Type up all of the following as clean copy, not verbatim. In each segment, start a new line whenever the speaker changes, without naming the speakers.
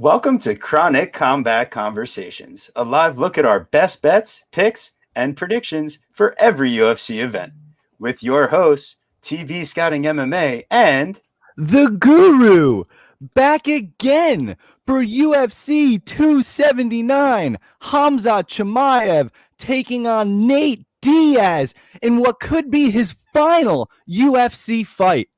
Welcome to Chronic Combat Conversations, a live look at our best bets, picks, and predictions for every UFC event. With your hosts, TV Scouting MMA and
The Guru, back again for UFC 279. Khamzat Chimaev taking on Nate Diaz in what could be his final UFC fight.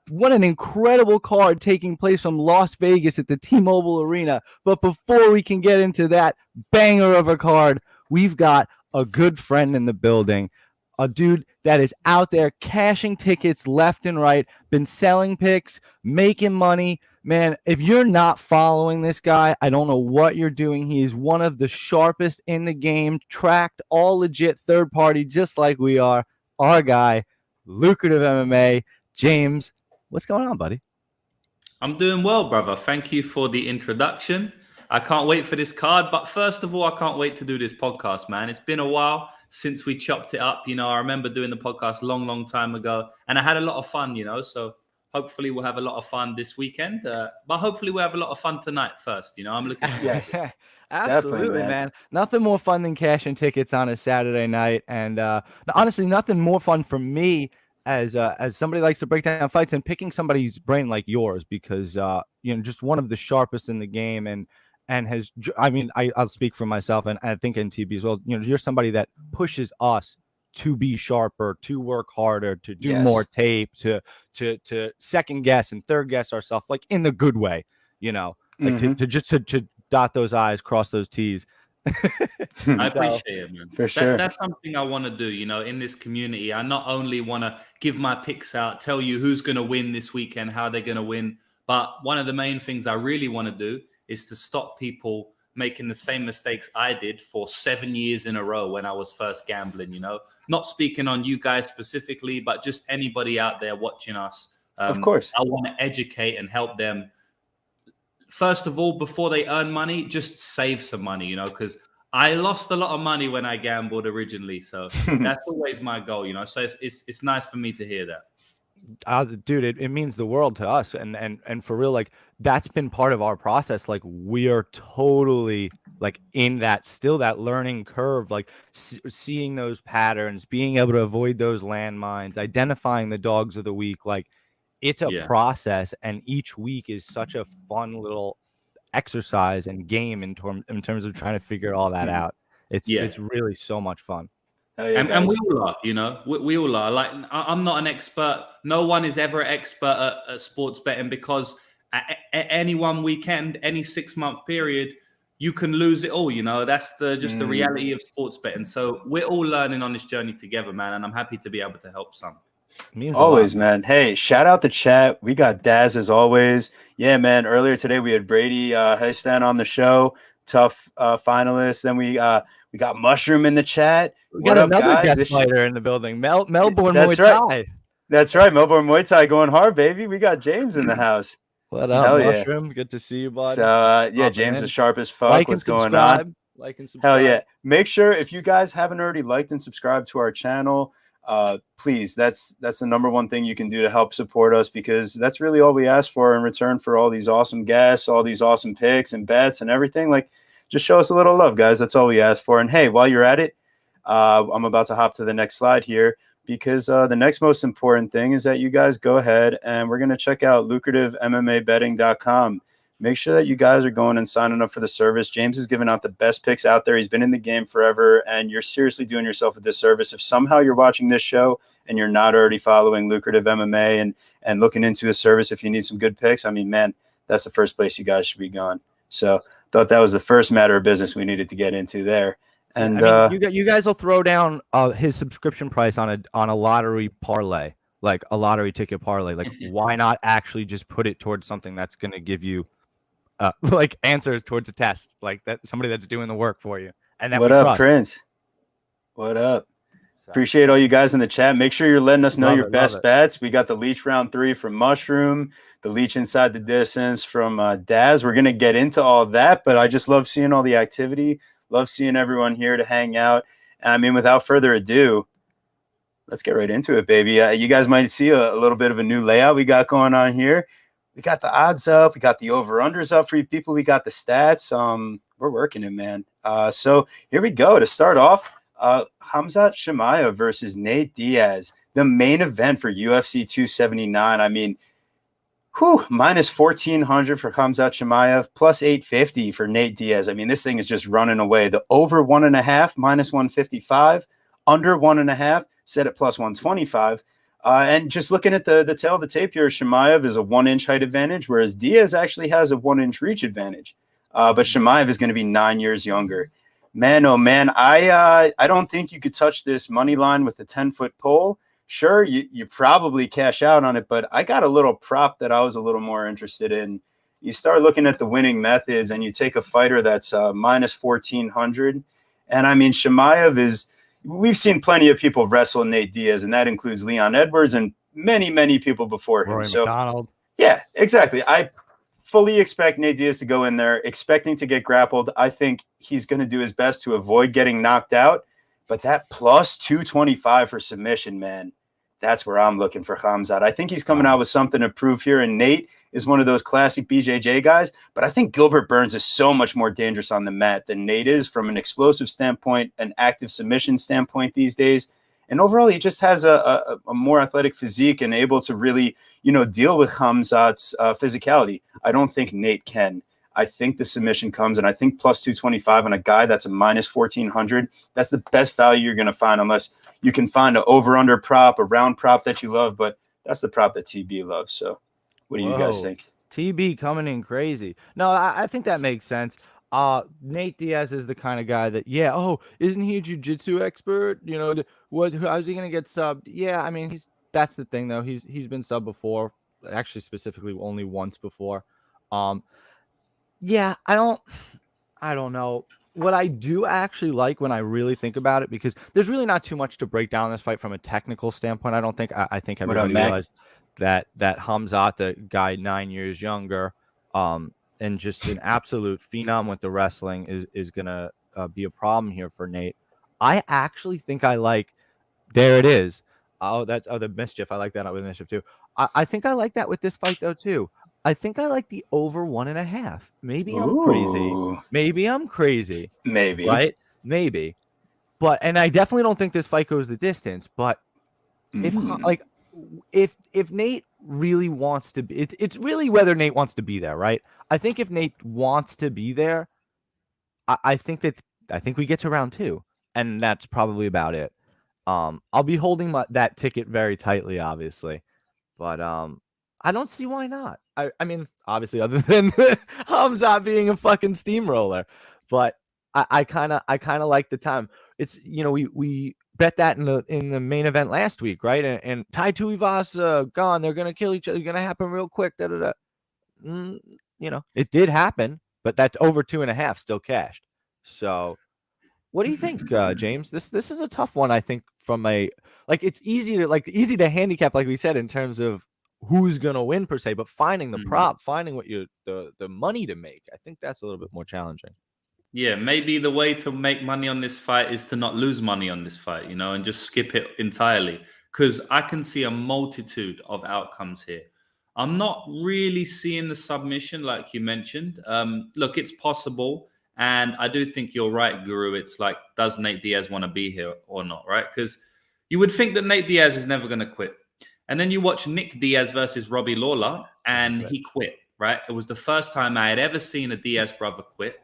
What an incredible card taking place from Las Vegas at the T-Mobile Arena. But before we can get into that banger of a card, we've got a good friend in the building, a dude that is out there cashing tickets left and right, been selling picks, making money. Man, if you're not following this guy, I don't know what you're doing. He is one of the sharpest in the game, tracked, all legit, third party, just like we are. Our guy, Lucrative MMA, James. What's going on, buddy?
I'm doing well, brother. Thank you for the introduction. I can't wait for this card. But first of all, I can't wait to do this podcast, man. It's been a while since we chopped it up. You know, I remember doing the podcast long time ago. And I had a lot of fun, you know. So hopefully we'll have a lot of fun this weekend. But hopefully we'll have a lot of fun tonight first. You know, I'm looking forward to it.
Absolutely, man. Nothing more fun than cashing tickets on a Saturday night. And honestly, nothing more fun for me as somebody likes to break down fights and picking somebody's brain like yours, because just one of the sharpest in the game and has, I mean, I'll speak for myself and I think NTB as well. You know, you're somebody that pushes us to be sharper, to work harder, to do more tape, to second guess and third guess ourselves, like in the good way, you know, like to dot those I's, cross those T's.
I appreciate it, man.
For sure.
That's something I want to do, you know, in this community. I not only want to give my picks out, tell you who's going to win this weekend, how they're going to win, but one of the main things I really want to do is to stop people making the same mistakes I did for 7 years in a row when I was first gambling, you know. Not speaking on you guys specifically, but just anybody out there watching us.
Of course.
I want to educate and help them. First of all, before they earn money, just save some money, you know, because I lost a lot of money when I gambled originally. So that's always my goal, you know. So it's nice for me to hear that.
Dude, it means the world to us. And for real, like, that's been part of our process. Like, we are totally like in that, still that learning curve, like seeing those patterns, being able to avoid those landmines, identifying the dogs of the week. Like, it's a process, and each week is such a fun little exercise and game in terms of trying to figure all that out. It's really so much fun.
And we all are, you know, we all are. Like, I'm not an expert. No one is ever an expert at sports betting, because at any one weekend, any 6-month period, you can lose it all, you know. That's the reality of sports betting. So we're all learning on this journey together, man, and I'm happy to be able to help some.
Always, man. Hey, shout out the chat. We got Daz as always. Yeah, man. Earlier today we had Brady Heistan on the show, tough finalist. Then we got Mushroom in the chat.
We got another guest fighter in the building. Melbourne Muay Thai.
That's right, Melbourne Muay Thai going hard, baby. We got James in the house.
What up, Mushroom? Good to see you, bud.
So James is sharp as fuck. What's going on?
Like and subscribe.
Hell yeah! Make sure, if you guys haven't already liked and subscribed to our channel, please, that's the number one thing you can do to help support us, because that's really all we ask for in return for all these awesome guests, all these awesome picks and bets and everything. Like, just show us a little love, guys. That's all we ask for. And hey, while you're at it, I'm about to hop to the next slide here, because the next most important thing is that you guys go ahead and we're going to check out lucrativemmabetting.com. Make sure that you guys are going and signing up for the service. James is giving out the best picks out there. He's been in the game forever, and you're seriously doing yourself a disservice if somehow you're watching this show and you're not already following Lucrative MMA and looking into a service if you need some good picks. I mean, man, that's the first place you guys should be going. So thought that was the first matter of business we needed to get into there. And
I mean, you guys will throw down his subscription price on a lottery parlay, like a lottery ticket parlay. Like, why not actually just put it towards something that's going to give you like answers towards a test, like that, somebody that's doing the work for you. And that
what up, Prince? What up? So, appreciate all you guys in the chat. Make sure you're letting us know your best bets. We got the Leech round 3 from Mushroom, the Leech inside the distance from Daz. We're gonna get into all that, but I just love seeing all the activity. Love seeing everyone here to hang out. I mean, without further ado, let's get right into it, baby. You guys might see a little bit of a new layout we got going on here. We got the odds up. We got the over-unders up for you people. We got the stats. We're working it, man. So here we go. To start off, Khamzat Chimaev versus Nate Diaz, the main event for UFC 279. I mean, minus 1,400 for Khamzat Chimaev, plus 850 for Nate Diaz. I mean, this thing is just running away. The over 1.5, minus 155, under 1.5, set at plus 125. And just looking at the tail of the tape here, Chimaev is a 1-inch height advantage, whereas Diaz actually has a 1-inch reach advantage. But Chimaev is going to be 9 years younger. Man, oh man, I don't think you could touch this money line with a 10-foot pole. Sure, you probably cash out on it, but I got a little prop that I was a little more interested in. You start looking at the winning methods, and you take a fighter that's minus 1,400. And I mean, Chimaev is. We've seen plenty of people wrestle Nate Diaz, and that includes Leon Edwards and many, many people before him.
Rory McDonald.
Yeah, exactly. I fully expect Nate Diaz to go in there expecting to get grappled. I think he's going to do his best to avoid getting knocked out. But that plus 225 for submission, man, that's where I'm looking for Khamzat. I think he's coming out with something to prove here, and Nate is one of those classic BJJ guys, but I think Gilbert Burns is so much more dangerous on the mat than Nate is from an explosive standpoint, an active submission standpoint these days. And overall, he just has a more athletic physique and able to really, deal with Khamzat's physicality. I don't think Nate can. I think the submission comes, and I think plus 225 on a guy that's a minus 1,400. That's the best value you're going to find, unless you can find an over-under prop, a round prop that you love, but that's the prop that TB loves. So what do you guys think?
TB coming in crazy. No, I think that makes sense. Nate Diaz is the kind of guy that, isn't he a jiu-jitsu expert? How's he going to get subbed? Yeah, I mean, that's the thing, though. He's been subbed before, actually specifically only once before. Yeah, I don't know. What I do actually like when I really think about it, because there's really not too much to break down this fight from a technical standpoint. I don't think I think everybody realized that Khamzat, the guy 9 years younger, and just an absolute phenom with the wrestling is gonna be a problem here for Nate. I actually think I like. There it is. The mischief. I like that with mischief too. I think I like that with this fight though too. I think I like the over 1.5. Maybe I'm crazy. Maybe. Right? Maybe. And I definitely don't think this fight goes the distance. But if Nate really wants to be, it's really whether Nate wants to be there, right? I think if Nate wants to be there, I think we get to round 2, and that's probably about it. I'll be holding that ticket very tightly, obviously, but I don't see why not. I mean, obviously, other than Khamzat being a fucking steamroller, but I kind of like the time. It's we bet that in the main event last week, right? And Tai Tuivasa gone. They're gonna kill each other. It's gonna happen real quick. It did happen, but that's over 2.5 still cashed. So, what do you think, James? This is a tough one. I think from it's easy to handicap, like we said, in terms of who's gonna win per se, but finding the prop, finding what the money to make, I think that's a little bit more challenging.
Yeah, maybe the way to make money on this fight is to not lose money on this fight, and just skip it entirely, because I can see a multitude of outcomes here. I'm not really seeing the submission like you mentioned. Look, it's possible, and I do think you're right, Guru. It's like, does Nate Diaz want to be here or not, right? Because you would think that Nate Diaz is never going to quit. And then you watch Nick Diaz versus Robbie Lawler, and he quit, right? It was the first time I had ever seen a Diaz brother quit,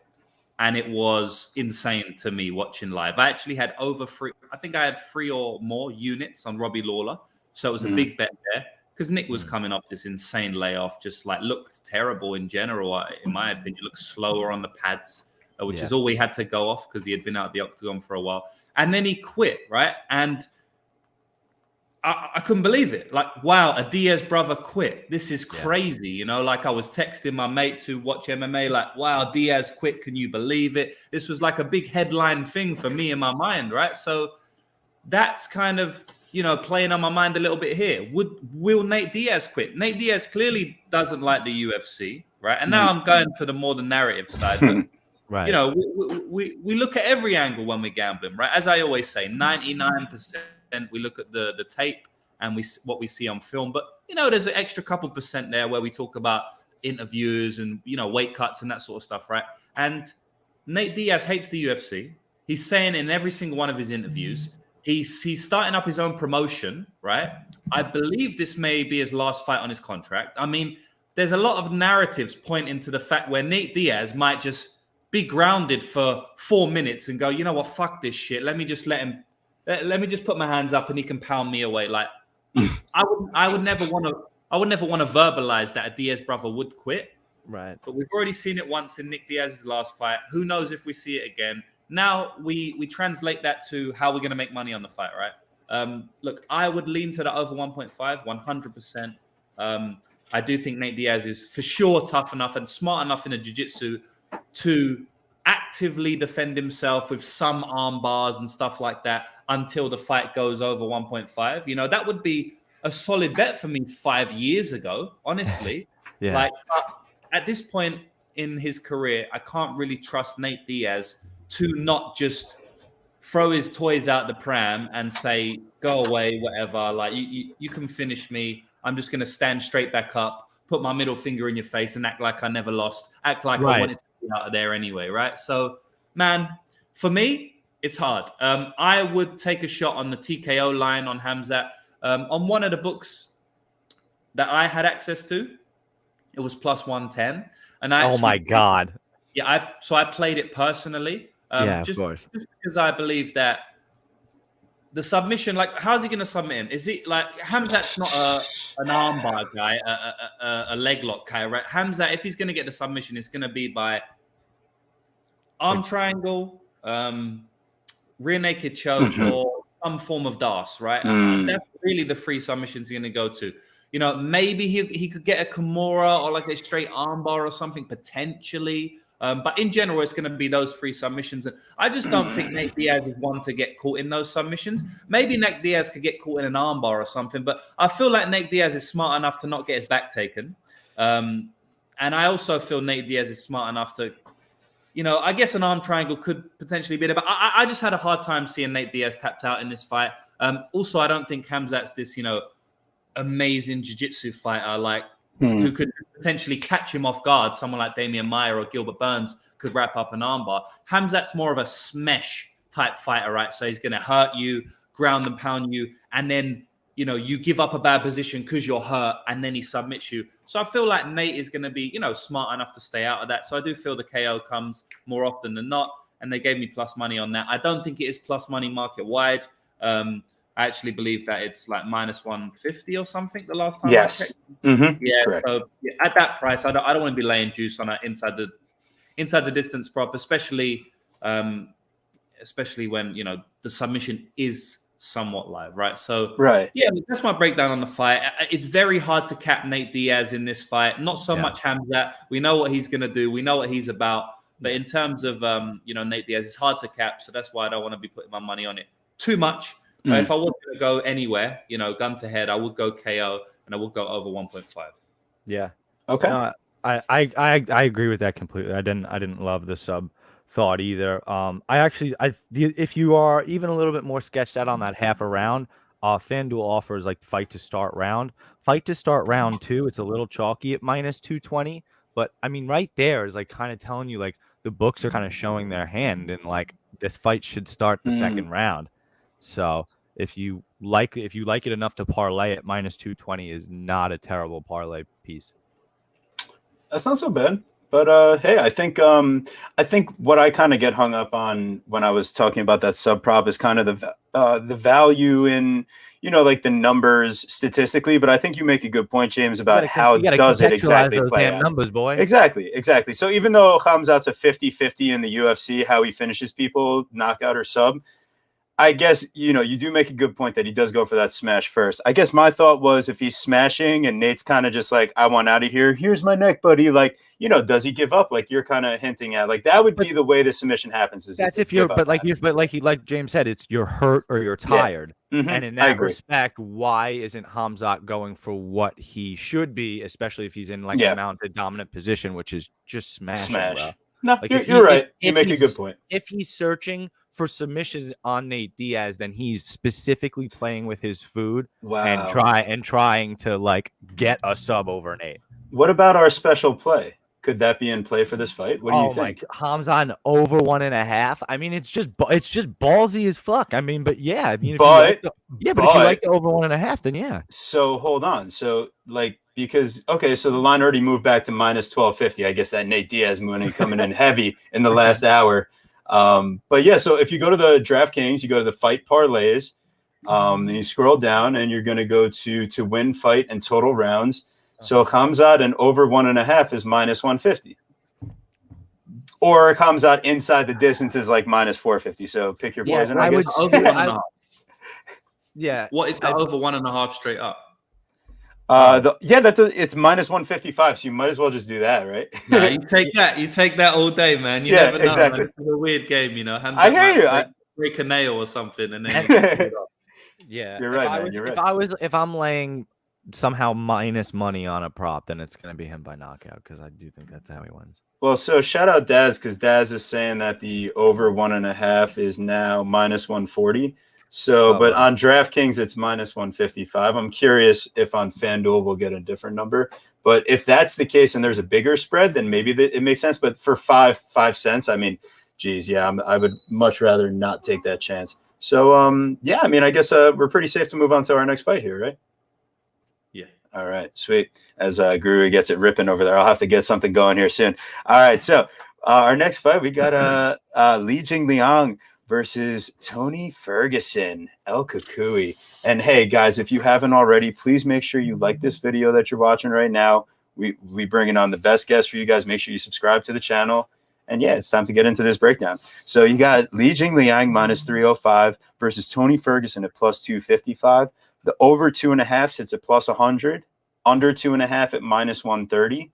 and it was insane to me watching live. I actually had I think I had 3 or more units on Robbie Lawler, so it was a big bet there, because Nick was coming off this insane layoff, just looked terrible in general, in my opinion. Looked slower on the pads, which is all we had to go off because he had been out of the octagon for a while. And then he quit, right? And I couldn't believe it. Wow, a Diaz brother quit. This is crazy. I was texting my mates who watch MMA, wow, Diaz quit. Can you believe it? This was like a big headline thing for me in my mind, right? So that's kind of, playing on my mind a little bit here. Will Nate Diaz quit? Nate Diaz clearly doesn't like the UFC, right? And now I'm going to the more the narrative side. But,
right.
We look at every angle when we're gambling, right? As I always say, 99%. We look at the tape and what we see on film. But, you know, there's an extra couple percent there where we talk about interviews and, you know, weight cuts and that sort of stuff, right? And Nate Diaz hates the UFC. He's saying in every single one of his interviews, he's starting up his own promotion, right? I believe this may be his last fight on his contract. I mean, there's a lot of narratives pointing to the fact where Nate Diaz might just be grounded for 4 minutes and go, you know what, fuck this shit. Let me just put my hands up and he can pound me away. Like, I would never want to verbalize that a Diaz brother would quit.
Right.
But we've already seen it once in Nick Diaz's last fight. Who knows if we see it again? Now we translate that to how we're going to make money on the fight, right? Look, I would lean to the over 1.5, 100%. I do think Nate Diaz is for sure tough enough and smart enough in the jiu-jitsu to actively defend himself with some arm bars and stuff like that until the fight goes over 1.5. You know, that would be a solid bet for me 5 years ago, honestly.
Yeah.
Like, at this point in his career, I can't really trust Nate Diaz to not just throw his toys out the pram and say, go away, whatever. Like, you can finish me. I'm just going to stand straight back up, put my middle finger in your face and act like I never lost, act like I wanted to be out of there anyway, right? So, man, for me, it's hard. I would take a shot on the TKO line on Khamzat. On one of the books that I had access to, it was plus 110. And I
oh my God.
Yeah, I played it personally.
Of course.
Just because I believe that the submission, like, how's he going to submit him? Is it like Khamzat's not an armbar guy, a leg lock guy, right? Khamzat, if he's going to get the submission, it's going to be by arm triangle, rear naked choke, or some form of DAS, right? That's really the three submissions he's going to go to. You know, maybe he could get a Kimura or like a straight armbar or something potentially. But in general, it's going to be those three submissions. And I just don't think Nate Diaz is one to get caught in those submissions. Maybe Nate Diaz could get caught in an armbar or something. But I feel like Nate Diaz is smart enough to not get his back taken. And I also feel Nate Diaz is smart enough to, you know, I guess an arm triangle could potentially be there. But I just had a hard time seeing Nate Diaz tapped out in this fight. Also, I don't think Khamzat's this, you know, amazing jiu-jitsu fighter like who could potentially catch him off guard. Someone like Damian Maia or Gilbert Burns could wrap up an armbar. Khamzat's more of a smash type fighter, right? So he's going to hurt you, ground and pound you, and then, you know, you give up a bad position because you're hurt, and then he submits you. So I feel like Nate is going to be, you know, smart enough to stay out of that. So I do feel the KO comes more often than not, and they gave me plus money on that. I don't think it is plus money market wide. I actually believe that it's like minus 150 or something the last time.
Yes.
I checked.
Yeah. Correct.
So at that price, I don't want to be laying juice on it inside the distance prop, especially when, you know, the submission is somewhat live, right? So yeah, that's my breakdown on the fight. It's very hard to cap Nate Diaz in this fight. Not so much Khamzat. We know what he's gonna do. We know what he's about. But in terms of you know, Nate Diaz, it's hard to cap. So that's why I don't want to be putting my money on it too much. If I was going to go anywhere, you know, gun to head, I would go KO and I would go over 1.5.
Yeah.
Okay.
No, I agree with that completely. I didn't love the sub thought either. If you are even a little bit more sketched out on that half a round, FanDuel offers like fight to start round 2. It's a little chalky at minus 220, but I mean, right there is like kind of telling you like the books are kind of showing their hand and like this fight should start the second round. So if you like it enough to parlay it, minus 220 is not a terrible parlay piece.
That's not so bad. But hey, I think what I kind of get hung up on when I was talking about that sub prop is kind of the value in, you know, like the numbers statistically. But I think you make a good point, James, about how does it exactly play out.
Numbers, boy.
Exactly. So even though Khamzat's a 50-50 in the UFC, how he finishes people, knockout or sub, I guess, you know, you do make a good point that he does go for that smash first. I guess my thought was if he's smashing and Nate's kind of just like, I want out of here. Here's my neck, buddy. Like, you know, does he give up? Like you're kind of hinting at, like that would be the way the submission happens. Is
that's if you're, but like James said, it's you're hurt or you're tired. Yeah. And in that respect, why isn't Khamzat going for what he should be, especially if he's in like a mounted dominant position, which is just smash.
No, like you're right. You make a good point.
If he's searching for submissions on Nate Diaz than he's specifically playing with his food and
Wow.
trying to like get a sub over Nate.
What about our special play? Could that be in play for this fight? What do you think?
Khamzat over 1.5. I mean, it's just ballsy as fuck. I mean, but yeah, I mean, if
But
you like the over 1.5, then yeah.
So hold on. So like because okay, so the line already moved back to minus 1250. I guess that Nate Diaz money coming in heavy in the last hour. But yeah, so if you go to the DraftKings, you go to the fight parlays, then you scroll down and you're going to go to win fight and total rounds. So Khamzat and over 1.5 is minus 150. Or Khamzat inside the distance is like minus 450. So pick your poison.
I would over 1.5.
Yeah.
What is that over 1.5 straight up?
It's minus 155. So you might as well just do that, right?
No, you take that. You take that all day, man. You never know. Exactly. It's a weird game, you know.
I hear you.
Break a nail or something, and then
yeah,
you're right, man. You're right.
If I'm laying somehow minus money on a prop, then it's going to be him by knockout because I do think that's how he wins.
Well, so shout out Daz because Daz is saying that the over 1.5 is now minus 140. So, but on DraftKings, it's minus 155. I'm curious if on FanDuel we'll get a different number. But if that's the case and there's a bigger spread, then maybe it makes sense. But for 5 cents, I mean, geez, yeah, I would much rather not take that chance. So, yeah, I mean, I guess we're pretty safe to move on to our next fight here, right?
Yeah.
All right, sweet. As Guru gets it ripping over there, I'll have to get something going here soon. All right, so our next fight, we got Li Jingliang versus Tony Ferguson, El Cucuy. And hey, guys, if you haven't already, please make sure you like this video that you're watching right now. We bringing on the best guests for you guys. Make sure you subscribe to the channel. And yeah, it's time to get into this breakdown. So you got Li Jingliang minus 305 versus Tony Ferguson at plus 255. The over 2.5 sits at plus 100. Under 2.5 at minus 130.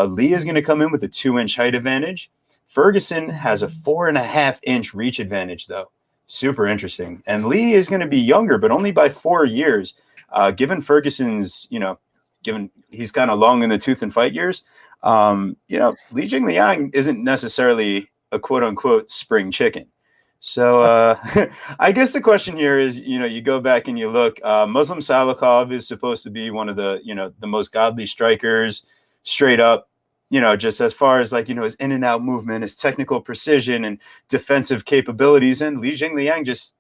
Li is going to come in with a 2-inch height advantage. Ferguson has a 4.5-inch reach advantage, though. Super interesting. And Li is going to be younger, but only by 4 years. Given Ferguson's, given he's kind of long in the tooth and fight years, Li Jingliang isn't necessarily a quote-unquote spring chicken. So I guess the question here is, you go back and you look, Muslim Salikhov is supposed to be one of the, the most godly strikers straight up, just as far as like, his in and out movement, his technical precision and defensive capabilities. And Li Jingliang just,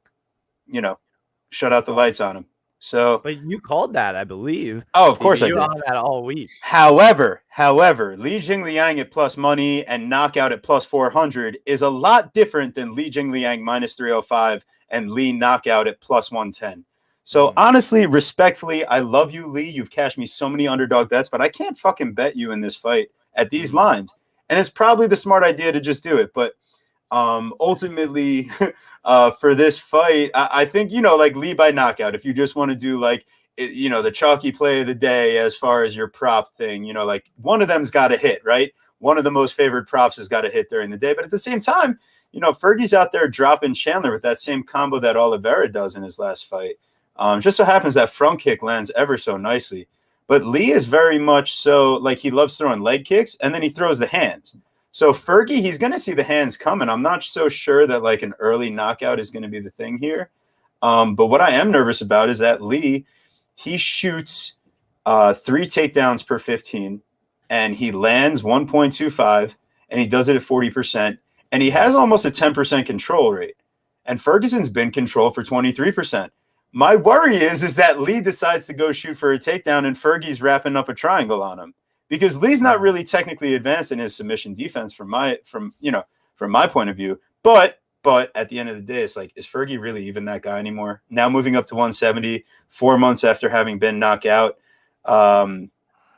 shut out the lights on him. So,
but you called that, I believe.
Oh, of course I did.
You were on that all week.
However, Li Jingliang at plus money and knockout at plus 400 is a lot different than Li Jingliang minus 305 and Li knockout at plus 110. So honestly, respectfully, I love you, Li. You've cashed me so many underdog bets, but I can't fucking bet you in this fight at these lines. And it's probably the smart idea to just do it. But ultimately, for this fight, I think, like Li by knockout, if you just want to do like, the chalky play of the day as far as your prop thing, like one of them's got to hit, right? One of the most favored props has got to hit during the day. But at the same time, Fergie's out there dropping Chandler with that same combo that Oliveira does in his last fight. Just so happens that front kick lands ever so nicely. But Li is very much so like he loves throwing leg kicks and then he throws the hands. So Fergie, he's going to see the hands coming. I'm not so sure that like an early knockout is going to be the thing here. But what I am nervous about is that Li, he shoots 3 takedowns per 15 and he lands 1.25 and he does it at 40%. And he has almost a 10% control rate. And Ferguson's been controlled for 23%. My worry is that Li decides to go shoot for a takedown and Fergie's wrapping up a triangle on him. Because Li's not really technically advanced in his submission defense from my point of view. But at the end of the day, it's like, is Fergie really even that guy anymore? Now moving up to 170, 4 months after having been knocked out.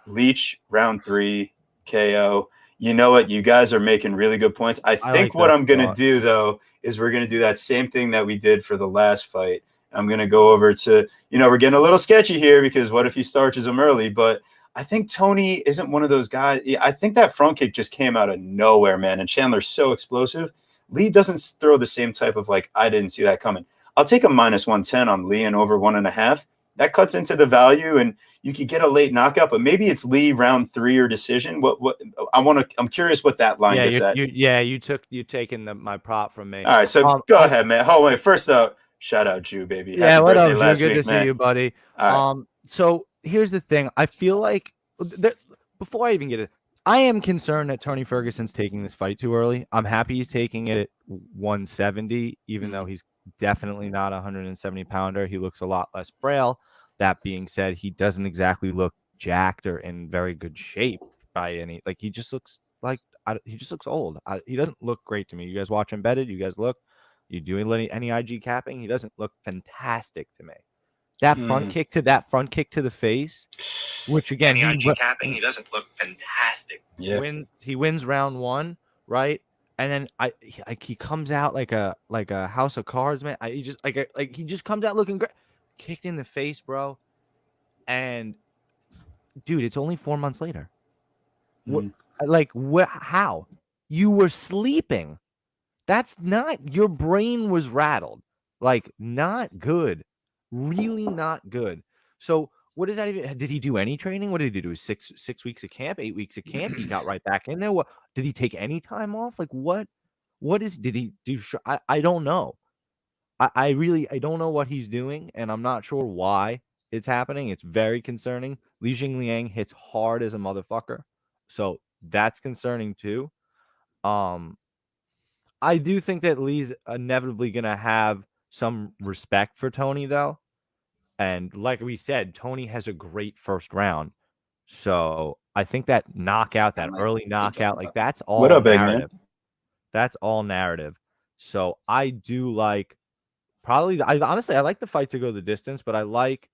Leach, round 3, KO. You know what? You guys are making really good points. I think what I'm going to do, though, is we're going to do that same thing that we did for the last fight. I'm going to go over to, we're getting a little sketchy here because what if he starches him early? But I think Tony isn't one of those guys. I think that front kick just came out of nowhere, man. And Chandler's so explosive. Li doesn't throw the same type of like, I didn't see that coming. I'll take a minus 110 on Li and over 1.5. that cuts into the value, and you could get a late knockout, but maybe it's Lee round 3 or decision. I'm curious what that line gets at.
You taking my prop from me.
All right, so go ahead, man. Hold on, first up, shout out Jew, baby. Happy
what
birthday
up,
last
Jew? Good
week,
to
man.
see you, buddy.
All right.
So here's the thing. I feel like before I even get it, I am concerned that Tony Ferguson's taking this fight too early. I'm happy he's taking it at 170, even though he's definitely not a 170-pounder. He looks a lot less frail. That being said, he doesn't exactly look jacked or in very good shape by any. Like, he just looks like he just looks old. He doesn't look great to me. You guys watch Embedded? You guys look? You doing any IG capping? He doesn't look fantastic to me. That front kick to the face, which again, he doesn't look fantastic.
Yeah.
He wins round 1, right? And then he comes out like a house of cards, man. He just comes out looking great. Kicked in the face, bro. And dude, it's only 4 months later. How? You were sleeping. That's not, your brain was rattled. Like, not good. Really not good. So what does that even, did he do any training? What did he do? 6 weeks of camp, 8 weeks of camp? He got right back in there. What did he take any time off? Like, did he do? I don't know. I don't know what he's doing, and I'm not sure why it's happening. It's very concerning. Li Jingliang hits hard as a motherfucker, so that's concerning too. I do think that Lee's inevitably gonna have some respect for Tony, though, and like we said, Tony has a great first round, so I think that knockout, that early knockout, like that's all
What up, big
narrative.
man?
That's all narrative. So I do like. Honestly, I like the fight to go the distance, but I like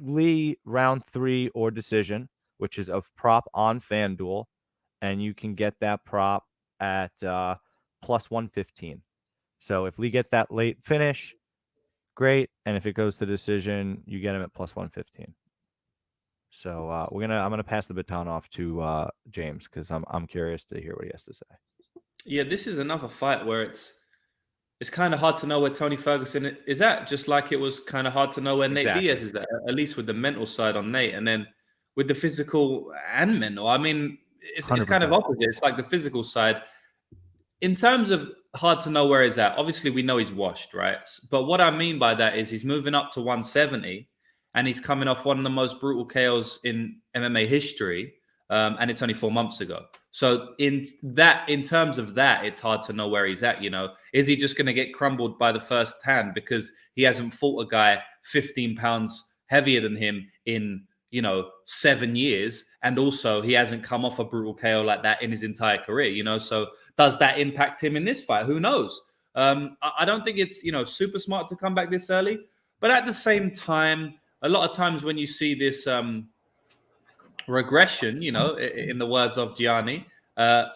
Lee round 3 or decision, which is a prop on FanDuel, and you can get that prop at plus 115. So if Lee gets that late finish, great, and if it goes to decision, you get him at plus 115. So I'm gonna pass the baton off to James because I'm curious to hear what he has to say.
Yeah, this is another fight where it's kind of hard to know where Tony Ferguson is at, just like it was kind of hard to know where Nate Diaz is at least with the mental side on Nate, and then with the physical and mental. I mean, it's kind of opposite. It's like the physical side. In terms of hard to know where he's at, obviously we know he's washed, right? But what I mean by that is he's moving up to 170, and he's coming off one of the most brutal KOs in MMA history, and it's only 4 months ago. So in terms of that, it's hard to know where he's at. You know, is he just going to get crumbled by the first hand because he hasn't fought a guy 15 pounds heavier than him in 7 years, and also he hasn't come off a brutal KO like that in his entire career. So does that impact him in this fight? Who knows? I don't think it's super smart to come back this early, but at the same time, a lot of times when you see this regression, in the words of Gianni,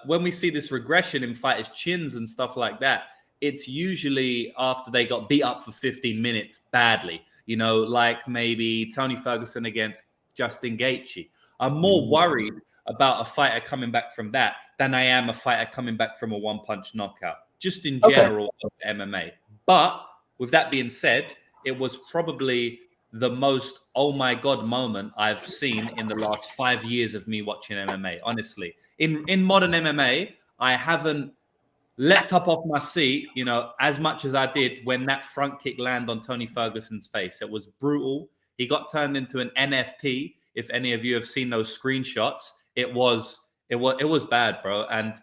when we see this regression in fighters' chins and stuff like that, it's usually after they got beat up for 15 minutes badly, like maybe Tony Ferguson against Justin Gaethje. I'm more worried about a fighter coming back from that than I am a fighter coming back from a one-punch knockout, just in general of MMA. But with that being said, it was probably the most oh my god moment I've seen in the last 5 years of me watching MMA. Honestly, in modern MMA, I haven't leapt up off my seat, as much as I did when that front kick landed on Tony Ferguson's face. It was brutal. He got turned into an NFT. If any of you have seen those screenshots, it was bad, bro. And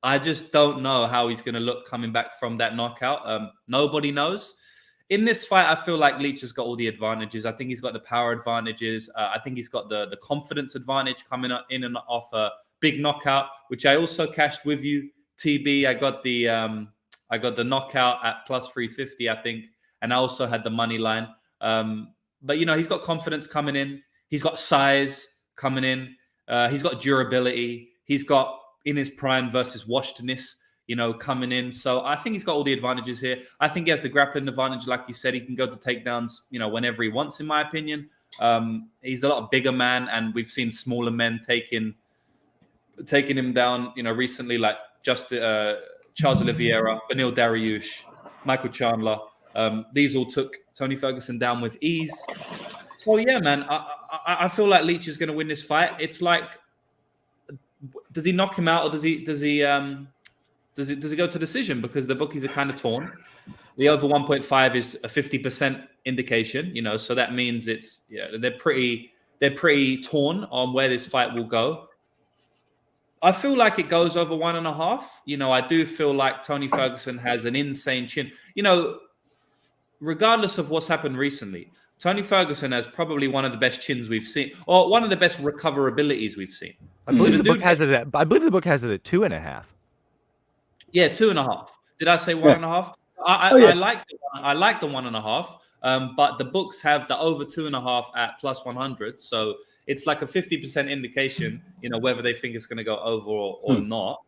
I just don't know how he's going to look coming back from that knockout. Nobody knows. In this fight, I feel like Leach has got all the advantages. I think he's got the power advantages. I think he's got the confidence advantage coming up in and off a big knockout, which I also cashed with you, TB. I got the knockout at plus 350, I think, and I also had the money line. But he's got confidence coming in. He's got size coming in. He's got durability. He's got in his prime versus washedness, coming in. So I think he's got all the advantages here. I think he has the grappling advantage. Like you said, he can go to takedowns, whenever he wants, in my opinion. He's a lot bigger man, and we've seen smaller men taking him down, recently, like just Charles Oliveira, Beneil Dariush, Michael Chandler. These all took Tony Ferguson down with ease. So yeah, man, I feel like Leach is going to win this fight. It's like, does he knock him out, or does he go to decision? Because the bookies are kind of torn. The over 1.5 is a 50% indication, you know, so that means they're pretty torn on where this fight will go. I feel like it goes over 1.5. You know, I do feel like Tony Ferguson has an insane chin. You know, regardless of what's happened recently, Tony Ferguson has probably one of the best chins we've seen, or one of the best recoverabilities we've seen.
I believe the book has it at 2.5.
Yeah, 2.5. Did I say 1.5? I like the 1.5. But the books have the over 2.5 at plus 100. So it's like a 50% indication, you know, whether they think it's going to go over or not.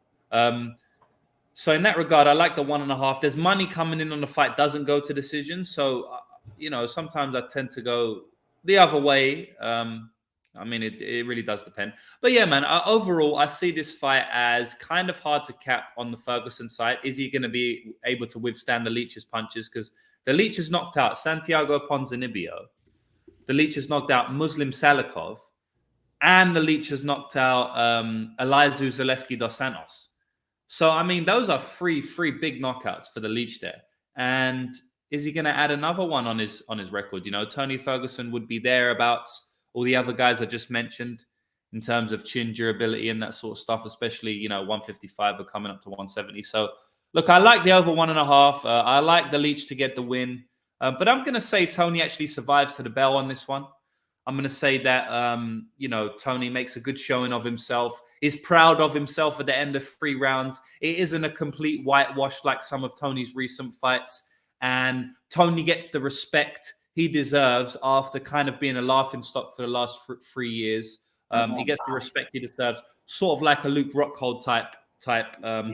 So in that regard, I like the 1.5. There's money coming in on the fight doesn't go to decision. So, you know, sometimes I tend to go the other way. I mean, it really does depend. But yeah, man, overall, I see this fight as kind of hard to cap on the Ferguson side. Is he going to be able to withstand the Leach's punches? Because the Leach has knocked out Santiago Ponzinibbio. The Leach has knocked out Muslim Salikov. And the Leach has knocked out Elizeu Zaleski dos Santos. So, I mean, those are three big knockouts for the Leach there. And is he going to add another one on his record? You know, Tony Ferguson would be thereabouts. All the other guys I just mentioned in terms of chin durability and that sort of stuff, especially, you know, 155 are coming up to 170. So, look, I like the over 1.5. I like the Leach to get the win. But I'm going to say Tony actually survives to the bell on this one. I'm going to say that, you know, Tony makes a good showing of himself, is proud of himself at the end of 3 rounds. It isn't a complete whitewash like some of Tony's recent fights. And Tony gets the respect he deserves after kind of being a laughingstock for the last 3 years. He gets the respect he deserves, sort of like a Luke Rockhold type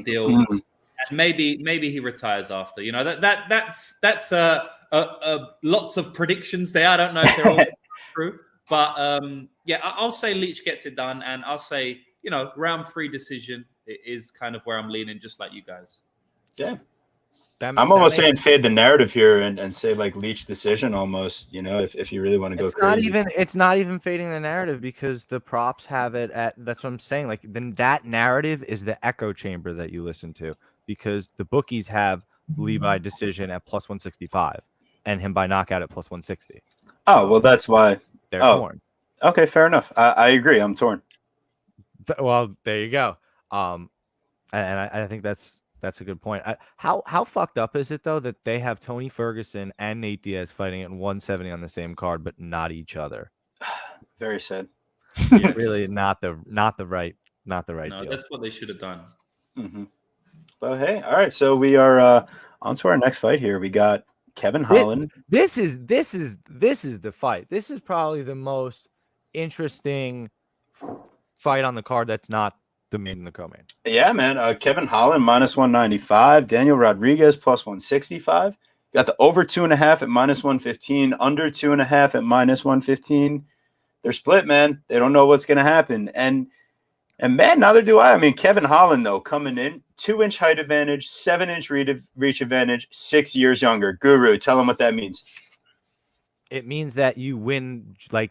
deal. And maybe he retires after. You know, that's lots of predictions there. I don't know if they're all true, but yeah, I'll say Leach gets it done, and I'll say, you know, round 3 decision is kind of where I'm leaning, just like you guys.
Yeah. I'm almost saying fade the narrative here and say like Leach decision almost, you know, if you really want to go crazy.
It's not even fading the narrative because the props have it at, that's what I'm saying. Like, then that narrative is the echo chamber that you listen to, because the bookies have Lee by decision at plus 165 and him by knockout at plus 160.
Oh, well, that's why
they're torn.
Okay, fair enough. I agree. I'm torn.
Well, there you go. And I think that's a good point. How fucked up is it though that they have Tony Ferguson and Nate Diaz fighting at 170 on the same card, but not each other?
Very sad.
Yeah, really, not the right
No,
deal.
that's what they should have done.
Mm-hmm. But hey, all right. So we are on to our next fight here. We got Kevin Holland.
This is the fight. This is probably the most interesting fight on the card that's not the main and the co-main.
Yeah, man. Kevin Holland minus 195. Daniel Rodriguez plus 165. Got the over 2.5 at minus 115. Under 2.5 at minus 115. They're split, man. They don't know what's going to happen. And man, neither do I. I mean, Kevin Holland, though, coming in, 2-inch height advantage, 7-inch reach advantage, 6 years younger. Guru, tell him what that means.
It means that you win like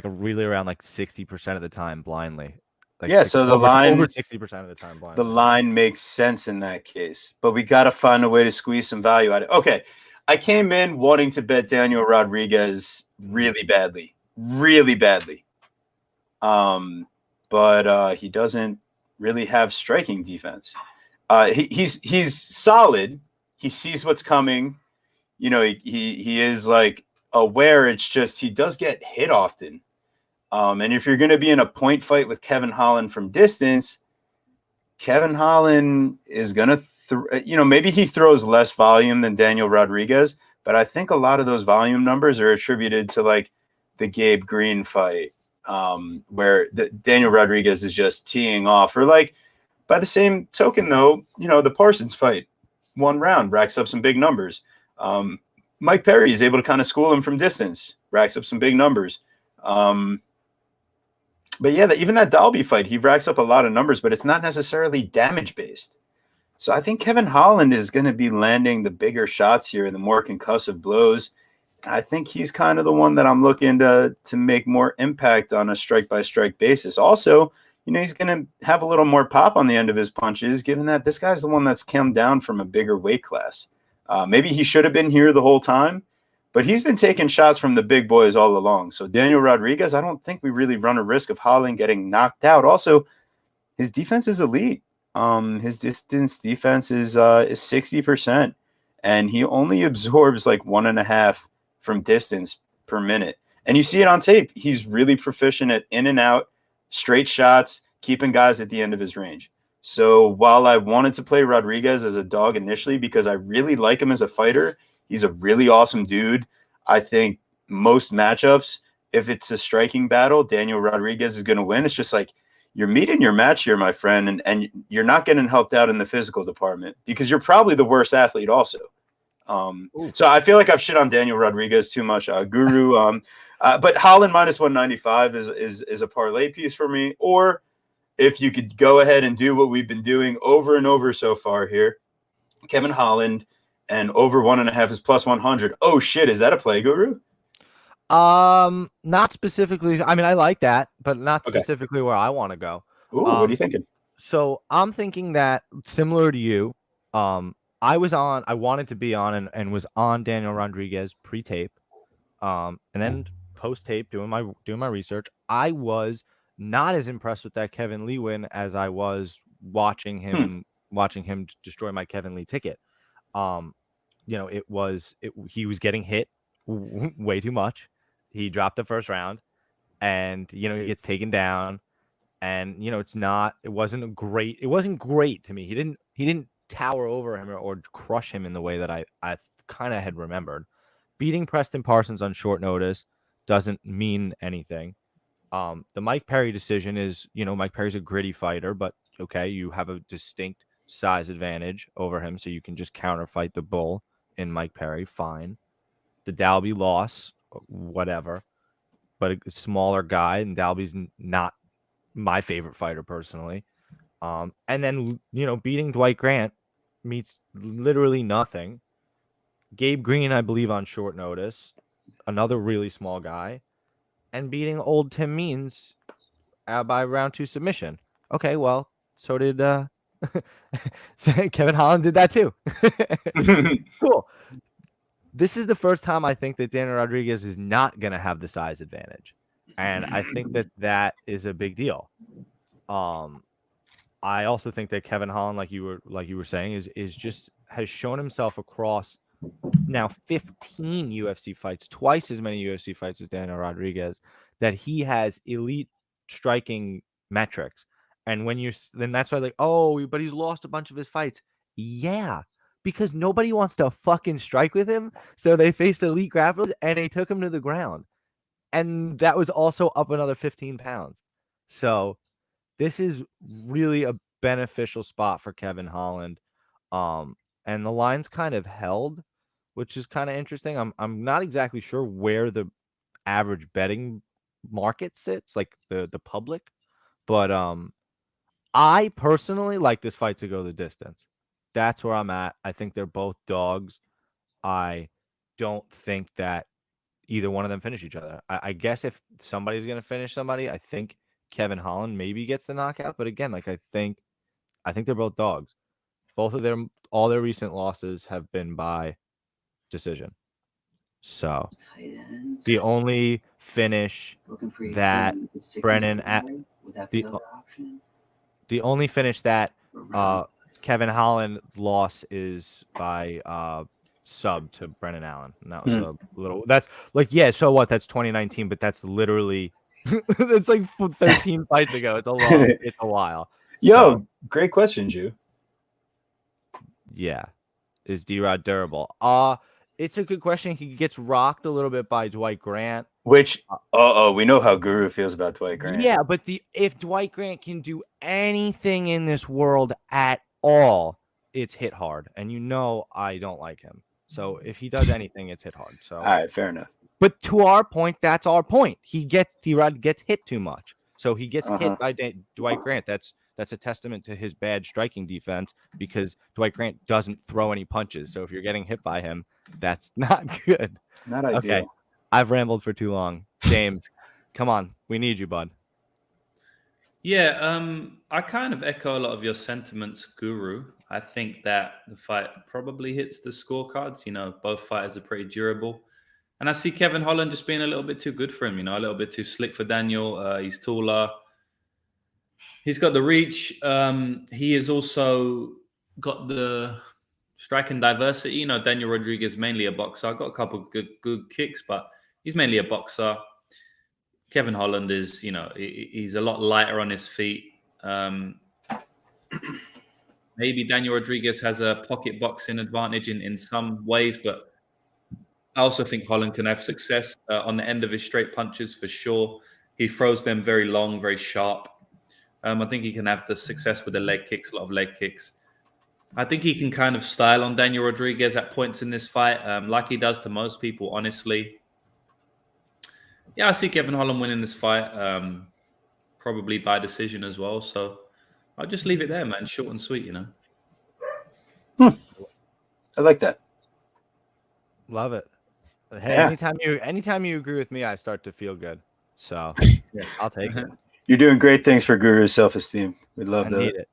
really around like 60% of the time blindly. Like
yeah, so the line
over 60% of the time blindly.
The line makes sense in that case, but we got to find a way to squeeze some value out of it. Okay, I came in wanting to bet Daniel Rodriguez really badly. But he doesn't really have striking defense. He's solid. He sees what's coming. You know, he is like aware. It's just he does get hit often. And if you're going to be in a point fight with Kevin Holland from distance, Kevin Holland is going to, maybe he throws less volume than Daniel Rodriguez, but I think a lot of those volume numbers are attributed to like the Gabe Green fight, where Daniel Rodriguez is just teeing off, or like by the same token though, the Parsons fight, 1 round racks up some big numbers. Mike Perry is able to kind of school him from distance, racks up some big numbers. But yeah, even that Dalby fight, he racks up a lot of numbers, but it's not necessarily damage based. So I think Kevin Holland is going to be landing the bigger shots here, the more concussive blows. I think he's kind of the one that I'm looking to make more impact on a strike-by-strike basis. Also, he's going to have a little more pop on the end of his punches, given that this guy's the one that's come down from a bigger weight class. Maybe he should have been here the whole time, but he's been taking shots from the big boys all along. So Daniel Rodriguez, I don't think we really run a risk of Holland getting knocked out. Also, his defense is elite. His distance defense is 60%, and he only absorbs like 1.5 from distance per minute. And you see it on tape. He's really proficient at in and out, straight shots, keeping guys at the end of his range. So while I wanted to play Rodriguez as a dog initially because I really like him as a fighter, he's a really awesome dude. I think most matchups, if it's a striking battle, Daniel Rodriguez is going to win. It's just like you're meeting your match here, my friend, and you're not getting helped out in the physical department because you're probably the worst athlete also. So I feel like I've shit on Daniel Rodriguez too much, Guru. But Holland minus 195 is a parlay piece for me. Or if you could go ahead and do what we've been doing over and over so far here, Kevin Holland and over 1.5 is plus 100. Oh shit, is that a play, Guru?
Not specifically. I mean, I like that, but not specifically where I want to go.
Ooh, what are you thinking?
So I'm thinking that similar to you, I wanted to be on and was on Daniel Rodriguez pre-tape, and then post-tape doing my research. I was not as impressed with that Kevin Lee win as I was watching him destroy my Kevin Lee ticket. He was getting hit way too much. He dropped the first round, and he gets taken down, and it wasn't great to me. He didn't tower over him or crush him in the way that I kind of had remembered. Beating Preston Parsons on short notice doesn't mean anything. The Mike Perry decision is, Mike Perry's a gritty fighter, but okay, you have a distinct size advantage over him, so you can just counterfight the bull in Mike Perry. Fine. The Dalby loss, whatever, but a smaller guy, and Dalby's not my favorite fighter personally. And then, beating Dwight Grant means literally nothing. Gabe Green, I believe, on short notice, another really small guy, and beating old Tim Means by round 2 submission. Okay, well, so did Kevin Holland did that too. Cool. This is the first time I think that Daniel Rodriguez is not going to have the size advantage, and I think that is a big deal. I also think that Kevin Holland, like you were saying, has shown himself across now 15 UFC fights, twice as many UFC fights as Daniel Rodriguez, that he has elite striking metrics. And then that's why but he's lost a bunch of his fights. Yeah, because nobody wants to fucking strike with him. So they faced elite grapplers and they took him to the ground. And that was also up another 15 pounds. So this is really a beneficial spot for Kevin Holland. And the line's kind of held, which is kind of interesting. I'm not exactly sure where the average betting market sits, like the public, but I personally like this fight to go the distance. That's where I'm at. I think they're both dogs. I don't think that either one of them finish each other. I guess if somebody's going to finish somebody, I think Kevin Holland maybe gets the knockout. But again, I think they're both dogs. Both of them, all their recent losses have been by decision. So the only finish that Brennan at the only finish that Kevin Holland lost is by sub to Brennan Allen. And that was a little, that's like, yeah, so what? That's 2019, but that's literally it's like 13 fights ago. It's a while.
Yo, great question, Ju.
Yeah. Is D-Rod durable? It's a good question. He gets rocked a little bit by Dwight Grant.
Which, we know how Guru feels about Dwight Grant.
Yeah, but if Dwight Grant can do anything in this world at all, it's hit hard. And I don't like him. So if he does anything, it's hit hard. So
all right, fair enough.
But to our point, that's our point. D-Rod gets hit too much. So he gets hit by Dwight Grant. That's that's a testament to his bad striking defense because Dwight Grant doesn't throw any punches. So if you're getting hit by him, that's not good.
Not ideal.
Okay, I've rambled for too long. James, come on. We need you, bud.
Yeah, I kind of echo a lot of your sentiments, Guru. I think that the fight probably hits the scorecards. You know, both fighters are pretty durable. And I see Kevin Holland just being a little bit too good for him, you know, a little bit too slick for Daniel. He's taller. He's got the reach. He has also got the striking diversity. You know, Daniel Rodriguez mainly a boxer. Got a couple of good kicks, but he's mainly a boxer. Kevin Holland is, you know, he's a lot lighter on his feet. Maybe Daniel Rodriguez has a pocket boxing advantage in some ways, but I also think Holland can have success on the end of his straight punches for sure. He throws them very long, very sharp. I think he can have the success with the leg kicks, a lot of leg kicks. I think he can kind of style on Daniel Rodriguez at points in this fight, like he does to most people, honestly. Yeah, I see Kevin Holland winning this fight, probably by decision as well. So I'll just leave it there, man. Short and sweet, you know.
I like that.
Love it. Hey,
Yeah.
anytime you agree with me, I start to feel good. So yeah, I'll take it.
You're doing great things for Guru's self-esteem. We love
I
that.
need it.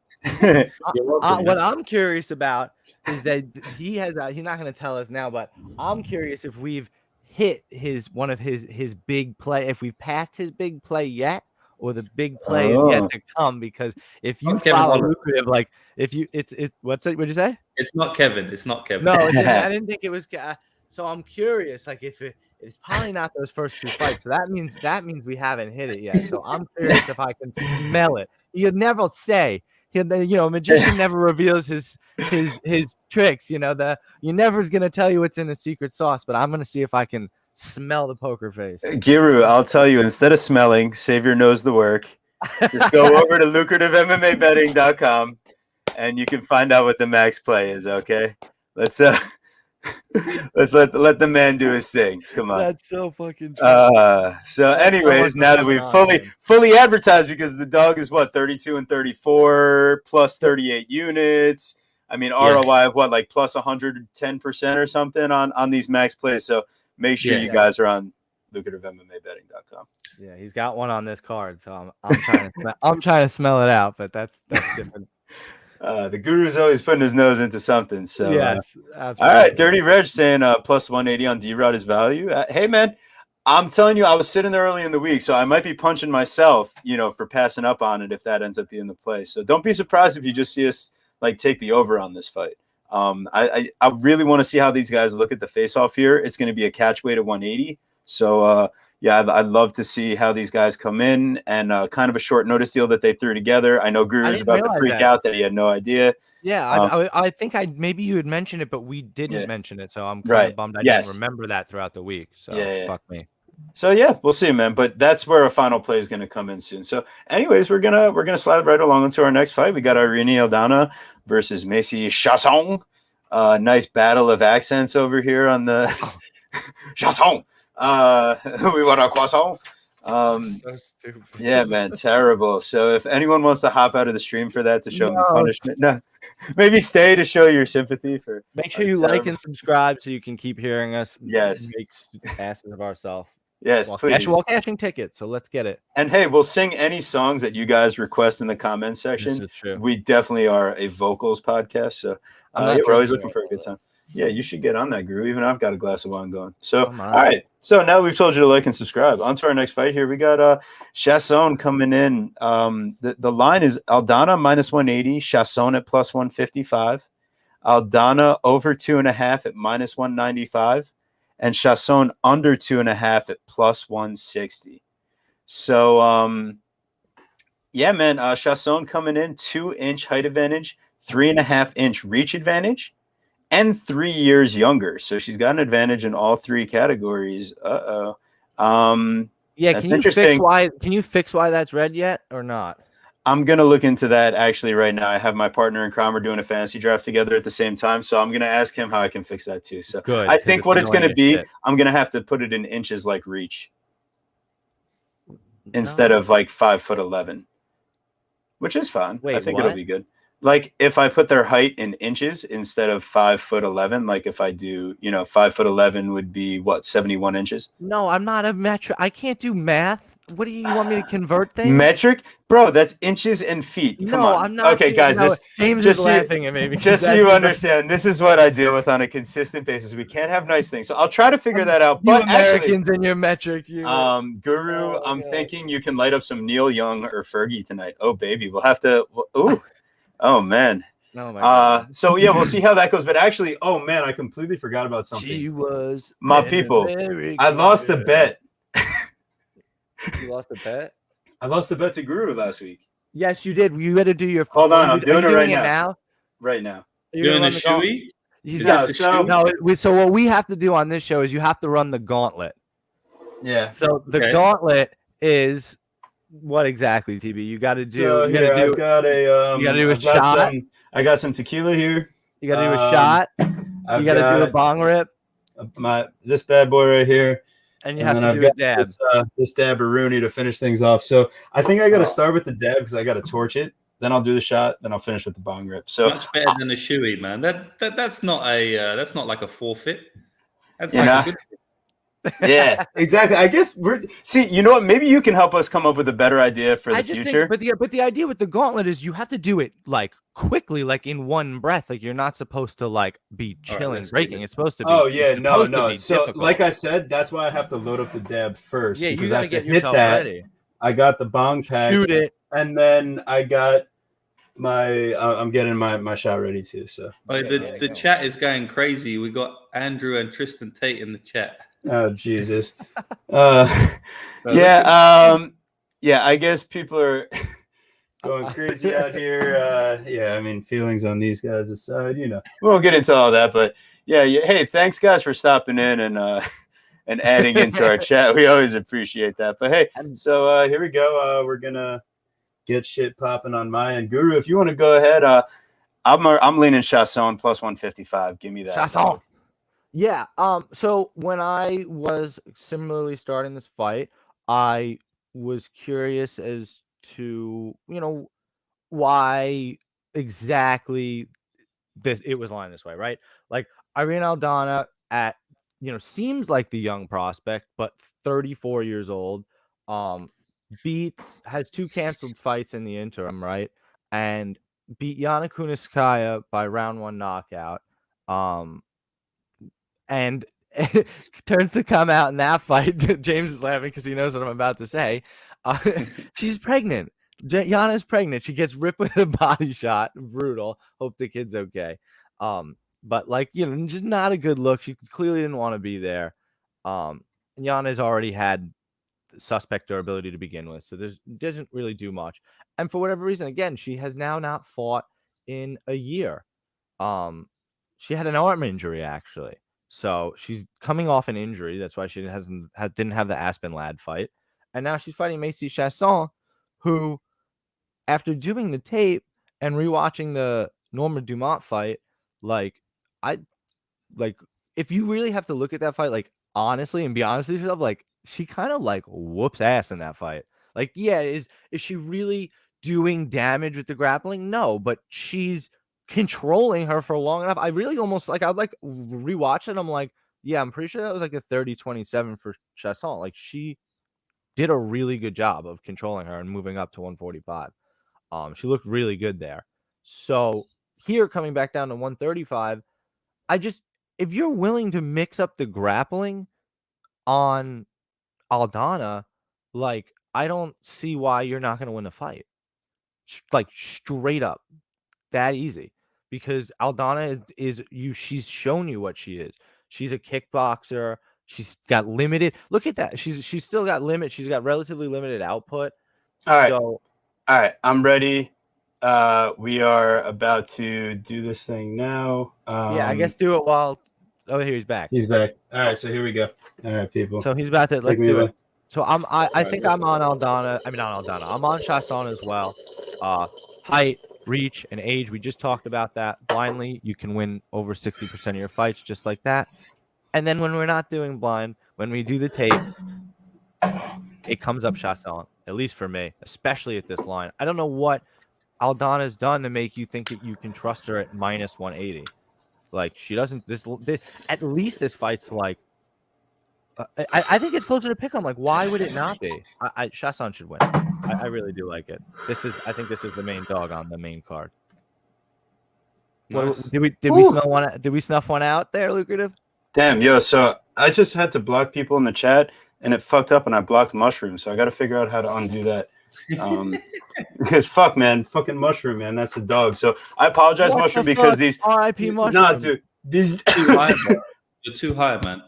What I'm curious about is that he's not going to tell us now, but I'm curious if we've hit one of his big play, if we've passed his big play yet, or the big play is yet to come. Because if you follow Lucrative, like if you, it's what'd you say?
It's not Kevin. It's not Kevin.
No, I didn't think it was. So I'm curious, like if it's probably not those first two fights. So that means we haven't hit it yet. So I'm curious if I can smell it. You'd never say. A magician never reveals his tricks. You know, you never is gonna tell you what's in the secret sauce. But I'm gonna see if I can smell the poker face.
Guru, I'll tell you, instead of smelling, save your nose the work. Just go over to lucrativemmabetting.com and you can find out what the max play is. Okay, let's let the man do his thing. Come on.
That's so fucking true.
So anyways, now that we've fully advertised, because the dog is 32 and 34 plus 38 units. I mean, ROI of like plus 110% or something on these max plays. So make sure you guys are on lucrativemmabetting.com.
Yeah, he's got one on this card, so I'm trying to smell it out, but that's different.
The Guru's always putting his nose into something. So
yes, absolutely.
All right, Dirty Reg saying plus 180 on D-Rod is value. Hey man, I'm telling you, I was sitting there early in the week, so I might be punching myself, for passing up on it if that ends up being the play. So don't be surprised if you just see us like take the over on this fight. I really want to see how these guys look at the face-off here. It's going to be a catch weight of 180. So I'd love to see how these guys come in, and kind of a short notice deal that they threw together. I know Guru's about to freak out that he had no idea.
Yeah, I think maybe you had mentioned it, but we didn't mention it. So I'm kind of bummed I didn't remember that throughout the week. So fuck me.
So we'll see, man. But that's where a final play is going to come in soon. So, anyways, we're gonna slide right along into our next fight. We got Irene Aldana versus Macy Chiasson. Nice battle of accents over here on the Chiasson. We want a croissant.
So stupid.
Yeah, man, terrible. So if anyone wants to hop out of the stream for that to show me punishment, maybe stay to show your sympathy for.
Make sure you like and subscribe so you can keep hearing us.
Yes,
make asses of ourselves.
Yes, please.
While cashing tickets, so let's get it.
And hey, we'll sing any songs that you guys request in the comments section.
This is true.
We definitely are a vocals podcast, so we're always looking for a good time. Yeah, you should get on that, Guru. Even I've got a glass of wine going. So, all right. So now we've told you to like and subscribe. On to our next fight here. We got Chiasson coming in. The line is Aldana minus 180, Chiasson at plus 155. Aldana over 2.5 at minus 195. And Chiasson under 2.5 at plus 160. So, man, Chiasson coming in 2-inch height advantage, 3.5-inch reach advantage, and 3 years younger. So she's got an advantage in all three categories.
Yeah, can you fix why that's red yet or not?
I'm going to look into that actually right now. I have my partner in crime. We're doing a fantasy draft together at the same time. So I'm going to ask him how I can fix that too. So
good,
I think what it's going to be, I'm going to have to put it in inches like reach instead of like 5'11". which is fine. I
Wait,
think
what?
it'll be good. Like if I put their height in inches instead of 5'11", like if I do, 5'11" would be what, 71 inches?
No, I'm not a metric. I can't do math. What do you want me to convert things?
Metric, bro. That's inches and feet. Come
No,
on.
I'm not.
Okay, guys.
James
just
is
so you-
laughing at me because
just so
that's
you
just
understand, this is what I deal with on a consistent basis. We can't have nice things, so I'll try to figure that out.
you
But
Americans and your metric.
Guru,
Oh,
I'm
God.
thinking you can light up some Neil Young or Fergie tonight. Oh baby, we'll have to. Ooh, oh man.
Oh my God.
So yeah, we'll see how that goes. But actually, oh man, I completely forgot about something.
She was
My people. I lost the bet.
You lost the bet?
I lost the bet to Guru last week.
Yes, you did. You had to do your.
Hold on, I'm
are
doing
you
it right
doing
now. Right now.
Are you
Doing
gonna
a
run the gauntlet?
shoey?
He's
Is
got
this a shoey?
no. So what we have to do on this show is you have to run the gauntlet.
Yeah.
So the
Okay.
gauntlet is what exactly, TB? You got to do.
So
you
here,
got to do.
I've got a.
you gotta do a
I've got
shot?
I got some tequila here.
You got to do a shot.
I've
You got to do a bong rip,
this bad boy right here.
and you
And
have
then
to
I've
do a
got
dab.
this dabberoonie to finish things off. So I think I got to start with the dab because I got to torch it. Then I'll do the shot. Then I'll finish with the bong rip. So
Much better than a shoey, man. That's not like a forfeit. That's
You
like
know?
a good.
yeah, exactly. I guess you know what? Maybe you can help us come up with a better idea for the
I just
future.
think, but the idea with the gauntlet is you have to do it like quickly, like in one breath. Like you're not supposed to like be
All right,
chilling,
let's do
breaking.
this.
It's supposed to be.
Oh yeah,
it's supposed to
no.
be
So
difficult.
like I said, that's why I have to load up the dab first.
yeah, you
because
got
I
to
have
get
hit
yourself
that.
ready.
I got the bong pack.
Shoot it.
And then I got my. I'm getting my shot ready too. So.
The chat is going crazy. We got Andrew and Tristan Tate in the chat.
Oh Jesus.
So
yeah. Yeah. I guess people are going crazy out here. Yeah. I mean, feelings on these guys aside, we won't get into all that, but yeah. Hey, thanks guys for stopping in and adding into our chat. We always appreciate that. But hey, so here we go. We're gonna get shit popping on my end. Guru, if you want to go ahead, I'm leaning Chiasson plus 155. Give me that.
Chiasson. Yeah. So when I was similarly starting this fight, I was curious as to why exactly it was lined this way, right? Like Irene Aldana at seems like the young prospect, but 34 years old. Has 2 canceled fights in the interim, right? And beat Yana Kunitskaya by round 1 knockout. And turns to come out in that fight. James is laughing because he knows what I'm about to say. She's pregnant. Yana's pregnant. She gets ripped with a body shot. Brutal. Hope the kid's okay. But just not a good look. She clearly didn't want to be there. Yana's already had suspect durability to begin with, so doesn't really do much. And for whatever reason, again, she has now not fought in a year. She had an arm injury actually. So she's coming off an injury. That's why she didn't have the Aspen Ladd fight. And now she's fighting Macy Chiasson, who, after doing the tape and rewatching the Norma Dumont fight, if you really have to look at that fight, honestly, and be honest with yourself, she kind of whoops ass in that fight. Is she really doing damage with the grappling? No, but she's controlling her for long enough. I really almost I'd rewatch it. I'm like, yeah, I'm pretty sure that was a 30-27 for Chiasson. She did a really good job of controlling her and moving up to 145. She looked really good there. So here, coming back down to 135, if you're willing to mix up the grappling on Aldana, I don't see why you're not going to win the fight. Straight up, that easy. Because Aldana she's shown you what she is. She's a kickboxer. She's got limited. Look at that. She's still got limit. She's got relatively limited output.
All right. I'm ready. We are about to do this thing now.
I guess do it while. Oh, here he's back.
He's back. All right, so here we go. All right, people.
So he's about to. Let's do it. So I think
right,
I'm on Aldana. I mean, not Aldana. I'm on Chiasson as well. Height, reach, and age. We just talked about that. Blindly, you can win over 60% of your fights just like that. And then when we're not doing blind, when we do the tape, it comes up Chiasson, at least for me, especially at this line. I don't know what Aldana's done to make you think that you can trust her at minus 180. Like she doesn't. This at least this fight's like. I think it's closer to pick 'em. Like, why would it not be? Chiasson should win. I really do like it. I think this is the main dog on the main card.
Nice.
Did we smell one? Did we snuff one out there, Lucrative?
Damn, yo. So I just had to block people in the chat, and it fucked up, and I blocked Mushroom. So I got to figure out how to undo that. Because fuck, man, fucking Mushroom, man, that's the dog. So I apologize,
What
Mushroom,
the
because
fuck?
these.
R.I.P. Mushroom.
Nah, dude, these.
Too high, bro. You're too high, man.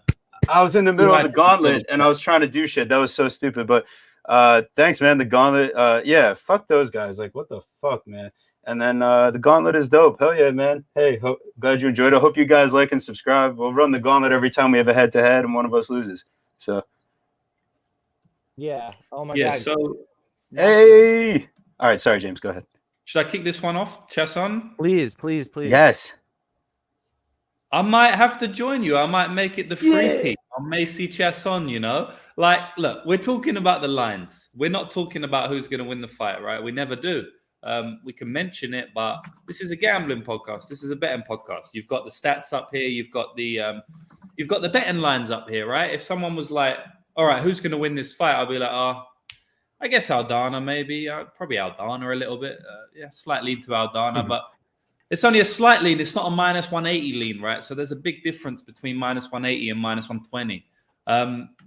I was in the middle of the gauntlet, and I was trying to do shit. That was so stupid. But thanks, man. The gauntlet. Yeah, fuck those guys. Like, what the fuck, man. And then the gauntlet is dope. Hell yeah, man. Hey, glad you enjoyed it. I hope you guys like and subscribe. We'll run the gauntlet every time we have a head-to-head and one of us loses. So.
Yeah. Oh my
Yeah.
god.
So,
Hey. All right. Sorry, James. Go ahead.
should I kick this one off, Chiasson?
Please.
Yes.
I might have to join you. I might make it the free pick on Macy Chiasson, you know? Like, look, we're talking about the lines. We're not talking about who's going to win the fight, right? We never do. We can mention it, but this is a gambling podcast. This is a betting podcast. You've got the stats up here. You've got the betting lines up here, right? If someone was like, all right, who's going to win this fight? I'll be like, I guess Aldana, maybe. Probably Aldana a little bit. Yeah, slight lean to Aldana, but it's only a slight lean. It's not a minus 180 lean, right? So there's a big difference between minus 180 and minus 120,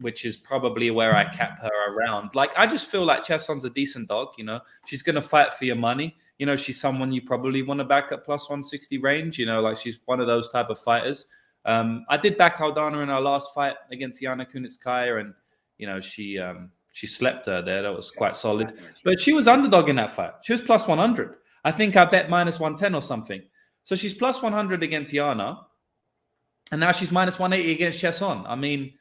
which is probably where I cap her around. Like, I just feel like Chiasson's a decent dog, you know? She's going to fight for your money. You know, she's someone you probably want to back at plus 160 range. You know, like she's one of those type of fighters. I did back Aldana in our last fight against Yana Kunitskaya, and, you know, she slept her there. That was quite solid. But she was underdog in that fight. She was plus 100. I think I bet minus 110 or something. So she's plus 100 against Yana, and now she's minus 180 against Chiasson. I mean,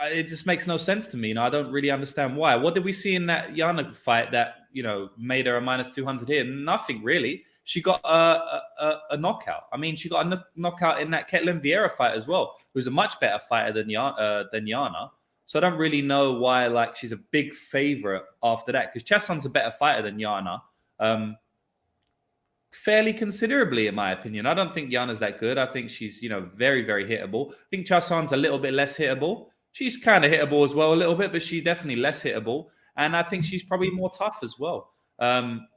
it just makes no sense to me. You know, I don't really understand why. What did we see in that Yana fight that, you know, made her a minus 200 here? Nothing really. She got a knockout. I mean, she got a knockout in that Ketlin Vieira fight as well, who's a much better fighter than Yana. So I don't really know why, like, she's a big favorite after that, because Chiasson's a better fighter than Yana. Fairly considerably, in my opinion. I don't think Yana's that good. I think she's, you know, very, very hittable. I think Chiasson's a little bit less hittable. She's kind of hittable as well a little bit, but she's definitely less hittable. And I think she's probably more tough as well.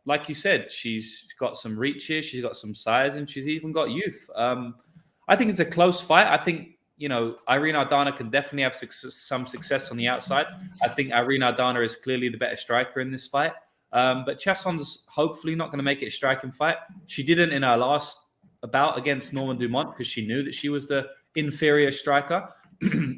Like you said, she's got some reach here. She's got some size, and she's even got youth. I think it's a close fight. I think, you know, Irene Aldana can definitely have some success on the outside. I think Irene Aldana is clearly the better striker in this fight. But Chiasson's hopefully not going to make it a striking fight. She didn't in her last bout against Norma Dumont because she knew that she was the inferior striker.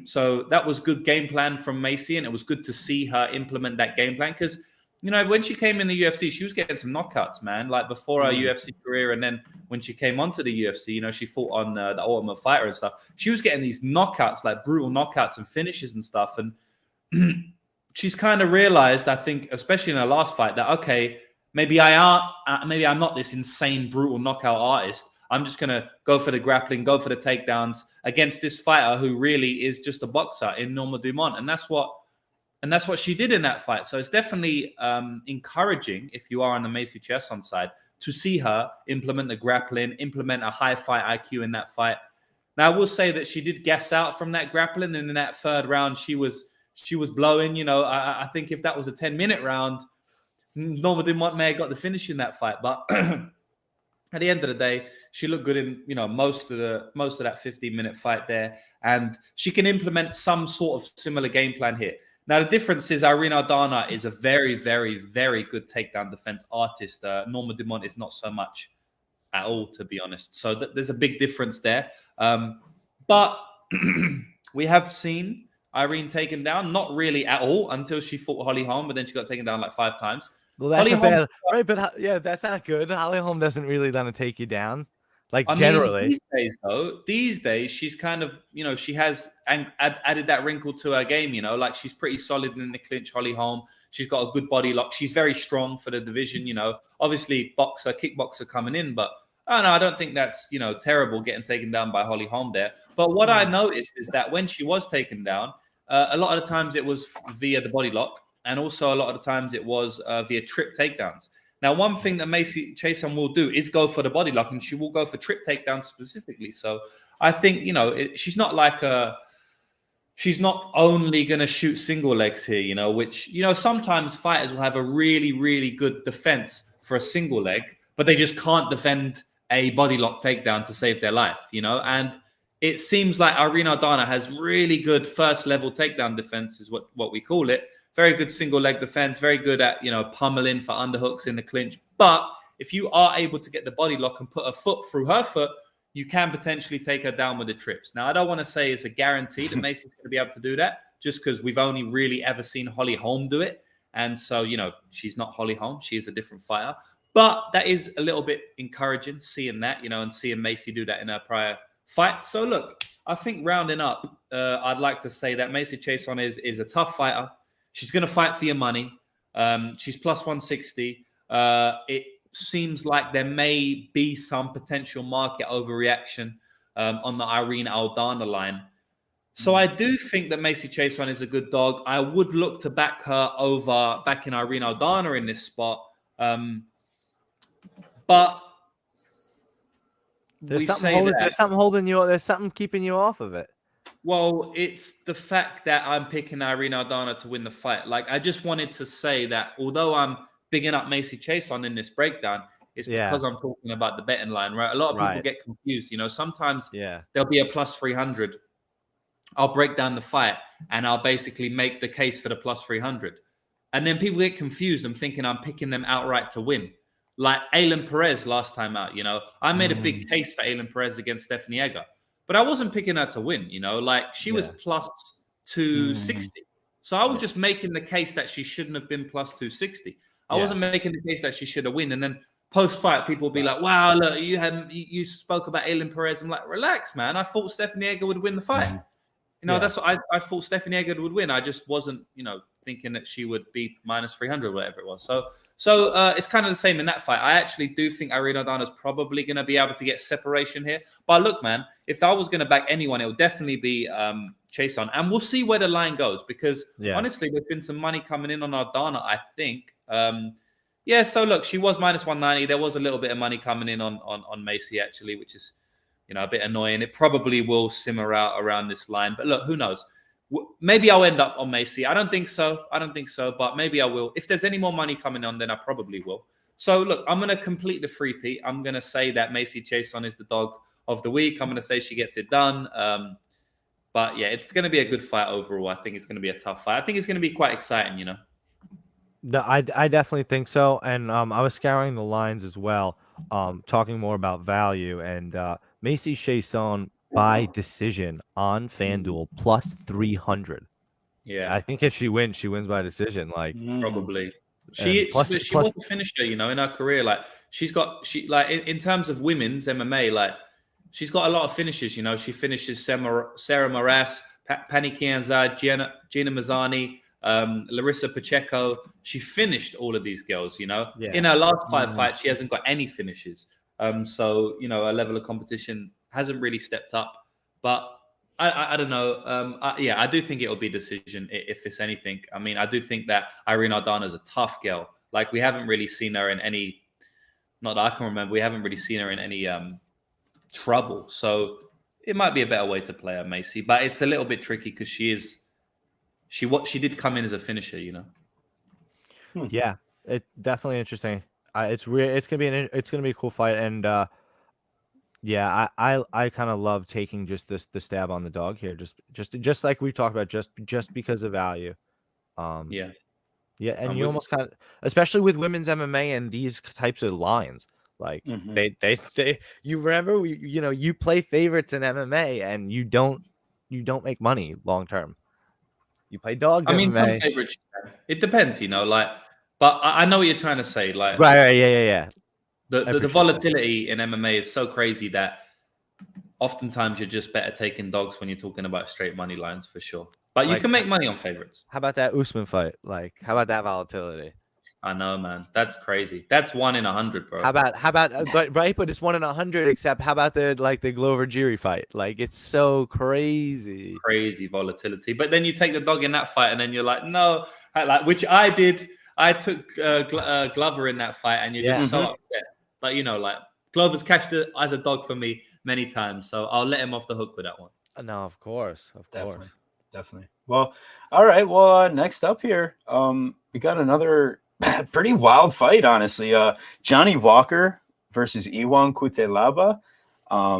So that was good game plan from Macy, and it was good to see her implement that game plan because, you know, when she came in the UFC, she was getting some knockouts, man, like before her UFC career. And then when she came onto the UFC, you know, she fought on the Ultimate Fighter and stuff. She was getting these knockouts, like brutal knockouts and finishes and stuff. And she's kind of realized, I think, especially in her last fight, that, okay, maybe I'm not this insane, brutal knockout artist. I'm just going to go for the grappling, go for the takedowns against this fighter who really is just a boxer in Norma Dumont. And that's what she did in that fight. So it's definitely encouraging, if you are on the Macy Chiasson side, to see her implement the grappling, implement a high fight IQ in that fight. Now, I will say that she did gas out from that grappling. And in that third round, she was blowing. You know, I think if that was a 10-minute round, Norma Dumont may have got the finish in that fight. But at the end of the day, she looked good in, you know, most of that 15-minute fight there. And she can implement some sort of similar game plan here. Now, the difference is Irene Aldana is a very, very, very good takedown defense artist. Norma Dumont is not so much at all, to be honest. So there's a big difference there. But we have seen Irene taken down, not really at all until she fought Holly Holm, but then she got taken down like 5 times.
Well, that's right, but yeah, that's not good. Holly Holm doesn't really want to take you down. Like, generally.
These days, she's kind of, you know, she has added that wrinkle to her game, you know, like she's pretty solid in the clinch, Holly Holm. She's got a good body lock. She's very strong for the division, you know, obviously kickboxer coming in, but I don't think that's, you know, terrible getting taken down by Holly Holm there. But what I noticed is that when she was taken down, a lot of the times it was via the body lock, and also a lot of the times it was via trip takedowns. Now, one thing that Macy Chiasson will do is go for the body lock, and she will go for trip takedowns specifically. So I think, she's not like she's not only going to shoot single legs here, which, sometimes fighters will have a really, really good defense for a single leg, but they just can't defend a body lock takedown to save their life, and it seems like Irene Aldana has really good first level takedown defense is what we call it. Very good single leg defense, very good at, pummeling for underhooks in the clinch. But if you are able to get the body lock and put a foot through her foot, you can potentially take her down with the trips. Now, I don't want to say it's a guarantee that Macy's going to be able to do that, just because we've only really ever seen Holly Holm do it. And so, she's not Holly Holm. She is a different fighter. But that is a little bit encouraging, seeing that, and seeing Macy do that in her prior fight. So, look, I think rounding up, I'd like to say that Macy Chiasson is a tough fighter. She's going to fight for your money. She's plus 160. It seems like there may be some potential market overreaction on the Irene Aldana line. So I do think that Macy Chiasson is a good dog. I would look to back her over backing Irene Aldana in this spot. But
there's something holding you. There's something keeping you off of it.
Well, it's the fact that I'm picking Irene Aldana to win the fight. Like, I just wanted to say that although I'm bigging up Macy Chiasson in this breakdown, it's because I'm talking about the betting line, right? A lot of people get confused. Sometimes there'll be a plus 300. I'll break down the fight and I'll basically make the case for the plus 300. And then people get confused. I'm thinking I'm picking them outright to win. Like Aylin Perez last time out, I made a big case for Aylin Perez against Stephanie Egger. But I wasn't picking her to win, like she was plus 260. So I was just making the case that she shouldn't have been plus 260. I wasn't making the case that she should have win. And then post-fight, people will be like, wow, look, you spoke about Aylin Perez. I'm like, relax, man. I thought Stephanie Egger would win the fight. That's what I thought Stephanie Egger would win. I just wasn't, thinking that she would be minus 300, whatever it was. So it's kind of the same in that fight. I actually do think Irene Aldana is probably going to be able to get separation here. But look, man, if I was going to back anyone, it would definitely be Chiasson. And we'll see where the line goes because, honestly, there's been some money coming in on Aldana, I think. So look, she was minus 190. There was a little bit of money coming in on Macy, actually, which is, a bit annoying. It probably will simmer out around this line. But look, who knows? Maybe I'll end up on Macy. I don't think so, but maybe I will. If there's any more money coming on, then I probably will. So, look, I'm going to complete the three-peat. I'm going to say that Macy Chiasson is the dog of the week. I'm going to say she gets it done. But, yeah, it's going to be a good fight overall. I think it's going to be a tough fight. I think it's going to be quite exciting,
I definitely think so. And I was scouring the lines as well, talking more about value. And Macy Chiasson by decision on FanDuel plus 300.
Yeah,
I think if she wins by decision. Like
probably. She was a finisher, in her career. Like in terms of women's MMA, like she's got a lot of finishes. She finishes Sarah Moras, Pani Khamzat, Gina Mazzani, Larissa Pacheco. She finished all of these girls. In her last 5 fights, she hasn't got any finishes. So her level of competition hasn't really stepped up, but I don't know. I do think it'll be decision if it's anything. I mean, I do think that Irene Aldana is a tough girl. Like we haven't really seen her in any, not that I can remember, we haven't really seen her in any trouble. So it might be a better way to play her, Macy, but it's a little bit tricky because she did come in as a finisher,
Yeah, it's definitely interesting. It's gonna be a cool fight, and yeah, I kind of love taking just the stab on the dog here, just like we talked about, just because of value. Yeah, and you almost kind of, especially with women's MMA and these types of lines, like they you remember you play favorites in MMA and you don't make money long term. You play dogs.
I mean,
MMA.
Favorites, it depends, but I know what you're trying to say, like
right, yeah.
The volatility in MMA is so crazy that oftentimes you're just better taking dogs when you're talking about straight money lines for sure. But you can make money on favorites.
How about that Usman fight? Like, how about that volatility?
I know, man. That's crazy. That's 1 in 100, bro.
How about right? But it's 1 in 100. Except how about the Glover Jury fight? Like, it's so crazy.
Crazy volatility. But then you take the dog in that fight, and then you're like, no, which I did. I took Glover in that fight, and you're just so upset. But like Glover's cashed it as a dog for me many times, so I'll let him off the hook with that one.
No, of course.
Definitely. Well, all right. Well, next up here, we got another pretty wild fight, honestly. Johnny Walker versus Iwan Cutelaba.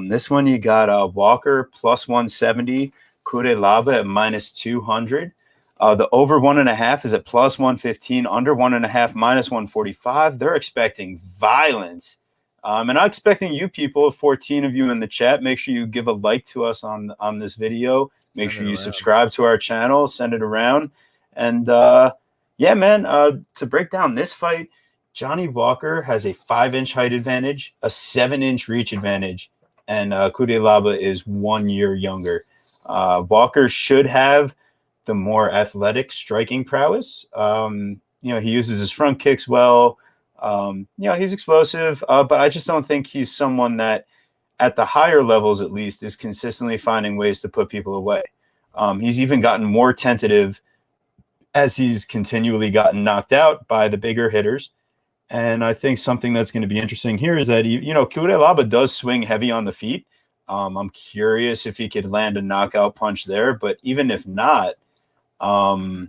This one you got Walker plus 170, Cutelaba at minus 200. The over 1.5 is at plus 115, under 1.5 minus 145. They're expecting violence. And I'm expecting you people, 14 of you in the chat, make sure you give a like to us on this video. Make sure you subscribe to our channel, send it around. And yeah, man, to break down this fight, Johnny Walker has a 5-inch height advantage, a 7-inch reach advantage, and Cutelaba is 1 year younger. Walker should have the more athletic striking prowess. He uses his front kicks well. He's explosive, but I just don't think he's someone that at the higher levels, at least, is consistently finding ways to put people away. He's even gotten more tentative as he's continually gotten knocked out by the bigger hitters. And I think something that's going to be interesting here is that, Cutelaba does swing heavy on the feet. I'm curious if he could land a knockout punch there, but even if not, I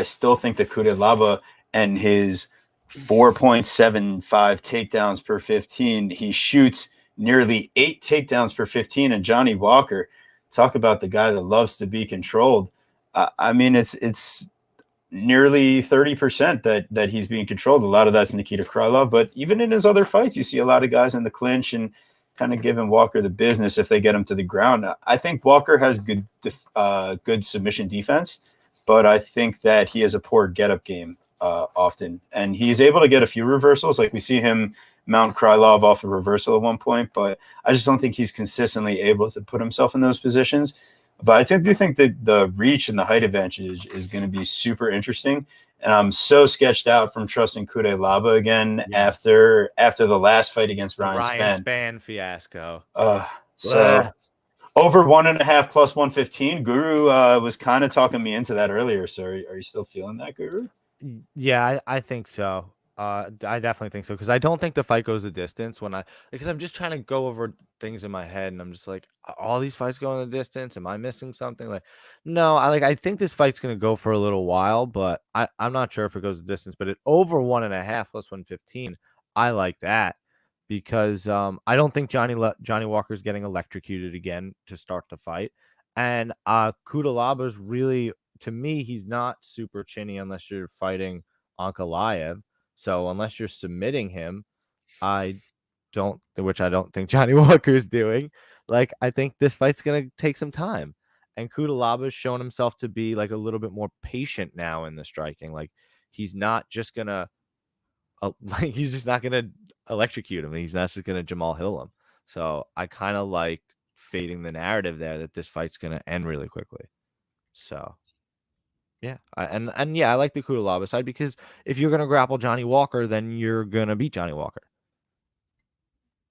still think that Cutelaba and his 4.75 takedowns per 15, he shoots nearly 8 takedowns per 15. And Johnny Walker, talk about the guy that loves to be controlled. It's nearly 30% that he's being controlled. A lot of that's Nikita Krylov, but even in his other fights, you see a lot of guys in the clinch and kind of giving Walker the business if they get him to the ground. I think Walker has good submission defense, but I think that he has a poor get-up game often, and he's able to get a few reversals. Like we see him mount Krylov off a reversal at one point, but I just don't think he's consistently able to put himself in those positions. But I do think that the reach and the height advantage is going to be super interesting. And I'm so sketched out from trusting Cutelaba again after the last fight against Ryan
Spann fiasco.
So over 1.5 plus 115. Guru was kind of talking me into that earlier. So are you still feeling that, Guru?
Yeah, I think so. I definitely think so, because I don't think the fight goes the distance because I'm just trying to go over things in my head, and I'm just like, all these fights going the distance? Am I missing something? Like, no, I think this fight's gonna go for a little while, but I'm not sure if it goes the distance. But at over 1.5 plus 115, I like that, because I don't think Johnny Walker's getting electrocuted again to start the fight, and Kutelaba's really, to me, he's not super chinny unless you're fighting Ankalaev. So unless you're submitting him, which I don't think Johnny Walker is doing, I think this fight's going to take some time. And Cutelaba's shown himself to be a little bit more patient now in the striking. He's not just going to he's just not going to electrocute him. He's not just going to Jamal Hill him. So I kind of like fading the narrative there that this fight's going to end really quickly. So yeah, I like the Cutelaba side, because if you're gonna grapple Johnny Walker, then you're gonna beat Johnny Walker.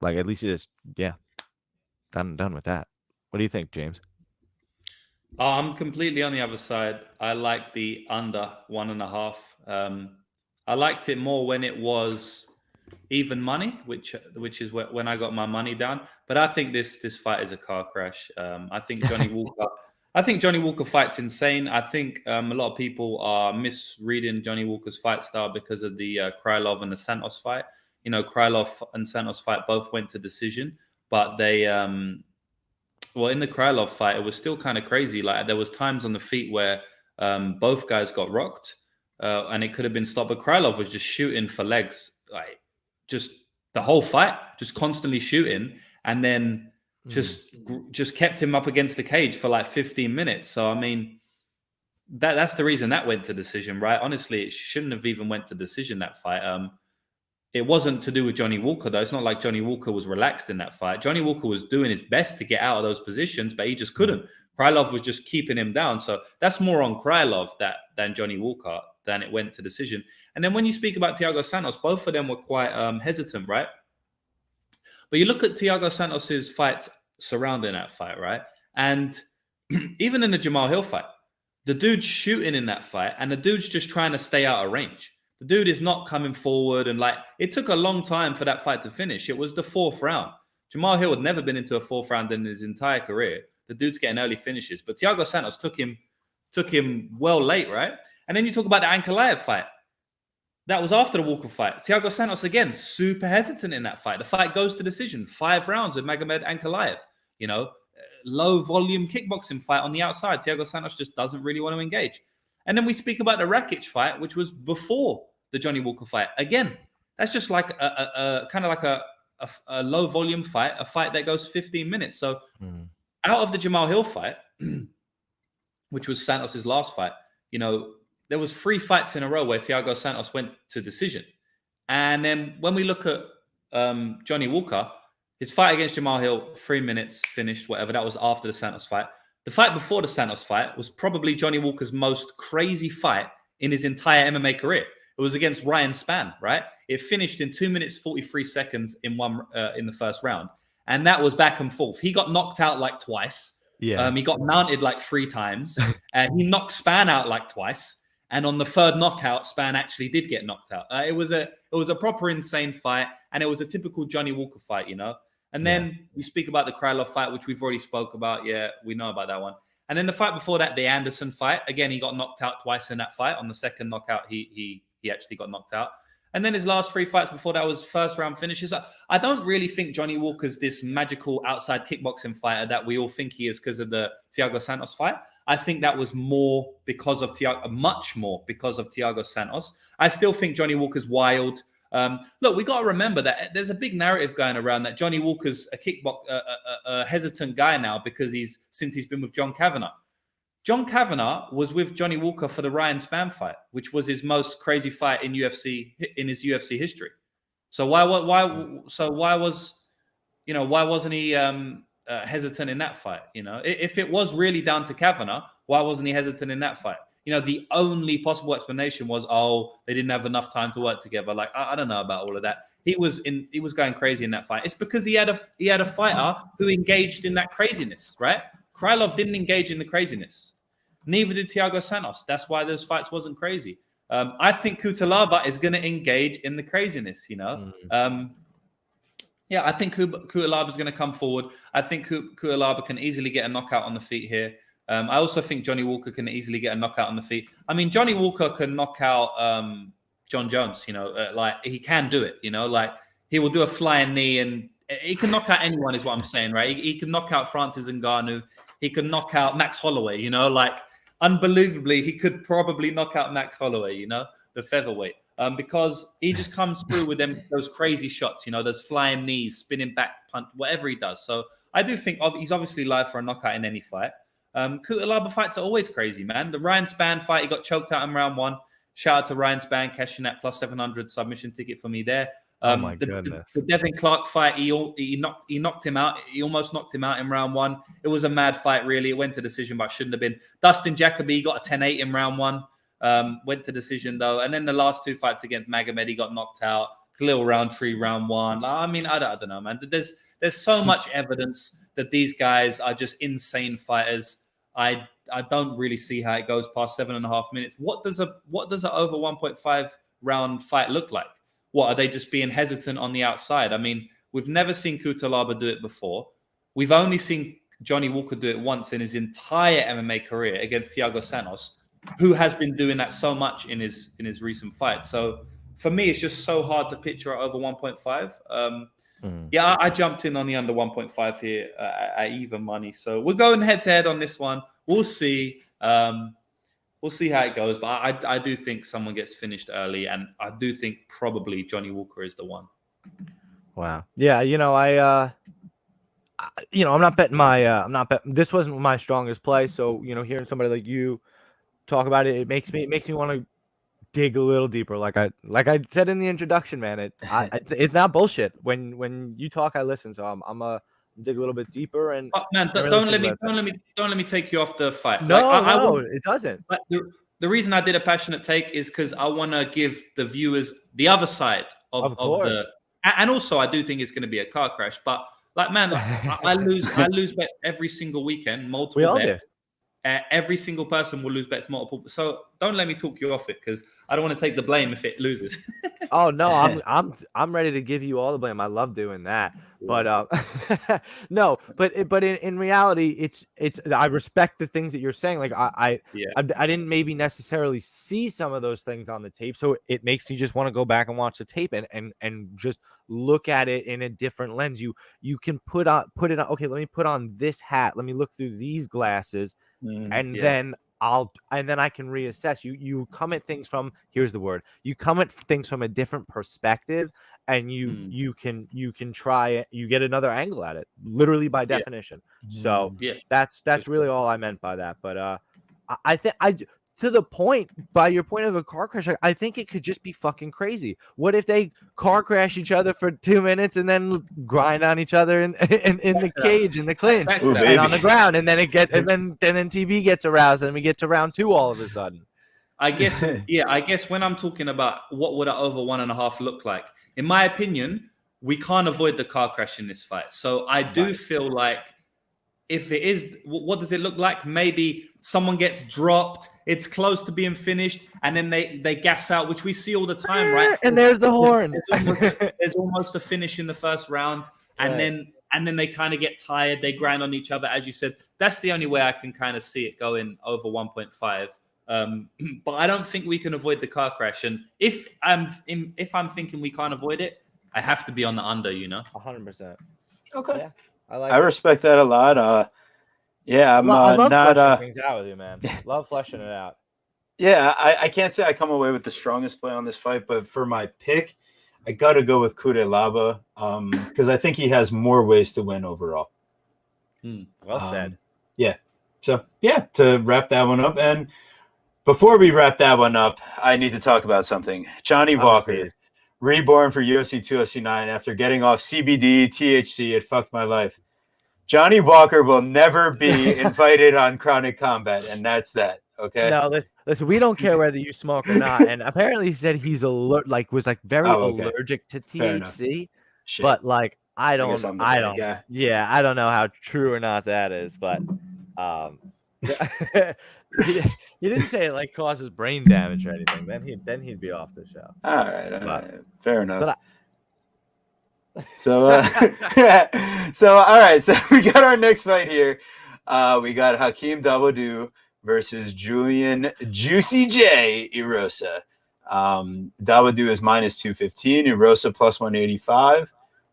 At least it is. Yeah, done with that. What do you think, James?
I'm completely on the other side. I like the under 1.5. I liked it more when it was even money, which is when I got my money down. But I think this fight is a car crash. I think Johnny Walker. I think Johnny Walker fight's insane. I think a lot of people are misreading Johnny Walker's fight style because of the Krylov and the Santos fight. Krylov and Santos fight both went to decision, but they, in the Krylov fight, it was still kind of crazy. There was times on the feet where both guys got rocked, and it could have been stopped. But Krylov was just shooting for legs, just the whole fight, just constantly shooting, and then just kept him up against the cage for 15 minutes. So, that's the reason that went to decision, right? Honestly, it shouldn't have even went to decision, that fight. It wasn't to do with Johnny Walker, though. It's not like Johnny Walker was relaxed in that fight. Johnny Walker was doing his best to get out of those positions, but he just couldn't. Krylov was just keeping him down. So that's more on Krylov than Johnny Walker, than it went to decision. And then when you speak about Thiago Santos, both of them were quite hesitant, right? But you look at Thiago Santos's fights surrounding that fight, right? And even in the Jamal Hill fight, the dude's shooting in that fight, and the dude's just trying to stay out of range. The dude is not coming forward, and like it took a long time for that fight to finish. It was the 4th round. Jamal Hill had never been into a 4th round in his entire career. The dude's getting early finishes, but Thiago Santos took him well late, right? And then you talk about the Ankalaev fight. That was after the Walker fight. Thiago Santos, again, super hesitant in that fight. The fight goes to decision. 5 rounds with Magomed Ankalaev. You know, low volume kickboxing fight on the outside. Thiago Santos just doesn't really want to engage. And then we speak about the Rakic fight, which was before the Johnny Walker fight. Again, that's just like a kind of like a low volume fight, a fight that goes 15 minutes. So out of the Jamal Hill fight, which was Santos's last fight, you know, there was 3 fights in a row where Thiago Santos went to decision. And then when we look at Johnny Walker, his fight against Jamal Hill, 3 minutes, finished, whatever. That was after the Santos fight. The fight before the Santos fight was probably Johnny Walker's most crazy fight in his entire MMA career. It was against Ryan Spann, right? It finished in 2 minutes, 43 seconds in the first round. And that was back and forth. He got knocked out like twice.
Yeah.
He got mounted like 3 times. And he knocked Spann out like twice. And on the 3rd knockout, Spann actually did get knocked out. It was a proper insane fight. And it was a typical Johnny Walker fight, you know? And then we speak about the Krylov fight, which we've already spoke about. Yeah, we know about that one. And then the fight before that, the Anderson fight. Again, he got knocked out twice in that fight. On the 2nd knockout, he actually got knocked out. And then his last 3 fights before that was 1st round finishes. I don't really think Johnny Walker's this magical outside kickboxing fighter that we all think he is because of the Thiago Santos fight. I think that was more because of much more because of Thiago Santos. I still think Johnny Walker's wild. Look, we got to remember that there's a big narrative going around that Johnny Walker's a hesitant guy now because since he's been with John Kavanagh. John Kavanagh was with Johnny Walker for the Ryan Spann fight, which was his most crazy fight in his UFC history. So why wasn't he hesitant in that fight? You know, if it was really down to Kavanagh, why wasn't he hesitant in that fight? You know, the only possible explanation was, they didn't have enough time to work together. Like, I don't know about all of that. He was going crazy in that fight. It's because he had a fighter who engaged in that craziness, right? Krylov didn't engage in the craziness. Neither did Thiago Santos. That's why those fights wasn't crazy. I think Cutelaba is going to engage in the craziness, you know? I think Cutelaba is going to come forward. I think Cutelaba can easily get a knockout on the feet here. I also think Johnny Walker can easily get a knockout on the feet. I mean, Johnny Walker can knock out John Jones, you know, like he can do it, you know, like he will do a flying knee and he can knock out anyone is what I'm saying, right? He can knock out Francis Ngannou. He can knock out Max Holloway, you know, like unbelievably, he could probably knock out Max Holloway, you know, the featherweight, because he just comes through with those crazy shots, you know, those flying knees, spinning back punch, whatever he does. So I do think he's obviously live for a knockout in any fight. Cutelaba fights are always crazy, man. The Ryan Spann fight, he got choked out in round 1. Shout out to Ryan Spann, cashing that plus 700 submission ticket for me there.
Oh my goodness.
The Devin Clark fight, he knocked him out. He almost knocked him out in round 1. It was a mad fight, really. It went to decision, but shouldn't have been. Dustin Jacoby got a 10-8 in round 1. Went to decision, though. And then the last 2 fights against Magomed, he got knocked out. Khalil Roundtree, round 1. I mean, I don't know, man. There's so much evidence that these guys are just insane fighters. I don't really see how it goes past 7.5 minutes. What does a over 1.5 round fight look like? What, are they just being hesitant on the outside? I mean, we've never seen Cutelaba do it before. We've only seen Johnny Walker do it once in his entire MMA career against Thiago Santos, who has been doing that so much in his recent fights. So for me, it's just so hard to picture it over 1.5. Yeah, I jumped in on the under 1.5 here at even money. So we're going head-to-head on this one. We'll see. We'll see how it goes. But I do think someone gets finished early, and I do think probably Johnny Walker is the one.
Wow. Yeah, you know, I'm not betting this wasn't my strongest play. So, you know, hearing somebody like you talk about it, it makes me want to dig a little deeper. Like I said in the introduction, man, it's not bullshit. When you talk, I listen. So I'm a dig a little bit deeper. And
man, don't let me take you off the fight.
No, it doesn't.
But the reason I did a passionate take is because I want to give the viewers the other side of the. And also, I do think it's going to be a car crash. But like, man, I lose bet every single weekend, multiple bets. every single person will lose bets multiple. So don't let me talk you off it, because I don't want to take the blame if it loses.
Oh no, I'm ready to give you all the blame. I love doing that, but no, but in reality, it's I respect the things that you're saying. Like I didn't maybe necessarily see some of those things on the tape, so it makes me just want to go back and watch the tape and just look at it in a different lens. You can put it on. Okay, let me put on this hat. Let me look through these glasses, and then I can reassess. You come at things from, here's the word, you come at things from a different perspective, and you can try it. You get another angle at it, literally by definition. So that's really all I meant by that. But I think to the point, by your point of a car crash, I think it could just be fucking crazy. What if they car crash each other for 2 minutes and then grind on each other in the cage, in the clinch, and on the ground, and then then TB gets aroused, and we get to round 2 all of a sudden.
I guess when I'm talking about what would an over 1.5 look like, in my opinion, we can't avoid the car crash in this fight. So I do feel like, if it is, what does it look like? Maybe someone gets dropped, it's close to being finished, and then they gas out, which we see all the time, right?
And there's the horn.
There's almost a finish in the first round, and then they kind of get tired, they grind on each other, as you said. That's the only way I can kind of see it going over 1.5. But I don't think we can avoid the car crash. And if I'm thinking we can't avoid it, I have to be on the under,
100%.
Okay.
Yeah.
I respect that a lot. I'm
I love
not
fleshing things out with you, man. Love fleshing it out.
Yeah, I can't say I come away with the strongest play on this fight, but for my pick, I got to go with Cutelaba because I think he has more ways to win overall.
Well said.
Yeah. So, to wrap that one up. And before we wrap that one up, I need to talk about something. Johnny Walker, reborn for UFC 209 after getting off CBD, THC. It fucked my life. Johnny Walker will never be invited on Chronic Combat, and that's that. Okay.
No, listen. We don't care whether you smoke or not. And apparently, he said he's was very allergic to THC. But like, I don't know. Yeah, I don't know how true or not that is. But he didn't say it like causes brain damage or anything. Then he'd be off the show.
All right. Fair enough. So, all right. So we got our next fight here. We got Hakeem Dawodu versus Julian Juicy J Erosa. Dawadu is minus 215, Erosa plus 185.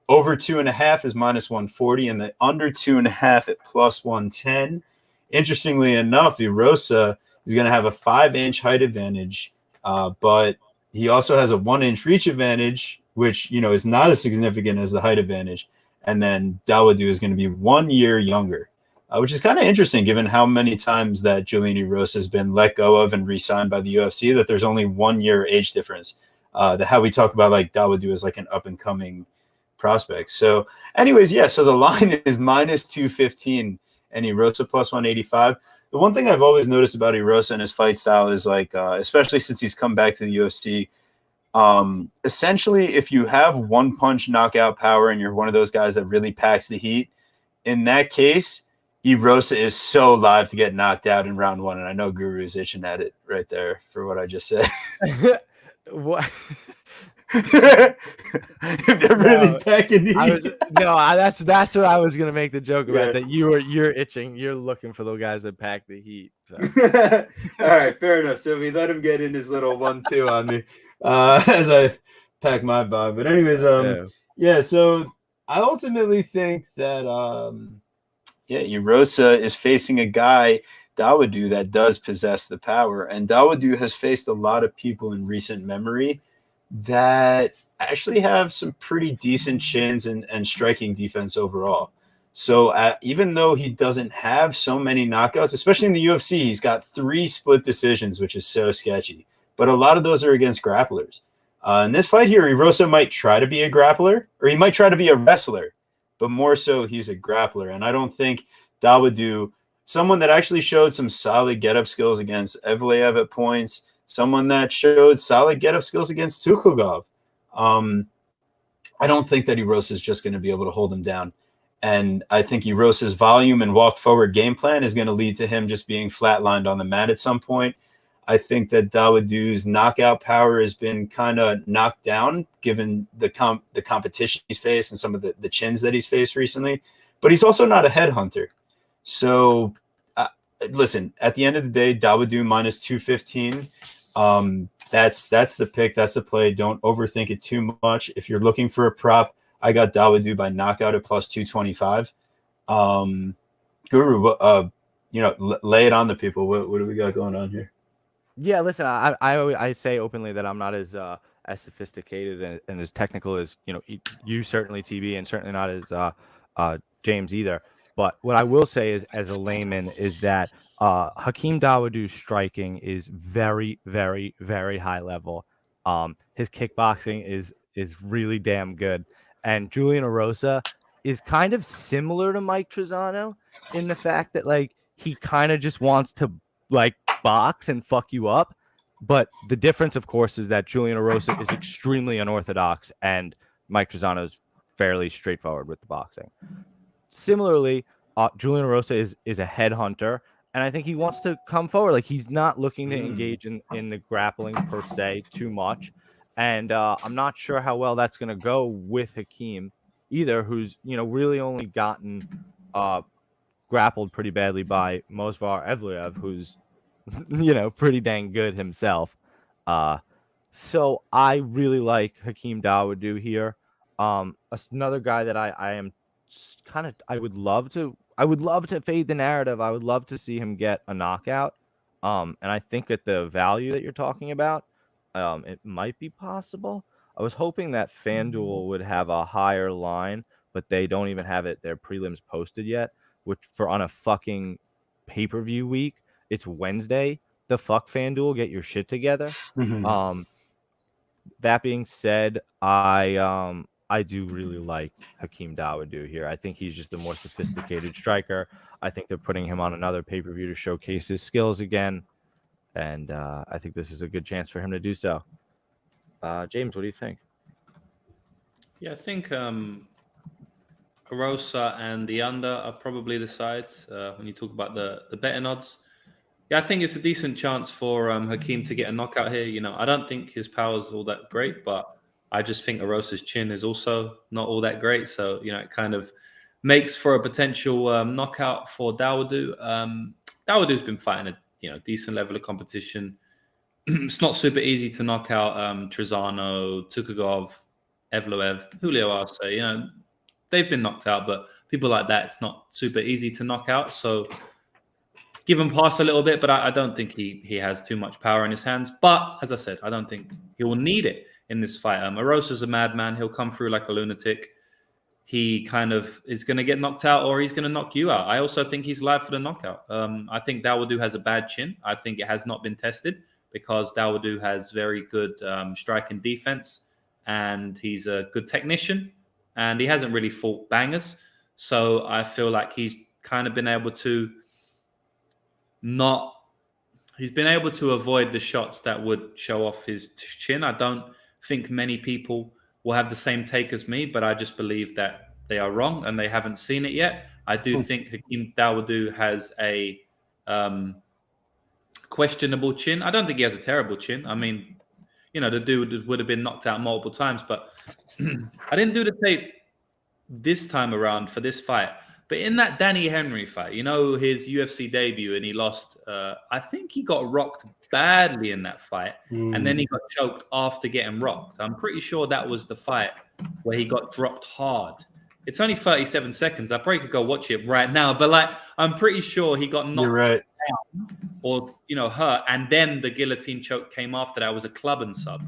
Over 2.5 is minus 140, and the under 2.5 at plus 110. Interestingly enough, Erosa is going to have a 5-inch height advantage, but he also has a 1-inch reach advantage, which is not as significant as the height advantage. And then Dawadu is going to be 1 year younger. Which is kind of interesting given how many times that Julian Erosa has been let go of and re-signed by the UFC, that there's only 1 year age difference. How we talk about like Dawadu as like an up-and-coming prospect. So anyways, so the line is minus 215 and Erosa plus 185. The one thing I've always noticed about Erosa and his fight style is like, especially since he's come back to the UFC, essentially if you have one-punch knockout power and you're one of those guys that really packs the heat, in that case, Erosa is so live to get knocked out in round 1, and I know Guru is itching at it right there for what I just said.
What?
They're really packing heat.
That's what I was gonna make the joke about. That you're itching. You're looking for the guys that pack the heat. So.
All right, fair enough. So we let him get in his little 1-2 on me as I pack my bag. But anyways, So I ultimately think that Erosa is facing a guy, Dawadu, that does possess the power. And Dawadu has faced a lot of people in recent memory that actually have some pretty decent chins and striking defense overall. So even though he doesn't have so many knockouts, especially in the UFC, he's got 3 split decisions, which is so sketchy. But a lot of those are against grapplers. In this fight here, Erosa might try to be a grappler, or he might try to be a wrestler. But more so, he's a grappler. And I don't think Dawadu, someone that actually showed some solid get-up skills against Evlaev at points, someone that showed solid get-up skills against Turkalj, I don't think that Erosa is just going to be able to hold him down. And I think Erosa's volume and walk forward game plan is going to lead to him just being flatlined on the mat at some point. I think that Dawadu's knockout power has been kind of knocked down given the competition he's faced and some of the chins that he's faced recently. But he's also not a headhunter. So, listen, at the end of the day, Dawadu minus 215. That's the pick. That's the play. Don't overthink it too much. If you're looking for a prop, I got Dawadu by knockout at plus 225. Guru, lay it on the people. What do we got going on here?
Yeah, listen, I say openly that I'm not as sophisticated and as technical as you certainly, TB, and certainly not as James either. But what I will say is, as a layman, is that Hakeem Dawodu's striking is very, very, very high level. His kickboxing is really damn good. And Julian Erosa is kind of similar to Mike Trizano in the fact that, like, he kind of just wants to, like, box and fuck you up. But the difference, of course, is that Julian Erosa is extremely unorthodox and Mike Trizano is fairly straightforward with the boxing. Similarly, Julian Erosa is a headhunter, and I think he wants to come forward. Like, he's not looking to engage in the grappling per se too much. And I'm not sure how well that's going to go with Hakeem either, who's, really only gotten grappled pretty badly by Movsar Evloev, who's, pretty dang good himself. So I really like Hakeem Dawodu here. Another guy that I am kind of, I would love to fade the narrative. I would love to see him get a knockout. And I think at the value that you're talking about, it might be possible. I was hoping that FanDuel would have a higher line, but they don't even have their prelims posted yet, which on a fucking pay-per-view week, it's Wednesday. The fuck, FanDuel, get your shit together. That being said, I do really like Hakeem Dawodu here. I think he's just a more sophisticated striker. I think they're putting him on another pay-per-view to showcase his skills again. And I think this is a good chance for him to do so. James, what do you think?
Yeah, I think Erosa and the under are probably the sides when you talk about the betting odds. Yeah, I think it's a decent chance for Hakeem to get a knockout here. I don't think his power is all that great, but I just think Erosa's chin is also not all that great. So, it kind of makes for a potential knockout for Dawadu. Dawadu's been fighting a decent level of competition. It's not super easy to knock out Trizano, Tukagov, Evloev, Julio Arce. They've been knocked out, but people like that, it's not super easy to knock out. So give him pass a little bit, but I don't think he has too much power in his hands. But as I said, I don't think he will need it in this fight. Erosa's a madman. He'll come through like a lunatic. He kind of is going to get knocked out or he's going to knock you out. I also think he's live for the knockout. I think Dawadu has a bad chin. I think it has not been tested because Dawadu has very good strike and defense, and he's a good technician, and he hasn't really fought bangers. So I feel like he's kind of been able to avoid the shots that would show off his chin. I don't think many people will have the same take as me, but I just believe that they are wrong and they haven't seen it yet. I do think Hakeem Dawodu has a questionable chin. I don't think he has a terrible chin. I mean, the dude would have been knocked out multiple times, but I didn't do the tape this time around for this fight. But in that Danny Henry fight, his UFC debut, and he lost, I think he got rocked badly in that fight. And then he got choked after getting rocked. I'm pretty sure that was the fight where he got dropped hard. It's only 37 seconds. I probably could go watch it right now. But, I'm pretty sure he got knocked down or, hurt. And then the guillotine choke came after that. It was a club and sub.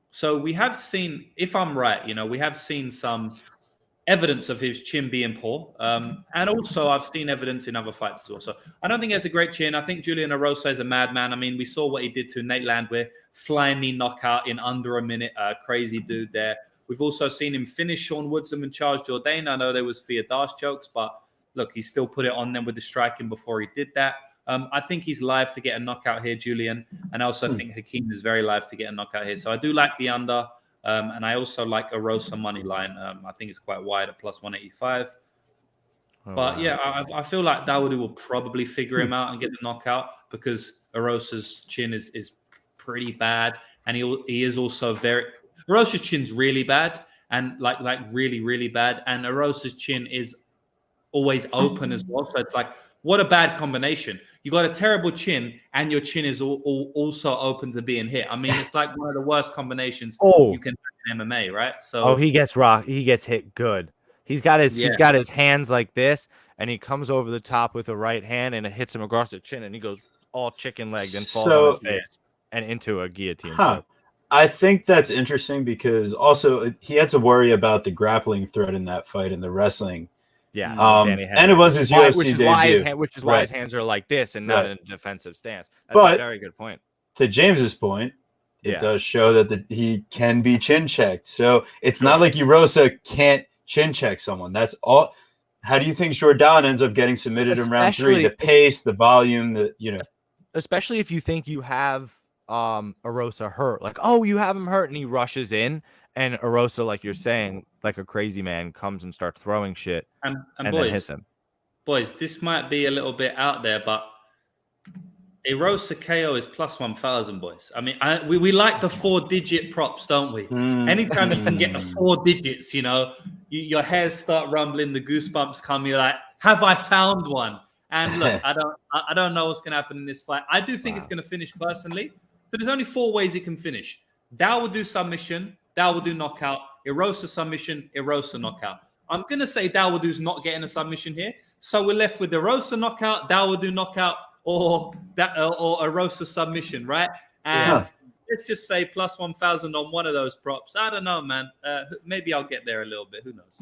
So we have seen, if I'm right, we have seen some evidence of his chin being poor. And also I've seen evidence in other fights as well. So I don't think he has a great chin. I think Julian Erosa is a madman. I mean, we saw what he did to Nate Landwehr, flying knee knockout in under a minute. Crazy dude there. We've also seen him finish Sean Woodson and Charles Jourdain. I know there was Fia Dash chokes, but look, he still put it on them with the striking before he did that. I think he's live to get a knockout here, Julian. And I also think Hakeem is very live to get a knockout here. So I do like the under. And I also like Erosa money line. I think it's quite wide at plus 185. But yeah, I feel like Dawadu will probably figure him out and get the knockout because Erosa's chin is pretty bad, and he is also Erosa's chin's really bad, and like really really bad, and Erosa's chin is always open as well. So it's like, what a bad combination. You got a terrible chin, and your chin is also open to being hit. I mean, it's like one of the worst combinations you can have in MMA, right? So
he gets hit good. He's got his hands like this, and he comes over the top with a right hand, and it hits him across the chin, and he goes all chicken legged and falls on his face and into a guillotine.
I think that's interesting because also he had to worry about the grappling threat in that fight and the wrestling.
Yeah,
and it was his UFC debut,
which is why his hands are like this and not in a defensive stance. That's a very good point.
To James's point, it does show that he can be chin checked. So it's not like Erosa can't chin check someone. That's all. How do you think Jourdain ends up getting submitted in round 3? The pace, the volume,
especially if you think you have Erosa hurt, like, oh, you have him hurt, and he rushes in, and Erosa, like you're saying, like a crazy man, comes and starts throwing shit and
boys,
then hits him.
Boys, this might be a little bit out there, but Erosa KO is plus 1,000, boys. I mean, we like the 4-digit props, don't we? Anytime you can get the 4 digits, your hairs start rumbling, the goosebumps come. You're like, have I found one? And look, I don't know what's going to happen in this fight. I do think it's going to finish personally, but there's only 4 ways it can finish. Dawadu submission, Dawadu knockout, Erosa submission, Erosa knockout. I'm going to say Dawadu's not getting a submission here, so we're left with Erosa knockout, Dawadu knockout, or Erosa submission, right? And let's just say plus 1,000 on one of those props. I don't know, man. Maybe I'll get there a little bit. Who knows?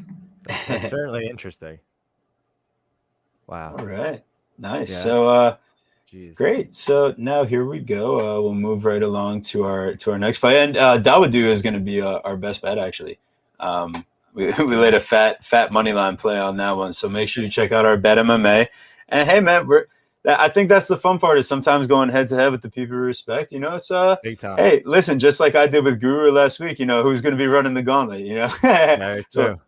That's certainly interesting. Wow.
All right. Nice. Yeah. So great. So now here we go. We'll move right along to our next fight. And Dawadu is going to be our best bet, actually. We laid a fat money line play on that one. So make sure you check out our Bet MMA. And hey, man, I think that's the fun part, is sometimes going head to head with the people we respect. It's
big time.
Hey, listen, just like I did with Guru last week, who's going to be running the gauntlet,
Very
true.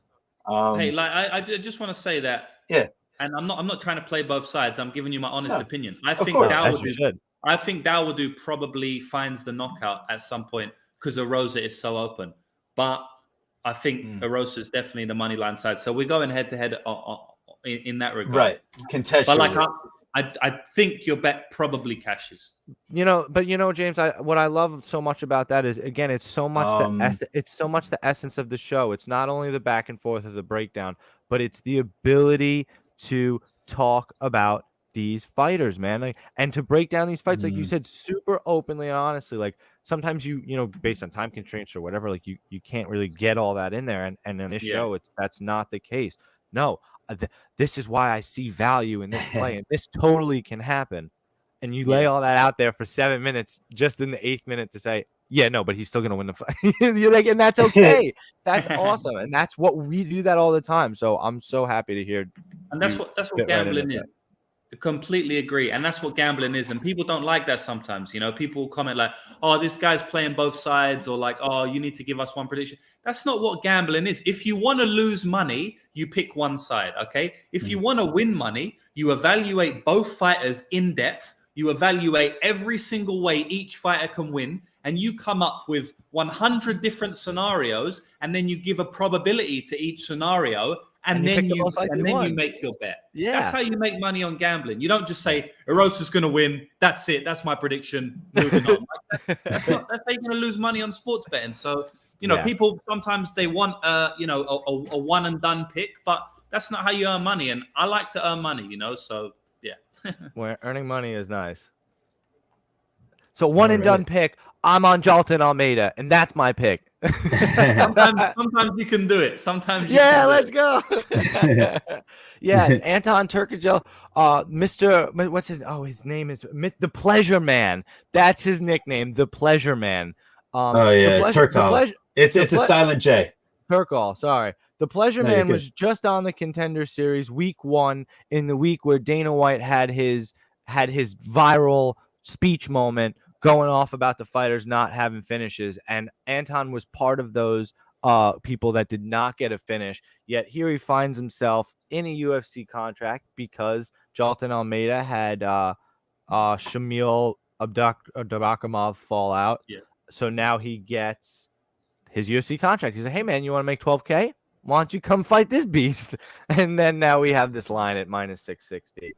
Hey, like I just want to say that.
Yeah.
And I'm not trying to play both sides. I'm giving you my honest opinion. I think Dawadu probably finds the knockout at some point because Erosa is so open. But I think Erosa is definitely the money line side. So we're going head to head in that regard.
Right. Contextually.
But like I think your bet probably cashes.
James, what I love so much about that is, again, it's so much the essence of the show. It's not only the back and forth of the breakdown, but it's the ability to talk about these fighters, man, and to break down these fights, like you said, super openly and honestly. Like sometimes you based on time constraints or whatever, like you can't really get all that in there, and in this show, that's not the case. No. This is why I see value in this play, and this totally can happen. And you lay all that out there for 7 minutes, just in the 8th minute to say, yeah, no, but he's still gonna win the fight. You're like, and that's okay. That's awesome, and that's what we do that all the time. So I'm so happy to hear.
And that's what gambling is. I completely agree, and that's what gambling is. And people don't like that sometimes. People comment like, "Oh, this guy's playing both sides," or like, "Oh, you need to give us one prediction." That's not what gambling is. If you want to lose money, you pick one side. Okay. If you want to win money, you evaluate both fighters in depth. You evaluate every single way each fighter can win, and you come up with 100 different scenarios, and then you give a probability to each scenario. And then you make your bet. Yeah, that's how you make money on gambling. You don't just say Erosa's going to win. That's it. That's my prediction. Moving on. That's how you're going to lose money on sports betting. So people sometimes they want a one and done pick, but that's not how you earn money. And I like to earn money. So yeah.
Well, earning money is nice. So one and done pick. I'm on Jailton Almeida, and that's my pick.
sometimes you can do it. Sometimes
let's go. Anton Turkalj, Mr. What's his name is the Pleasure Man. That's his nickname, the Pleasure Man.
Turkalj. It's a silent J.
Turkalj, sorry. The Pleasure Man was just on the Contender Series week 1, in the week where Dana White had his viral speech moment, going off about the fighters not having finishes, and Anton was part of those people that did not get a finish. Yet here he finds himself in a UFC contract because Jailton Almeida had Shamil Abdurakhimov fall out.
Yeah.
So now he gets his UFC contract. He's like, hey man, you want to make 12K? Why don't you come fight this beast? And then now we have this line at minus 660.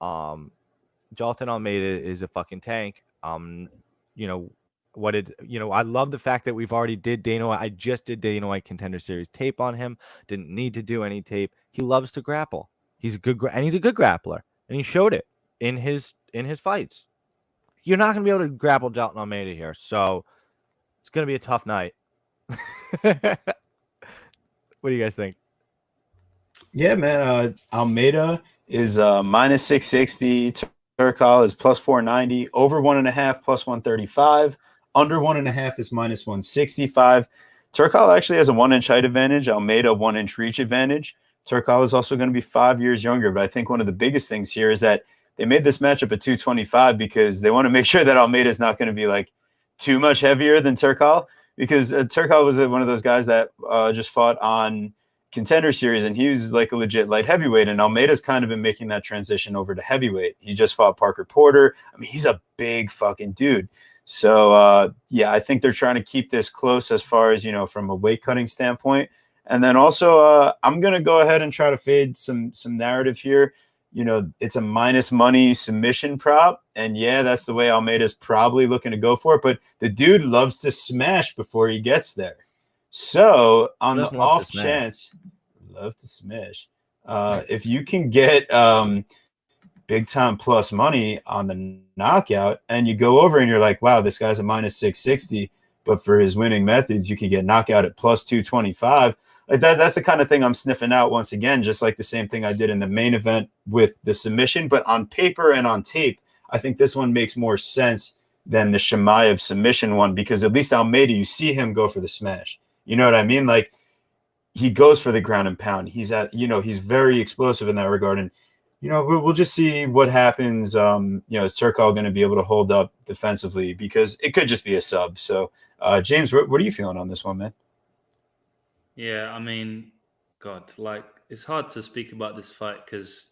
Jailton Almeida is a fucking tank. I love the fact that we've already did Dana White. I just did Dana White Contender Series tape on him. Didn't need to do any tape. He loves to grapple. He's a good grappler, and he showed it in his fights. You're not gonna be able to grapple Jailton Almeida here, so it's gonna be a tough night. What do you guys think?
Yeah, man. Almeida is minus 660. Turkalj is plus 490. Over 1.5 plus 135. Under 1.5 is minus 165. Turkalj actually has a 1-inch height advantage. Almeida 1-inch reach advantage. Turkalj is also going to be 5 years younger. But I think one of the biggest things here is that they made this matchup at 225 because they want to make sure that Almeida is not going to be like too much heavier than Turkalj, because Turkalj was one of those guys that just fought on Contender Series, and he was like a legit light heavyweight, and Almeida's kind of been making that transition over to heavyweight. He just fought Parker Porter. I mean, he's a big fucking dude. So yeah, I think they're trying to keep this close as far as, from a weight cutting standpoint. And then also I'm going to go ahead and try to fade some narrative here. It's a minus money submission prop, and yeah, that's the way Almeida's probably looking to go for it, but the dude loves to smash before he gets there. So on the off chance, love to smash. If you can get big time plus money on the knockout, and you go over and you're like, wow, this guy's a minus 660, but for his winning methods, you can get knockout at plus 225. Like that's the kind of thing I'm sniffing out once again, just like the same thing I did in the main event with the submission. But on paper and on tape, I think this one makes more sense than the Chimaev submission one, because at least Almeida, you see him go for the smash. You know what I mean? Like, he goes for the ground and pound. He's he's very explosive in that regard. And, we'll just see what happens. Is Turkalj going to be able to hold up defensively? Because it could just be a sub. So, James, what are you feeling on this one, man?
Yeah, I mean, God, like, it's hard to speak about this fight because,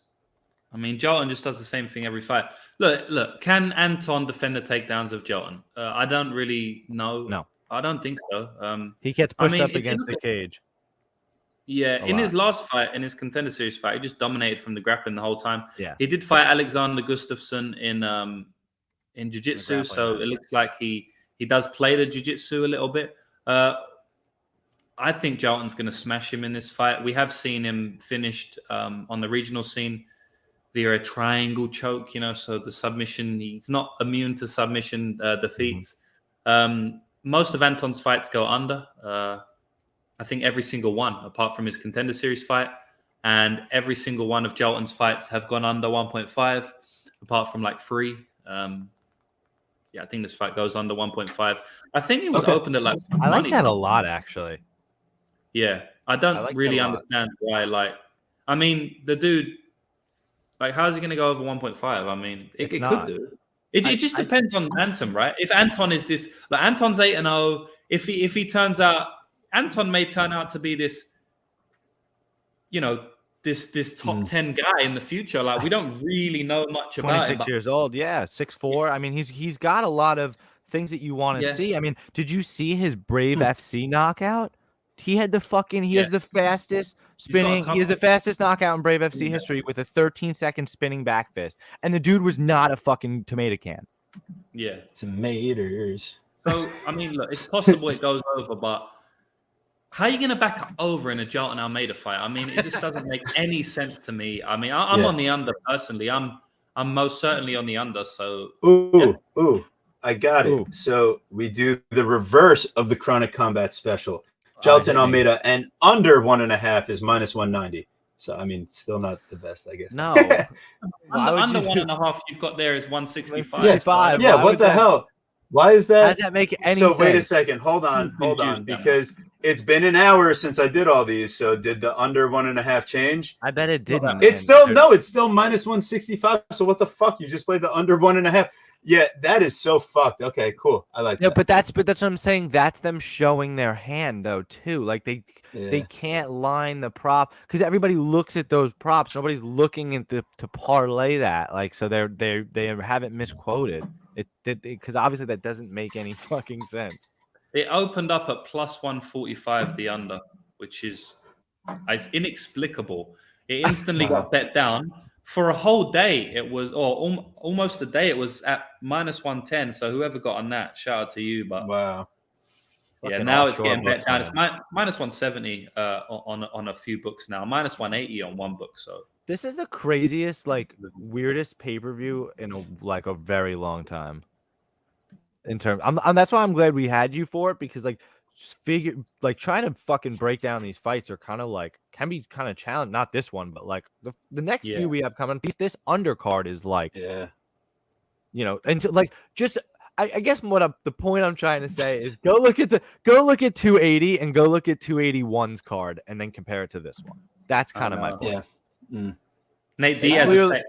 I mean, Jailton just does the same thing every fight. Look, can Anton defend the takedowns of Jailton? I don't really know.
No.
I don't think so.
He gets pushed up against the cage.
Yeah, in his last fight, in his Contender Series fight, he just dominated from the grappling the whole time.
Yeah.
He did fight Alexander Gustafsson in jiu-jitsu, so it looks like he does play the jiu-jitsu a little bit. I think Jailton's going to smash him in this fight. We have seen him finished on the regional scene via a triangle choke, so the submission, he's not immune to submission defeats. Most of Anton's fights go under. I think every single one, apart from his Contender Series fight, and every single one of Jailton's fights have gone under 1.5, apart from like 3. Yeah, I think this fight goes under 1.5. I think it was opened at like.
I like that a lot, actually.
Yeah, I don't really understand why. I mean, the dude, how is he going to go over 1.5? I mean, it could do. It just depends on Anton, right? If Anton is this, Anton's 8-0. If he turns out, Anton may turn out to be this, this top 10 guy in the future. We don't really know much about him.
26 years old, yeah, 6'4". I mean, he's got a lot of things that you want to see. I mean, did you see his Brave FC knockout? He had he has the fastest spinning. He has the fastest knockout in Brave FC history with a 13-second spinning back fist. And the dude was not a fucking tomato can.
Yeah.
Tomatoes.
So, I mean, look, it's possible it goes over, but how are you going to back up over in a Jailton Almeida fight? I mean, it just doesn't make any sense to me. I mean, I'm on the under personally. I'm most certainly on the under. So,
I got it. So we do the reverse of the Chronic Combat Special. Jailton Almeida, and under 1.5 is minus 190. So, I mean, still not the best, I guess.
No.
under 1.5 you've got there is 165.
Yeah, what the hell? Why is that?
How does that make any sense?
So, wait a second. Hold on. Because it's been an hour since I did all these. So, did the under 1.5 change?
I bet it didn't.
It's still minus 165. So, what the fuck? You just played the under 1.5. Yeah, that is so fucked. Okay, cool. I like that.
But that's what I'm saying. That's them showing their hand though too. Like they can't line the prop because everybody looks at those props. Nobody's looking at to parlay that. Like so they haven't misquoted it because obviously that doesn't make any fucking sense.
It opened up at plus 145 the under, which is it's inexplicable. It instantly got bet down. For a whole day, it was, or almost a day, it was at minus 110. So whoever got on that, shout out to you. But
wow,
yeah,
Fucking
now it's
offshore
getting bet
books,
down.
man.
It's minus 170 on a few books now, minus 180 on one book. So
This is the craziest, like weirdest pay-per-view in a very long time. In terms, that's why I'm glad we had you for it because like just trying to fucking break down these fights are kind of like can be kind of challenging. Not this one, but like the next few we have coming. This undercard is like, and like just I guess the point I'm trying to say is go look at 280 and go look at 281's card and then compare it to this one. That's kind of my point.
Nate Diaz effect,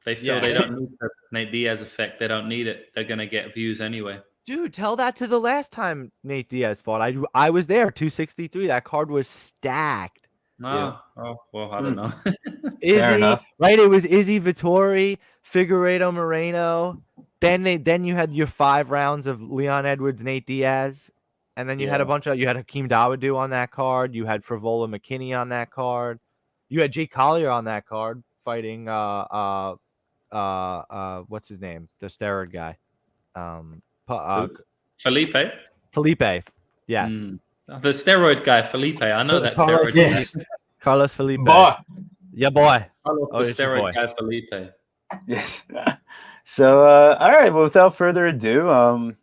they feel they don't need the Nate Diaz effect. They don't need it. They're gonna get views anyway.
Dude, tell that to the last time Nate Diaz fought. I was there, 263. That card was stacked.
Oh, well, I don't know.
Izzy, right? It was Izzy Vittori, Figueiredo Moreno. Then you had your 5 rounds of Leon Edwards, Nate Diaz, and then you had you had Hakeem Dawodu on that card. You had Frivola McKinney on that card. You had Jake Collier on that card fighting what's his name? The steroid guy.
Felipe.
Yes.
The steroid guy, Felipe. I know that
Carlos,
steroid guy.
Carlos Felipe.
Boy.
Yeah, boy.
The steroid guy, Felipe.
Yes. So, all right. Well, without further ado,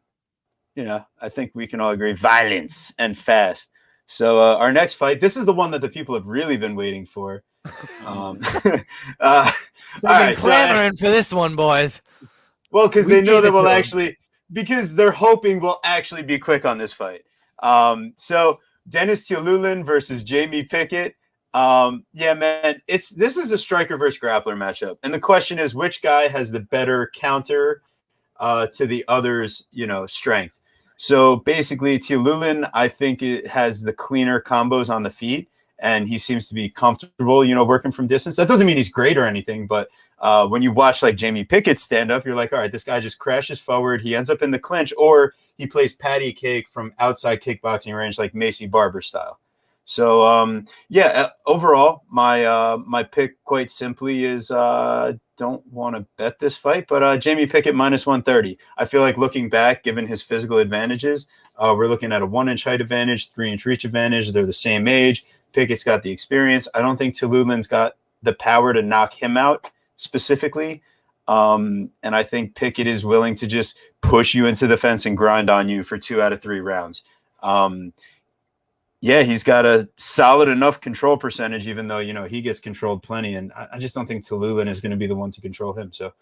I think we can all agree violence and fast. So our next fight, this is the one that the people have really been waiting for. All right,
clamoring for this one, boys.
Well, because they know that we'll actually, because they're hoping we'll actually be quick on this fight. So Denis Tiuliulin versus Jamie Pickett. Yeah, man, this is a striker versus grappler matchup, and the question is which guy has the better counter to the other's, strength. So basically, Tiuliulin, I think it has the cleaner combos on the feet, and he seems to be comfortable, working from distance. That doesn't mean he's great or anything, but when you watch like Jamie Pickett stand up, you're like, all right, this guy just crashes forward. He ends up in the clinch, or he plays patty cake from outside kickboxing range, like Macy Barber style. So, overall, my pick quite simply is don't want to bet this fight, but Jamie Pickett minus 130. I feel like looking back, given his physical advantages, we're looking at a 1-inch height advantage, 3-inch reach advantage. They're the same age. Pickett's got the experience. I don't think Tiuliulin's got the power to knock him out specifically. And I think Pickett is willing to just push you into the fence and grind on you for 2 out of 3 rounds. He's got a solid enough control percentage, even though, he gets controlled plenty. And I just don't think Tiuliulin is going to be the one to control him. So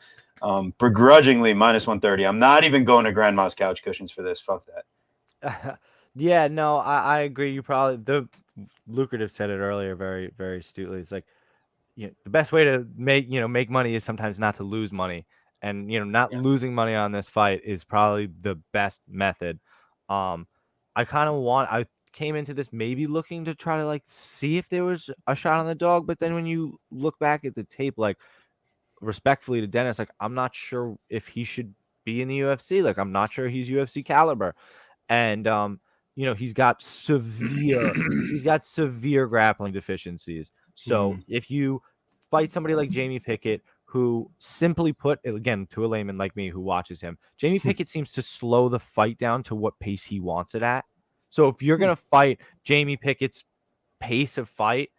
begrudgingly minus 130. I'm not even going to grandma's couch cushions for this. Fuck that.
I agree. The Lucrative said it earlier very, very astutely. It's like, the best way to make money is sometimes not to lose money. And, losing money on this fight is probably the best method. I came into this maybe looking to try to see if there was a shot on the dog, but then when you look back at the tape, respectfully to Dennis, I'm not sure if he should be in the UFC. I'm not sure he's UFC caliber, and he's got severe grappling deficiencies. So if you fight somebody like Jamie Pickett, who simply put, again, to a layman like me who watches him, Jamie Pickett seems to slow the fight down to what pace he wants it at. So if you're going to fight Jamie Pickett's pace of fight,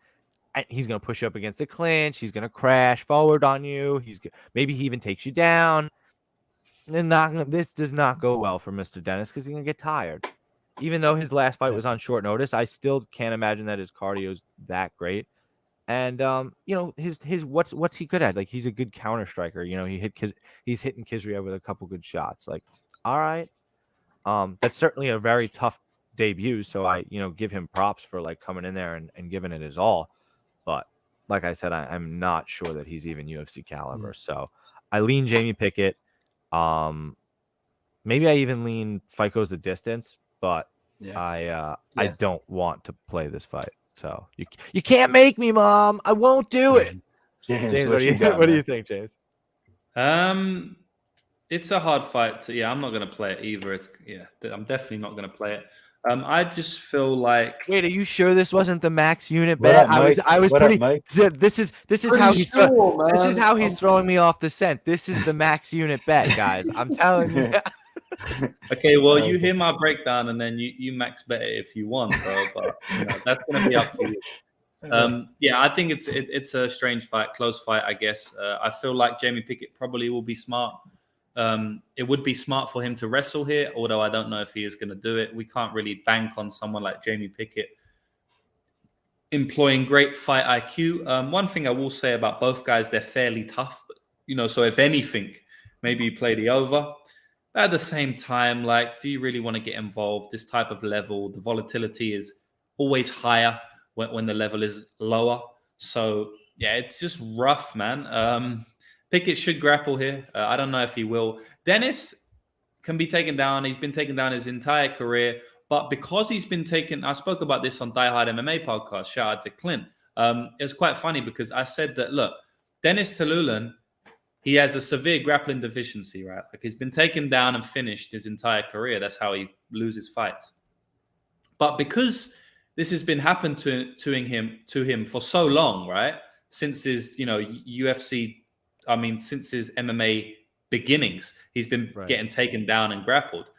he's going to push you up against the clinch. He's going to crash forward on you. Maybe he even takes you down. This does not go well for Mr. Dennis because he's going to get tired. Even though his last fight was on short notice, I still can't imagine that his cardio is that great. And his what's he good at? He's a good counter striker. He's hitting Kizriev with a couple good shots. All right, that's certainly a very tough debut, so I give him props for coming in there and giving it his all. But like I said, I'm not sure that he's even UFC caliber. So I lean Jamie Pickett. Maybe I even lean fight goes the distance, but
Yeah.
I don't want to play this fight. So you can't make me, Mom. I won't do it.
James,
what do you think, James?
It's a hard fight. I'm not going to play it either. I'm definitely not going to play it. I just feel like.
Wait, are you sure this wasn't the max unit
What
bet?
up, Mike?
I was
What
pretty.
up, Mike?
This is how he's this is how he's throwing me off the scent. This is the max unit bet, guys. I'm telling you.
Okay, well, you hear my breakdown and then you max bet it if you want, bro. But that's going to be up to you. I think it's a strange fight, close fight, I guess. I feel like Jamie Pickett probably will be smart. It would be smart for him to wrestle here, although I don't know if he is going to do it. We can't really bank on someone like Jamie Pickett employing great fight IQ. One thing I will say about both guys, they're fairly tough. So if anything, maybe you play the over. At the same time, like, do you really want to get involved? This type of level, the volatility is always higher when the level is lower. So, it's just rough, man. Pickett should grapple here. I don't know if he will. Denis can be taken down. He's been taken down his entire career. But because he's been taken, I spoke about this on Die Hard MMA podcast. Shout out to Clint. It was quite funny because I said that, look, Denis Tiuliulin, he has a severe grappling deficiency, right? Like, he's been taken down and finished his entire career. That's how he loses fights. But because this has been happened to him for so long, right? Since his, since his MMA beginnings, he's been getting taken down and grappled.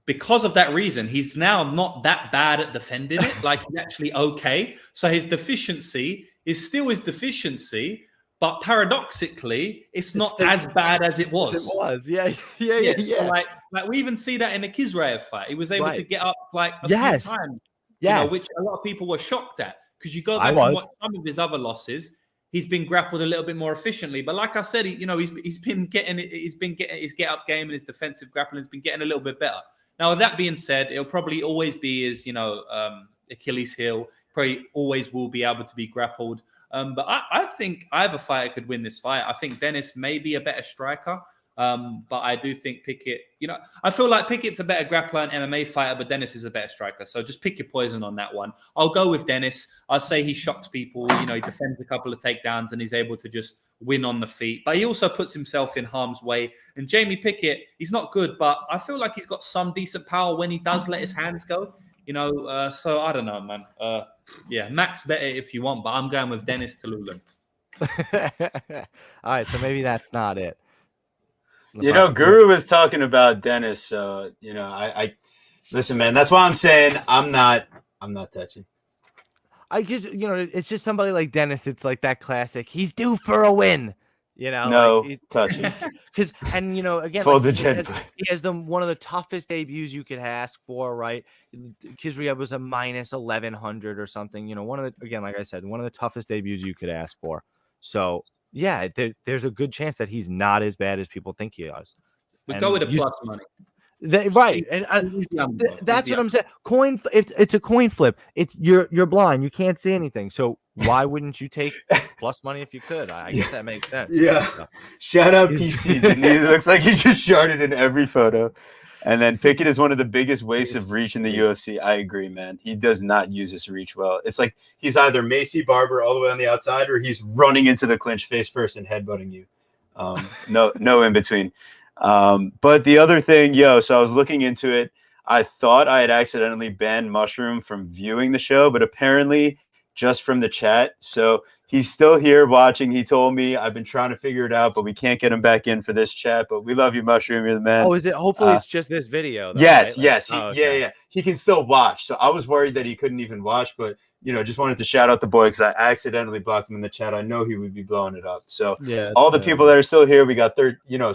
Because of that reason, he's now not that bad at defending it. Like, he's actually okay. So his deficiency is still his deficiency. But paradoxically, it's not as bad as it was.
Yeah.
So like we even see that in the Kizraev fight. He was able to get up like a few times, which a lot of people were shocked at. Because you go back and watch some of his other losses, he's been grappled a little bit more efficiently. But like I said, he's been getting his get up game and his defensive grappling has been getting a little bit better. Now, with that being said, it'll probably always be his Achilles heel. Probably always will be able to be grappled. But I think either fighter could win this fight. I think Denis may be a better striker, but I do think Pickett, I feel like Pickett's a better grappler and MMA fighter, but Denis is a better striker. So just pick your poison on that one. I'll go with Denis. I'll say he shocks people. He defends a couple of takedowns and he's able to just win on the feet. But he also puts himself in harm's way. And Jamie Pickett, he's not good, but I feel like he's got some decent power when he does let his hands go. So I don't know, man. Max bet it if you want, but I'm going with Denis Tiuliulin.
All right, so maybe that's not it.
Guru was talking about Denis, so I listen, man. That's why I'm saying I'm not touching.
I just it's just somebody like Denis. It's like that classic. He's due for a win.
No touching.
Because again, he has one of the toughest debuts you could ask for, right? Kizraev was a minus 1100 or something. One of the, like I said, one of the toughest debuts you could ask for. So there's a good chance that he's not as bad as people think he is.
We go with a plus money.
Right, and that's what I'm saying. It's a coin flip. It's you're blind. You can't see anything. So why wouldn't you take plus money if you could? I guess that makes sense.
Yeah. Shout out PC. It looks like he just sharded in every photo. And then Pickett is one of the biggest wastes of reach in the UFC. I agree, man. He does not use his reach well. It's like he's either Macy Barber all the way on the outside, or he's running into the clinch face first and headbutting you. No in between. But the other thing, so I was looking into it. I thought I had accidentally banned Mushroom from viewing the show, but apparently just from the chat. So he's still here watching. He told me I've been trying to figure it out, but we can't get him back in for this chat. But we love you, Mushroom. You're the man.
Oh, is it? Hopefully it's just this video. Though,
yes,
right?
yes. Yeah. He can still watch. So I was worried that he couldn't even watch, but just wanted to shout out the boy because I accidentally blocked him in the chat. I know he would be blowing it up. So all the people that are still here, we got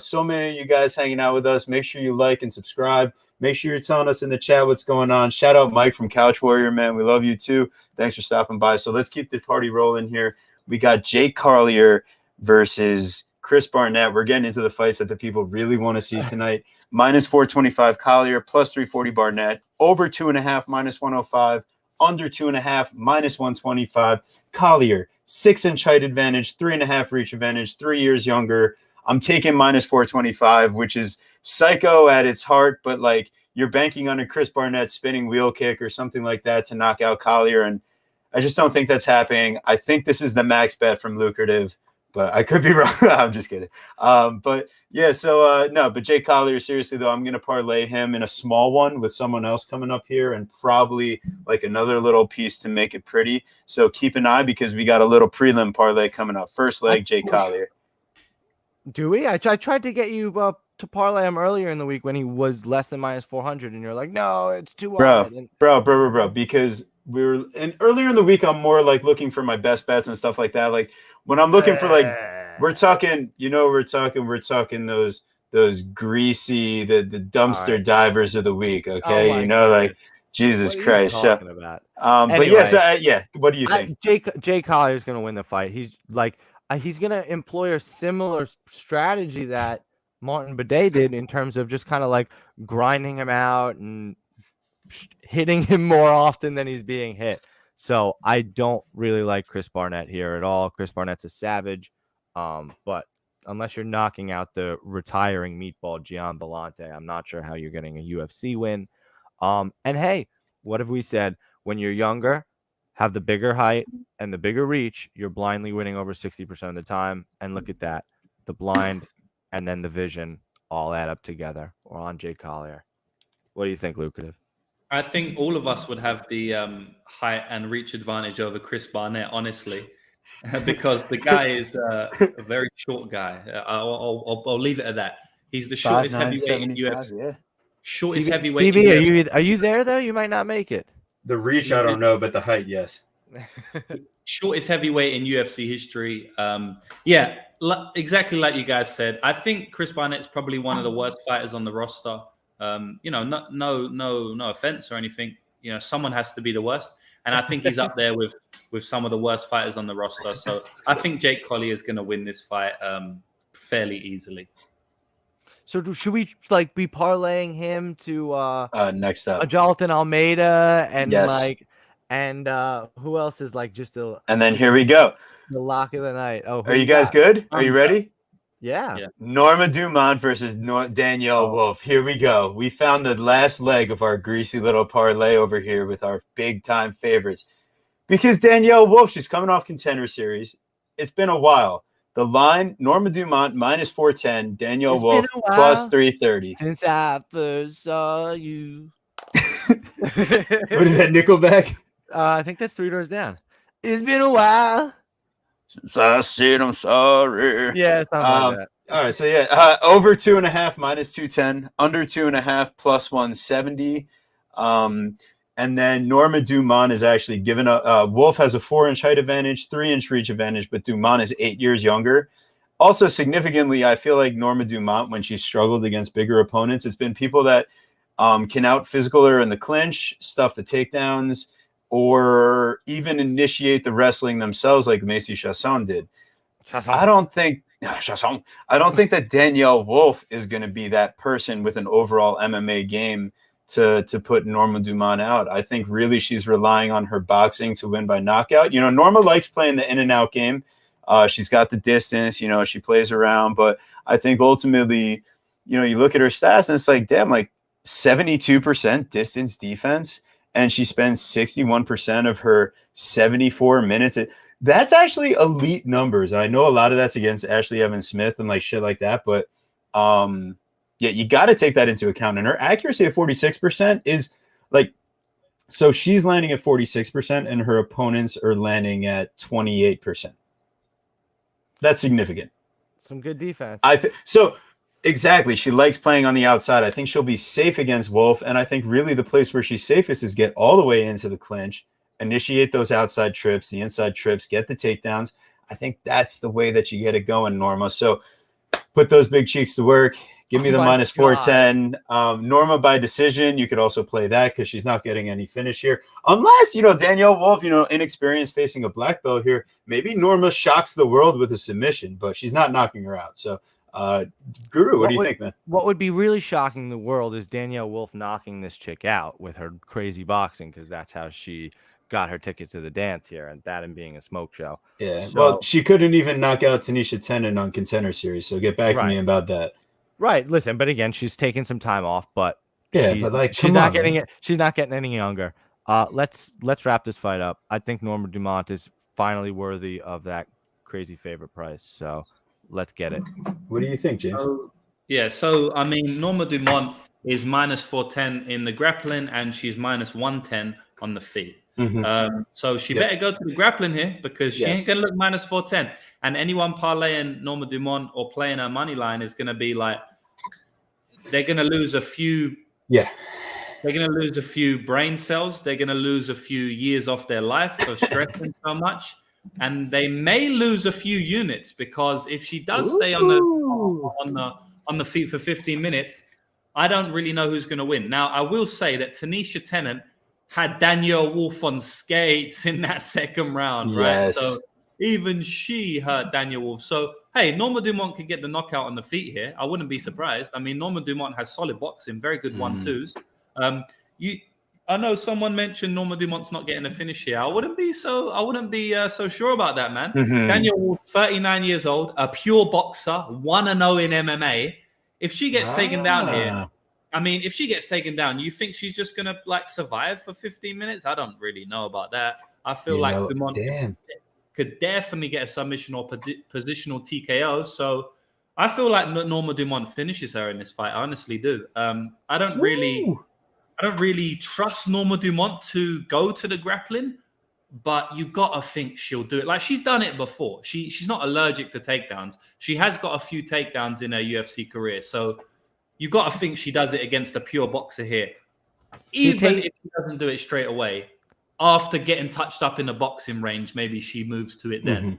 so many of you guys hanging out with us. Make sure you like and subscribe. Make sure you're telling us in the chat what's going on. Shout out Mike from Couch Warrior, man. We love you too. Thanks for stopping by. So let's keep the party rolling here. We got Jake Collier versus Chris Barnett. We're getting into the fights that the people really want to see tonight. Minus 425 Collier, plus 340 Barnett, over 2.5, minus 105, under 2.5, minus 125. Collier, 6-inch height advantage, 3.5 reach advantage, 3 years younger. I'm taking minus 425, which is psycho at its heart, but like you're banking on a Chris Barnett spinning wheel kick or something like that to knock out Collier. And I just don't think that's happening. I think this is the max bet from Lucrative, but I could be wrong. I'm just kidding. But yeah, so no, but Jake Collier, seriously though, I'm going to parlay him in a small one with someone else coming up here and probably like another little piece to make it pretty. So keep an eye because we got a little prelim parlay coming up. First leg, Jake Collier.
Do we? I tried to get you to parlay him earlier in the week when he was less than minus 400, and you're like, no, it's too wide.
Bro, because we were, and earlier in the week, I'm more like looking for my best bets and stuff like that. Like when I'm looking for like, we're talking those greasy, the dumpster divers of the week. Okay. Like Jesus Christ. So, but yes, yeah. What do you think?
Jake Collier is going to win the fight. He's like, he's going to employ a similar strategy that Martin Bidet did in terms of just kind of like grinding him out and hitting him more often than he's being hit. So I don't really like Chris Barnett here at all. Chris Barnett's a savage. But unless you're knocking out the retiring meatball Gian Vellante, I'm not sure how you're getting a UFC win. And hey, what have we said? When you're younger, have the bigger height and the bigger reach, you're blindly winning over 60% of the time. And look at that. The blind and then the vision all add up together. Or on Jake Collier. What do you think, Lucrative?
I think all of us would have the height and reach advantage over Chris Barnett, honestly, because the guy is a very short guy. I'll leave it at that. He's the shortest heavyweight in UFC. Yeah. Shortest heavyweight.
TB, are you there though? You might not make it.
The reach, I don't know, but the height, yes.
Shortest heavyweight in UFC history. Yeah, exactly like you guys said. I think Chris Barnett's probably one of the worst fighters on the roster. No offense or anything. Someone has to be the worst, and I think he's up there with some of the worst fighters on the roster. So I think Jake Collier is going to win this fight fairly easily.
So should we be parlaying him to
next up
Jailton Almeida and
yes.
Who else is just a
and then here we go,
the lock of the night. Oh,
are you guys good? Are you ready?
Yeah.
Norma Dumont versus Danielle Wolf. Here we go. We found the last leg of our greasy little parlay over here with our big-time favorites. Because Danielle Wolf, she's coming off Contender Series. It's been a while. The line, Norma Dumont, minus 410. Danielle Wolf, plus 330.
Since I first saw you.
What is that, Nickelback?
I think that's Three Doors Down. It's been a while.
Since I said I'm sorry.
Yeah, something like that.
All right, so yeah, over 2.5 minus 210, under 2.5 plus 170. And then Norma Dumont is actually given Wolf has a 4-inch height advantage, 3-inch reach advantage, but Dumont is 8 years younger. Also, significantly, I feel like Norma Dumont, when she struggled against bigger opponents, it's been people that can out physical her in the clinch, stuff the takedowns, or even initiate the wrestling themselves, like Macy Chiasson did. I don't think that Danielle Wolf is going to be that person with an overall MMA game to put Norma Dumont out. I think really she's relying on her boxing to win by knockout. Norma likes playing the in and out game. She's got the distance, she plays around, but I think ultimately, you look at her stats and it's like, damn, 72% distance defense. And she spends 61% of her 74 minutes. That's actually elite numbers. I know a lot of that's against Ashley Evans Smith and shit like that, but yeah, you got to take that into account. And her accuracy at 46% is so she's landing at 46% and her opponents are landing at 28%. That's significant.
Some good defense.
So. Exactly. She likes playing on the outside. I think she'll be safe against Wolf. And I think really the place where she's safest is get all the way into the clinch, initiate those outside trips, the inside trips, get the takedowns. I think that's the way that you get it going, Norma. So put those big cheeks to work. Give me the minus 410. Norma by decision. You could also play that because she's not getting any finish here. Unless, Danielle Wolf, inexperienced facing a black belt here. Maybe Norma shocks the world with a submission, but she's not knocking her out. So, Guru, what do you think, man?
What would be really shocking the world is Danielle Wolf knocking this chick out with her crazy boxing, because that's how she got her ticket to the dance here, and that and being a smoke show.
Yeah.
So,
well, she couldn't even knock out Tanisha Tenen on Contender Series. So get back to me about that.
Right. Listen, but again, she's taking some time off, but
yeah,
she's,
but like,
she's not getting it. She's not getting any younger. Let's wrap this fight up. I think Norma Dumont is finally worthy of that crazy favorite price. So let's get it.
What do you think, James?
So I mean, Norma Dumont is -410 in the grappling, and she's -110 on the feet. So she better go to the grappling here, because she ain't gonna look -410. And anyone parlaying Norma Dumont or playing her money line is gonna be like, they're gonna lose a few.
Yeah.
They're going to lose a few brain cells. They're going to lose a few years off their life for stressing so much. And they may lose a few units, because if she does stay on the feet for 15 minutes, I don't really know who's going to win. Now, I will say that Tanisha Tennant had Danielle Wolf on skates in that second round, right? So even she hurt Danielle Wolf. So, hey, Norma Dumont can get the knockout on the feet here. I wouldn't be surprised. I mean, Norma Dumont has solid boxing, very good 1-2s. I know someone mentioned Norma Dumont's not getting a finish here. I wouldn't be so sure about that, man. Danielle Wolf, 39 years old, a pure boxer, 1-0 in MMA. If she gets taken down here, I mean, if she gets taken down, you think she's just gonna like survive for 15 minutes? I don't really know about that. I feel like Dumont could definitely get a submission or positional TKO. So I feel like Norma Dumont finishes her in this fight. I honestly do. I don't really trust Norma Dumont to go to the grappling, but you gotta think she'll do it. Like, she's done it before. She's not allergic to takedowns. She has got a few takedowns in her UFC career, so you gotta think she does it against a pure boxer here. Even if she doesn't do it straight away, after getting touched up in the boxing range, maybe she moves to it then.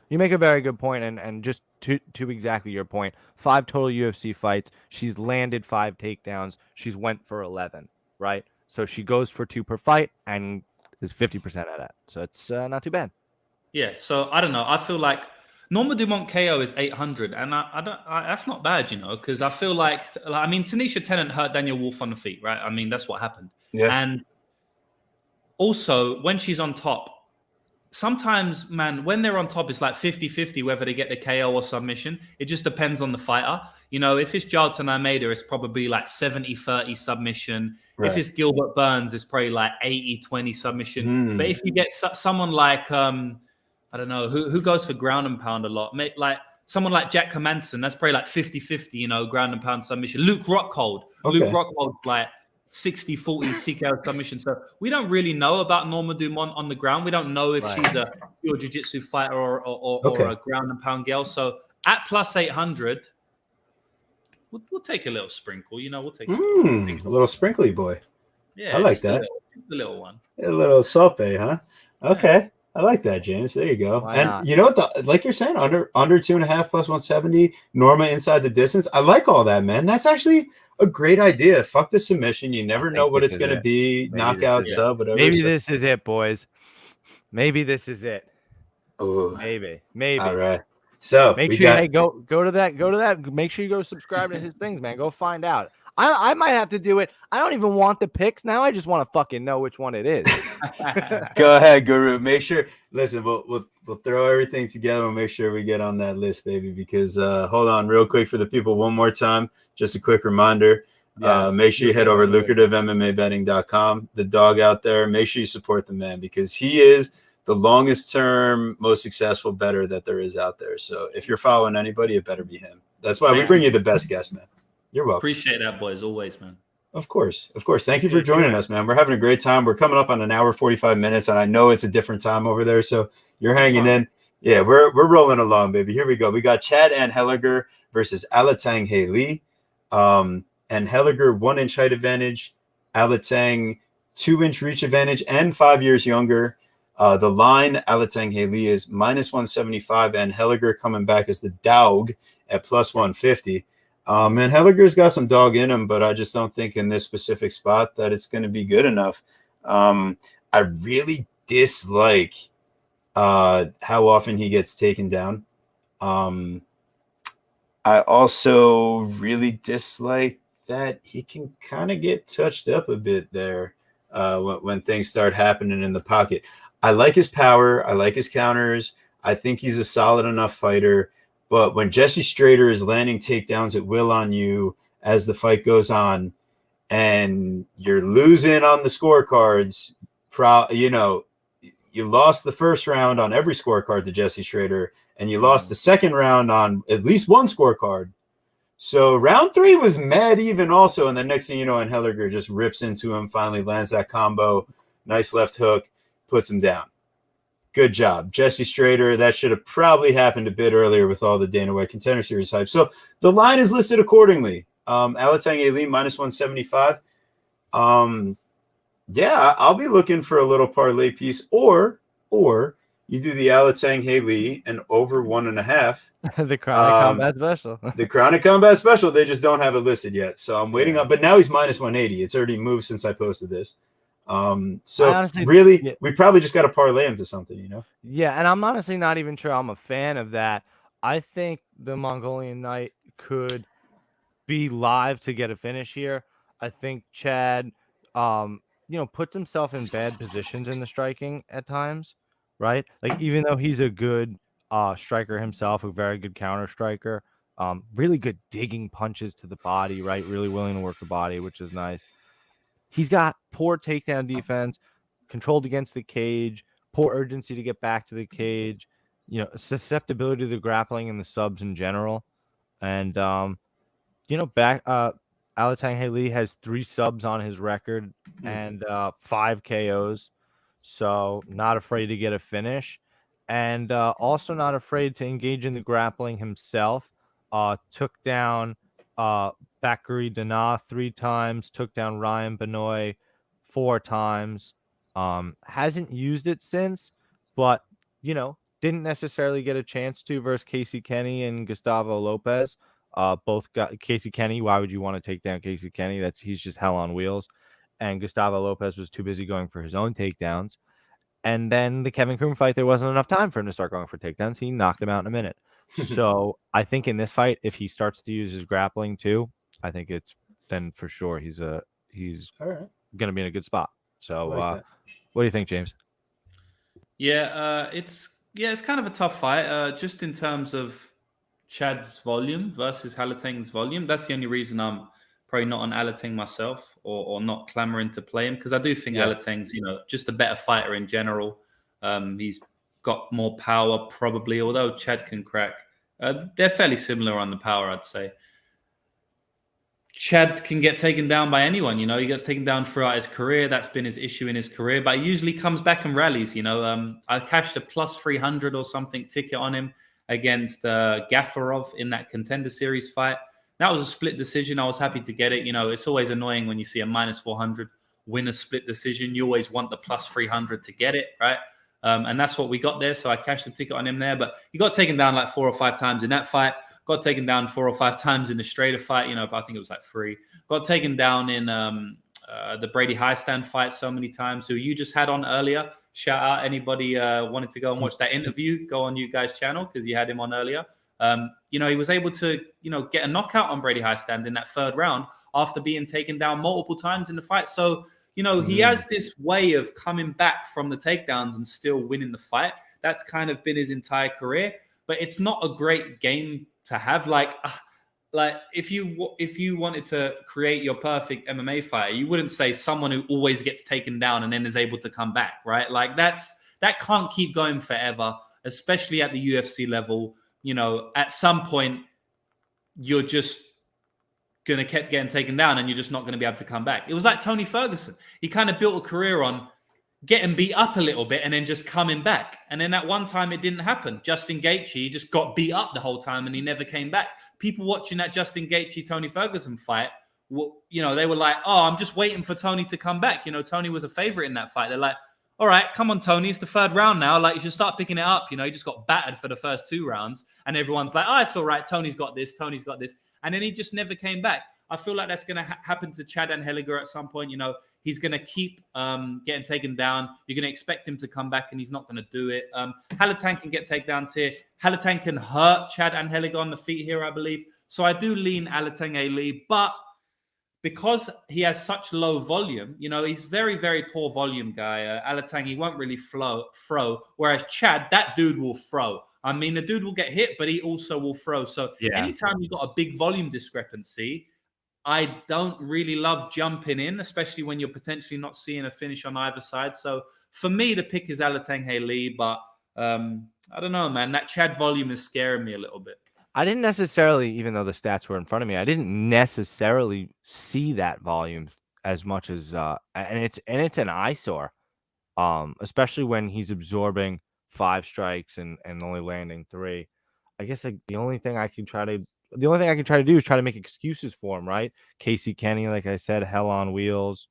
You make a very good point, and just to exactly your point, 5 total UFC fights. She's landed 5 takedowns. She's went for 11, right? So she goes for 2 per fight and is 50% of that. So it's not too bad.
Yeah. So I don't know. I feel like Norma Dumont KO is 800, and that's not bad, you know, because I feel like, I mean, Tanisha Tennant hurt Danielle Wolf on the feet, right? I mean, that's what happened. Yeah. And also, when she's on top, sometimes, man, when they're on top, it's like 50-50 whether they get the KO or submission. It just depends on the fighter. You know, if it's Jailton Almeida, it's probably like 70-30 submission. Right. If it's Gilbert Burns, it's probably like 80-20 submission. But if you get someone like, I don't know, who goes for ground and pound a lot? Like someone like Jack Hermansson, that's probably like 50-50, you know, ground and pound submission. Luke Rockhold. Okay. Luke Rockhold's like 60-40 TKO submission. So we don't really know about Norma Dumont on the ground. We don't know if she's a pure jiu-jitsu fighter or a ground and pound girl. So at plus 800, we'll take a little sprinkle. You know, we'll take a
little sprinkly boy.
Yeah,
I like that.
The little one.
A little sope, huh? Okay. Yeah. I like that, James. There you go. Why not? You know what? Like you're saying, under 2.5 plus 170, Norma inside the distance. I like all that, man. That's actually a great idea. Fuck the submission. You never know what it's going to be. Knockout, sub, whatever.
Maybe this is it, boys. Maybe this is it.
Ooh.
Maybe.
All right. So
make sure go to that. Make sure you go subscribe to his things, man. Go find out. I might have to do it. I don't even want the picks now. I just want to fucking know which one it is.
Go ahead, Guru. Make sure. Listen, we'll throw everything together. We'll make sure we get on that list, baby. Because hold on, real quick for the people, one more time. Just a quick reminder. Make sure you head over to lucrativemmabetting.com. The dog out there. Make sure you support the man, because he is the longest term, most successful bettor that there is out there. So if you're following anybody, it better be him. That's why we bring you the best guests, man. You're welcome.
Appreciate that, boys. Always, man.
Of course. Thank you for joining us, man. We're having a great time. We're coming up on an hour, 45 minutes, and I know it's a different time over there, so you're hanging in. Yeah, we're rolling along, baby. Here we go. We got Chad Anheliger versus Alatang Haley. Anheliger 1-inch height advantage, Alatang 2-inch reach advantage, and 5 years younger. The line, Alatang Haley is -175, Anheliger coming back as the dog at plus 150. And Helliger's got some dog in him, but I just don't think in this specific spot that it's going to be good enough. I really dislike how often he gets taken down. I also really dislike that he can kind of get touched up a bit there. when things start happening in the pocket. I like his power. I like his counters. I think he's a solid enough fighter. But when Jesse Strader is landing takedowns at will on you as the fight goes on, and you're losing on the scorecards, you lost the first round on every scorecard to Jesse Strader, and you lost the second round on at least one scorecard. So round 3 was mad even also, and the next thing you know, Anheliger just rips into him, finally lands that combo, nice left hook, puts him down. Good job. Jesse Strader, that should have probably happened a bit earlier with all the Dana White Contender Series hype. So the line is listed accordingly. Alatang Ali minus 175. Yeah, I'll be looking for a little parlay piece, or you do the Alatang Haley and over 1.5.
The Chronic Combat Special.
The Chronic Combat Special, they just don't have it listed yet. So I'm waiting on, but now he's minus 180. It's already moved since I posted this. So honestly, really, we probably just got to parlay him to something, you know?
Yeah, and I'm honestly not even sure I'm a fan of that. I think the Mongolian Knight could be live to get a finish here. I think Chad, puts himself in bad positions in the striking at times, right? Like, even though he's a good striker himself, a very good counter striker, really good digging punches to the body, right? Really willing to work the body, which is nice. He's got poor takedown defense, controlled against the cage, poor urgency to get back to the cage, susceptibility to the grappling and the subs in general. And, Alatang Haley has 3 subs on his record and 5 KOs. So not afraid to get a finish. And also not afraid to engage in the grappling himself. Took down Bakary Dana 3 times, took down Ryan Benoit 4 times. Hasn't used it since, but didn't necessarily get a chance to versus Casey Kenny and Gustavo Lopez. Both got Casey Kenny. Why would you want to take down Casey Kenny? He's just hell on wheels. And Gustavo Lopez was too busy going for his own takedowns. And then the Kevin Croom fight, there wasn't enough time for him to start going for takedowns. He knocked him out in a minute. So I think in this fight, if he starts to use his grappling too, I think it's then for sure he's going to be in a good spot. So what do you think, James?
Yeah, it's kind of a tough fight. Just in terms of Chad's volume versus Halatang's volume, that's the only reason I'm probably not on Alatang myself, or not clamoring to play him, because I do think Alatang's just a better fighter in general. He's got more power probably, although Chad can crack. They're fairly similar on the power, I'd say. Chad can get taken down by anyone, he gets taken down throughout his career. That's been his issue in his career, but he usually comes back and rallies. I cashed a plus 300 or something ticket on him against Gafarov in that Contender Series fight. That was a split decision. I was happy to get it. It's always annoying when you see a minus 400 win a split decision. You always want the plus 300 to get it, right? And that's what we got there. So I cashed the ticket on him there, but he got taken down like 4 or 5 times in that fight. Got taken down 4 or 5 times in the Strader fight. I think it was like 3. Got taken down in the Brady Highstand fight so many times, who you just had on earlier. Shout out anybody wanted to go and watch that interview. Go on you guys' channel because you had him on earlier. He was able to, get a knockout on Brady Highstand in that 3rd round after being taken down multiple times in the fight. So, he has this way of coming back from the takedowns and still winning the fight. That's kind of been his entire career, but it's not a great game to have. Like if you wanted to create your perfect MMA fighter, you wouldn't say someone who always gets taken down and then is able to come back, right? Like that can't keep going forever, especially at the UFC level. At some point, you're just going to keep getting taken down and you're just not going to be able to come back. It was like Tony Ferguson. He kind of built a career on getting beat up a little bit and then just coming back. And then at one time, it didn't happen. Justin Gaethje just got beat up the whole time and he never came back. People watching that Justin Gaethje-Tony Ferguson fight, they were like, oh, I'm just waiting for Tony to come back. Tony was a favorite in that fight. They're like, all right, come on, Tony. It's the 3rd round now. Like, you should start picking it up. He just got battered for the first 2 rounds. And everyone's like, oh, it's all right. Tony's got this. And then he just never came back. I feel like that's going to happen to Chad Anheliger at some point. He's going to keep getting taken down. You're going to expect him to come back, and he's not going to do it. Halatang can get takedowns here. Halatang can hurt Chad Anheliger on the feet here, I believe. So I do lean Alatang Ali, but because he has such low volume, he's very, very poor volume guy. Alatang, he won't really throw. Whereas Chad, that dude will throw. I mean, the dude will get hit, but he also will throw. So anytime you've got a big volume discrepancy, I don't really love jumping in, especially when you're potentially not seeing a finish on either side. So for me, the pick is Alatang Lee, but I don't know, man. That Chad volume is scaring me a little bit.
I didn't necessarily, even though the stats were in front of me, I didn't necessarily see that volume as much as and it's an eyesore, especially when he's absorbing 5 strikes and only landing 3. I guess like the only thing I can try to do is try to make excuses for him, right? Casey Kenny, like I said, hell on wheels.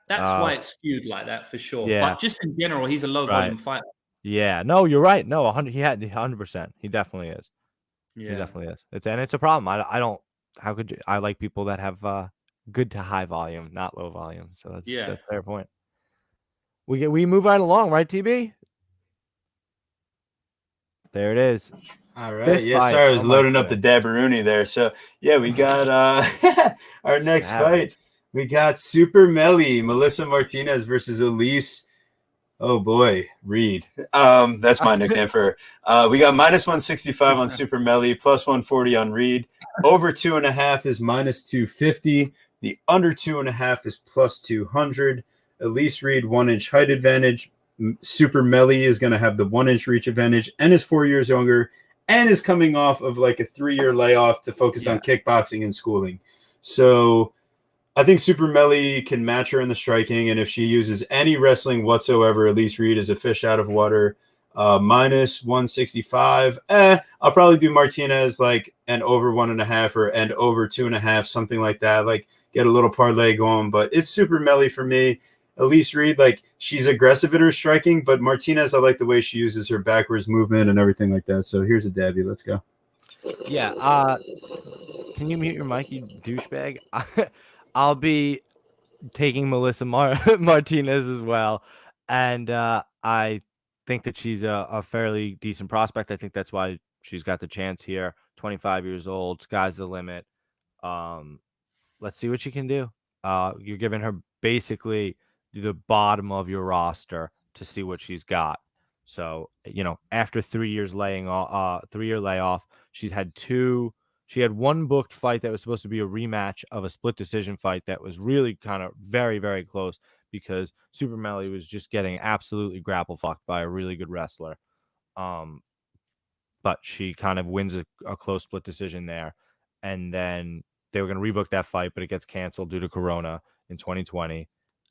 That's why it's skewed like that for sure.
Yeah.
But just in general, he's a low volume fighter.
Yeah, no, you're right. No, 100%. He definitely is.
Yeah.
He definitely is. It's a problem. I don't. How could you? I like people that have good to high volume, not low volume. So that's a fair point. We move right along, right, TB? There it is.
All right. Yes, sir. I was loading up the Dabaruni there. So yeah, we got our next fight. We got Super Melly, Melissa Martinez versus Elise. Oh boy, Reed. That's my nickname for her. We got -165 on Super Melly, +140 on Reed. Over 2.5 is -250. The under 2.5 is +200. Elise Reed 1-inch height advantage. Super Melly is going to have the 1-inch reach advantage and is 4 years younger and is coming off of like a 3-year layoff to focus on kickboxing and schooling. So I think Super Melly can match her in the striking, and if she uses any wrestling whatsoever, Elise Reed is a fish out of water. -165. I'll probably do Martinez like an over 1.5 or and over 2.5, something like that. Like get a little parlay going, but it's Super Melly for me. Elise Reed, like she's aggressive in her striking, but Martinez, I like the way she uses her backwards movement and everything like that. So here's a dabby. Let's go.
Yeah. Can you mute your mic, you douchebag? I'll be taking Melissa Martinez as well. And I think that she's a fairly decent prospect. I think that's why she's got the chance here. 25 years old. Sky's the limit. Let's see what she can do. You're giving her basically the bottom of your roster to see what she's got. So, after 3 years 3-year layoff, she had one booked fight that was supposed to be a rematch of a split decision fight that was really kind of very, very close because Super Melly was just getting absolutely grapple fucked by a really good wrestler. But she kind of wins a close split decision there. And then they were going to rebook that fight, but it gets canceled due to Corona in 2020.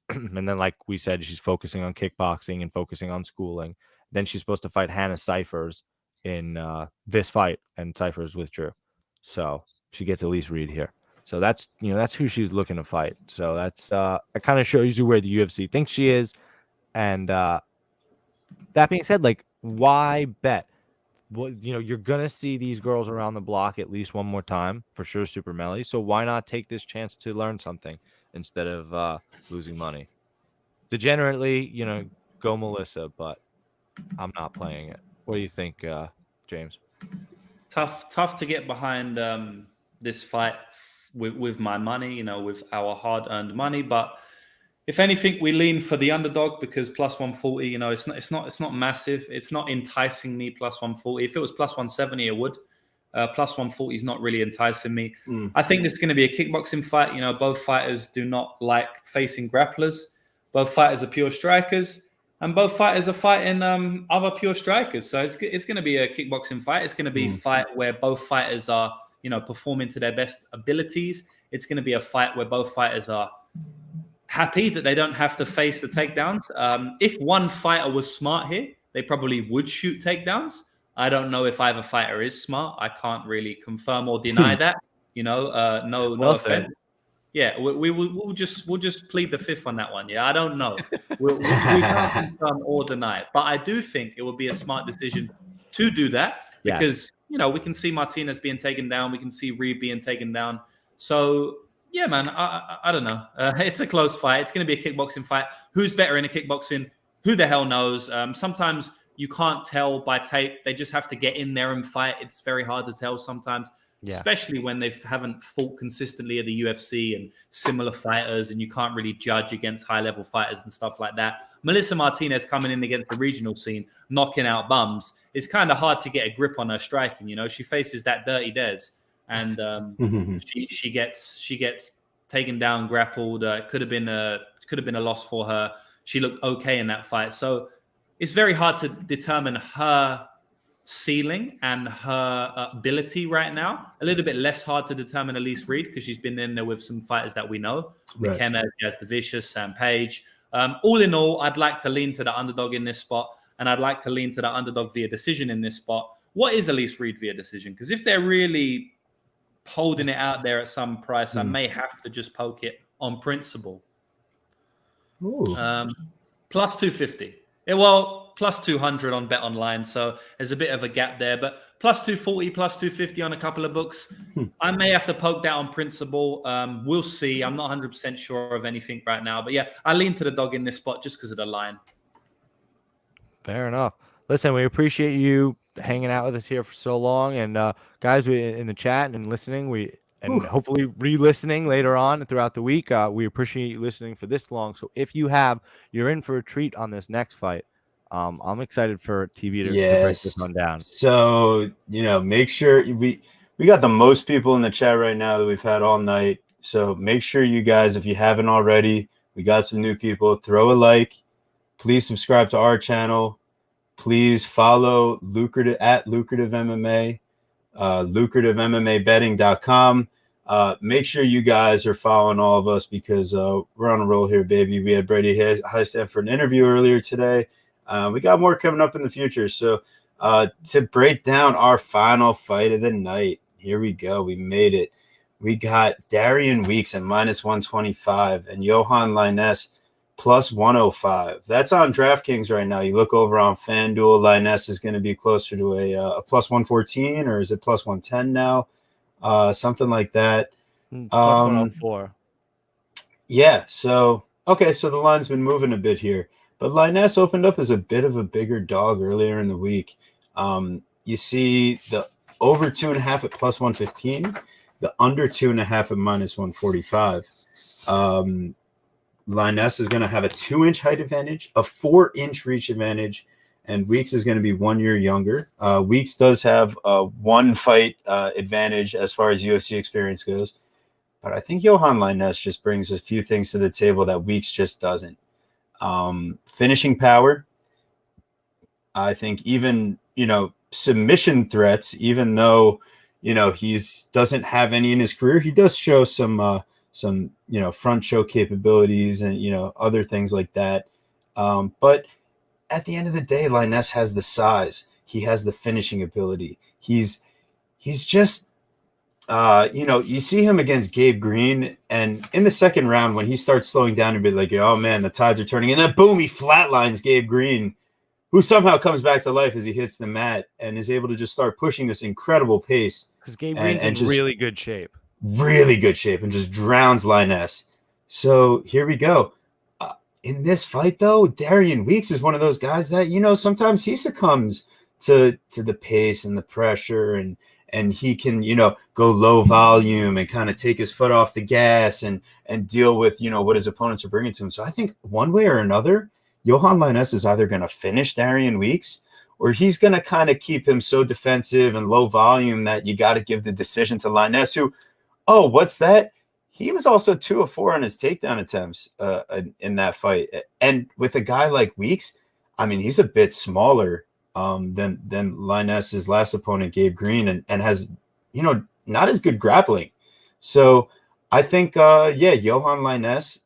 And then, like we said, she's focusing on kickboxing and focusing on schooling. Then she's supposed to fight Hannah Cyphers in this fight, and Cyphers withdrew. So she gets Elise Reed here. So that's who she's looking to fight. So that's it kind of shows you where the UFC thinks she is. And that being said, like, why bet? Well, you're gonna see these girls around the block at least one more time for sure, Super Melly. So why not take this chance to learn something instead of losing money? Degenerately, go Melissa, but I'm not playing it. What do you think, James?
Tough to get behind this fight with my money, with our hard-earned money. But if anything, we lean for the underdog because +140, it's not massive. It's not enticing me +140. If it was +170, it would. +140 is not really enticing me. I think this is going to be a kickboxing fight. Both fighters do not like facing grapplers. Both fighters are pure strikers. And both fighters are fighting other pure strikers. So it's going to be a kickboxing fight. It's going to be a fight where both fighters are, performing to their best abilities. It's going to be a fight where both fighters are happy that they don't have to face the takedowns. If one fighter was smart here, they probably would shoot takedowns. I don't know if either fighter is smart. I can't really confirm or deny that. No offense. Yeah, we'll just plead the fifth on that one. Yeah, I don't know. We can't confirm or deny it, but I do think it would be a smart decision to do that because we can see Martinez being taken down, we can see Reed being taken down. So yeah, man, I don't know. It's a close fight. It's going to be a kickboxing fight. Who's better in a kickboxing? Who the hell knows? Sometimes you can't tell by tape. They just have to get in there and fight. It's very hard to tell sometimes. especially when they haven't fought consistently at the UFC and similar fighters, and you can't really judge against high-level fighters and stuff like that. Melissa Martinez coming in against the regional scene, knocking out bums, it's kind of hard to get a grip on her striking. You know, she faces that Dirty Dez, and she gets taken down, grappled. It could have been a loss for her. She looked okay in that fight, so it's very hard to determine her ceiling and her ability right now. A little bit less hard to determine Elise Reed because she's been in there with some fighters that we know. Right. McKenna, Jazz the Vicious, Sam Page. All in all, I'd like to lean to the underdog in this spot, and I'd like to lean to the underdog via decision in this spot. What is Elise Reed via decision? Because if they're really holding it out there at some price, I may have to just poke it on principle. Plus 250. Well, plus 200 on Bet Online, so there's a bit of a gap there. But plus 240, plus 250 on a couple of books. I may have to poke that on principle. We'll see. I'm not 100% sure of anything right now. But yeah, I lean to the dog in this spot just because of the line.
Fair enough. Listen, we appreciate you hanging out with us here for so long. And guys, we in the chat and listening, and hopefully re-listening later on throughout the week. We appreciate you listening for this long. So if you're in for a treat on this next fight. I'm excited for TV to break this one down.
So, make sure we got the most people in the chat right now that we've had all night. So make sure you guys, if you haven't already, we got some new people, throw a like. Please subscribe to our channel. Please follow Lucrative MMA, lucrativemmabetting.com. Make sure you guys are following all of us because we're on a roll here, baby. We had Brady Highstamp for an interview earlier today. We got more coming up in the future. So to break down our final fight of the night, here we go. We made it. We got Darian Weeks at minus 125 and Johan Lainez plus 105. That's on DraftKings right now. You look over on FanDuel, Lainez is going to be closer to a plus 114, or is it plus 110 now? Something like that.
Plus 104.
Yeah. So the line's been moving a bit here. But Lainez opened up as a bit of a bigger dog earlier in the week. You see the over 2.5 at plus 115, the under 2.5 at minus 145. Lainez is going to have a 2-inch height advantage, a 4-inch reach advantage, and Weeks is going to be 1 year younger. Weeks does have a 1-fight advantage as far as UFC experience goes. But I think Johan Lainez just brings a few things to the table that Weeks just doesn't. Finishing power. I think even, submission threats, even though, he's doesn't have any in his career, he does show some front choke capabilities and, other things like that. But at the end of the day, Lainez has the size. He has the finishing ability. He's just, you see him against Gabe Green, and in the second round, when he starts slowing down a bit, like, oh man, the tides are turning, and then boom, he flatlines Gabe Green, who somehow comes back to life as he hits the mat and is able to just start pushing this incredible pace.
Because Gabe Green's in really good shape.
Really good shape, and just drowns Lainez. So here we go. In this fight, though, Darian Weeks is one of those guys that, sometimes he succumbs to the pace and the pressure, and he can, go low volume and kind of take his foot off the gas and deal with, what his opponents are bringing to him. So I think one way or another, Johan Lainez is either going to finish Darian Weeks, or he's going to kind of keep him so defensive and low volume that you got to give the decision to Lainez, who, oh, what's that? He was also 2 of 4 on his takedown attempts in that fight. And with a guy like Weeks, I mean, he's a bit smaller than Lainez's last opponent, Gabe Green, and has, not as good grappling. So I think, Johan Lainez,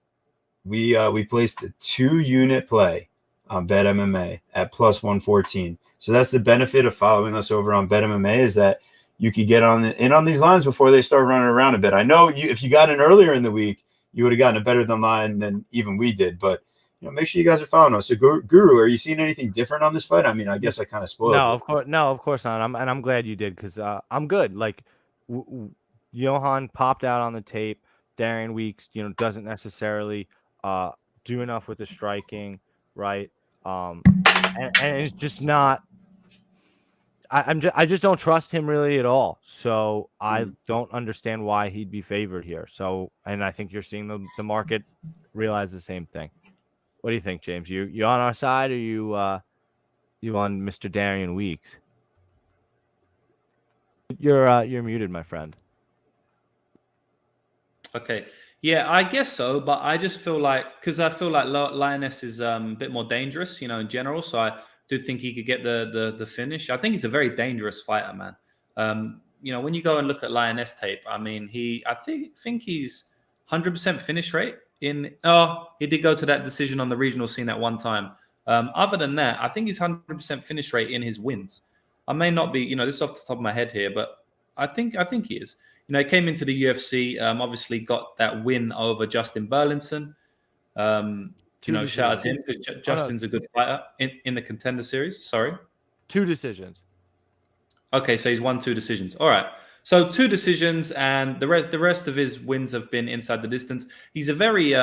we placed a 2-unit play on Bet MMA at plus 114. So that's the benefit of following us over on Bet MMA, is that you could get in on these lines before they start running around a bit. I know if you got in earlier in the week, you would have gotten a better than line than even we did, but make sure you guys are following us. So, Guru, are you seeing anything different on this fight? I mean, I guess I kind of spoiled it.
Of course not. I'm glad you did, because I'm good. Like, Johan popped out on the tape. Darian Weeks, doesn't necessarily do enough with the striking, right? And it's just not. I just don't trust him really at all. So I don't understand why he'd be favored here. So, and I think you're seeing the market realize the same thing. What do you think, James? You on our side, or you on Mr. Darian Weeks? You're muted, my friend.
Okay. Yeah, I guess so, but I just feel like, because I feel like Lioness is a bit more dangerous, you know, in general. So I do think he could get the finish. I think he's a very dangerous fighter, man. You know, when you go and look at Lioness tape, I mean, I think he's 100% finish rate in. Oh, he did go to that decision on the regional scene at one time. Other than that, I think he's 100% finish rate in his wins. I may not be, you know, this is off the top of my head here, but I think he is. You know, he came into the UFC, obviously got that win over Justin Burlinson. You know, shout out to him because Justin's a good fighter in the Contender Series. Sorry.
2 decisions.
Okay, so he's won 2 decisions. All right. So 2 decisions, and the rest of his wins have been inside the distance. He's a very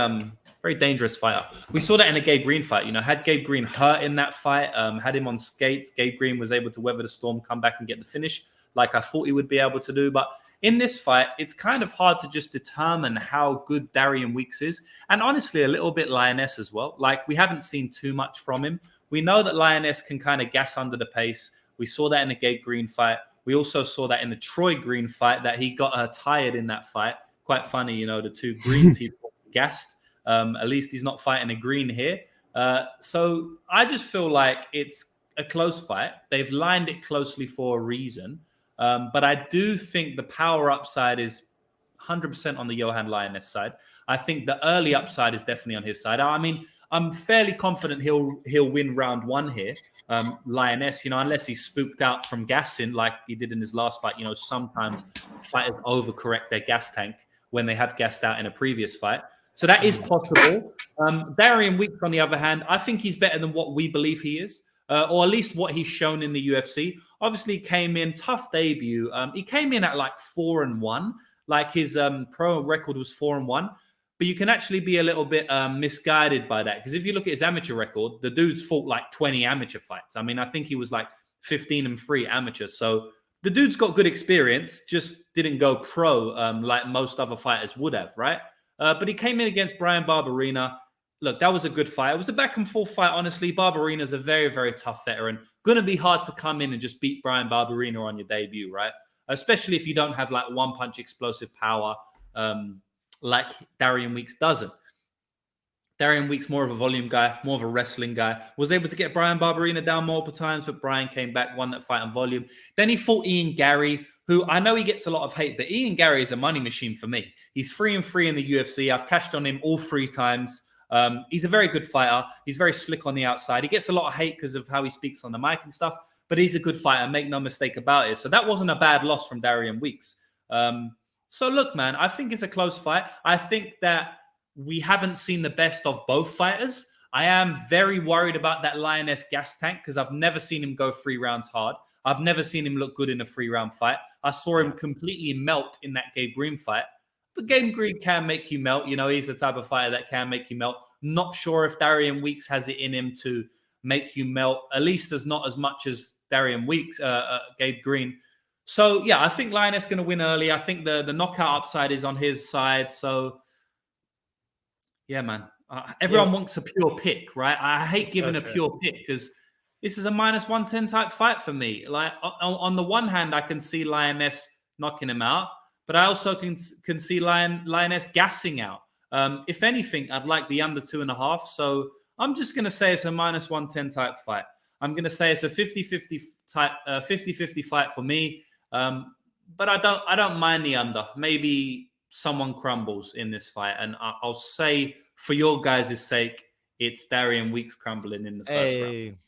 dangerous fighter. We saw that in the Gabe Green fight. You know, had Gabe Green hurt in that fight, had him on skates, Gabe Green was able to weather the storm, come back and get the finish like I thought he would be able to do. But in this fight, it's kind of hard to just determine how good Darian Weeks is. And honestly, a little bit Lioness as well. Like, we haven't seen too much from him. We know that Lioness can kind of gas under the pace. We saw that in the Gabe Green fight. We also saw that in the Troy Green fight, that he got her tired in that fight. Quite funny, you know, the 2 greens he gassed. At least he's not fighting a green here. So I just feel like it's a close fight. They've lined it closely for a reason. But I do think the power upside is 100% on the Johan Lioness side. I think the early upside is definitely on his side. I mean, I'm fairly confident he'll win round 1 here. Lioness, you know, unless he's spooked out from gassing like he did in his last fight. You know, sometimes fighters overcorrect their gas tank when they have gassed out in a previous fight. So that is possible. Darian Weeks, on the other hand, I think he's better than what we believe he is. Or at least what he's shown in the UFC. Obviously, came in tough debut. He came in at like 4-1. Like, his pro record was 4-1. But you can actually be a little bit misguided by that, because if you look at his amateur record, the dude's fought like 20 amateur fights. I mean, I think he was like 15-3 amateur. So the dude's got good experience, just didn't go pro like most other fighters would have, right? But he came in against Brian Barberena. Look, that was a good fight. It was a back and forth fight, honestly. Barberena's a very, very tough veteran. Going to be hard to come in and just beat Brian Barberena on your debut, right? Especially if you don't have like one-punch explosive power like Darian Weeks doesn't. Darian Weeks, more of a volume guy, more of a wrestling guy. Was able to get Brian Barberena down multiple times, but Brian came back, won that fight on volume. Then he fought Ian Gary, who I know he gets a lot of hate, but Ian Gary is a money machine for me. He's 3-3 in the UFC. I've cashed on him all 3 times. He's a very good fighter. He's very slick on the outside. He gets a lot of hate because of how he speaks on the mic and stuff, but he's a good fighter. Make no mistake about it. So that wasn't a bad loss from Darian Weeks. So look, man, I think it's a close fight. I think that we haven't seen the best of both fighters. I am very worried about that Lioness gas tank because I've never seen him go 3 rounds hard. I've never seen him look good in a 3-round fight. I saw him completely melt in that Gabe Green fight. But Gabe Green can make you melt. You know, he's the type of fighter that can make you melt. Not sure if Darian Weeks has it in him to make you melt, at least as not as much as Darian Weeks, Gabe Green. So, yeah, I think Lioness going to win early. I think the knockout upside is on his side. So, yeah, man. Everyone wants a pure pick, right? I hate giving a pure pick because this is a -110 type fight for me. Like, on the one hand, I can see Lioness knocking him out, but I also can see Lioness gassing out. If anything, I'd like the under 2.5. So I'm just going to say it's a -110 type fight. I'm going to say it's a 50-50 fight for me. But I don't mind the under. Maybe someone crumbles in this fight. And I'll say, for your guys' sake, it's Darian Weeks crumbling in the first round.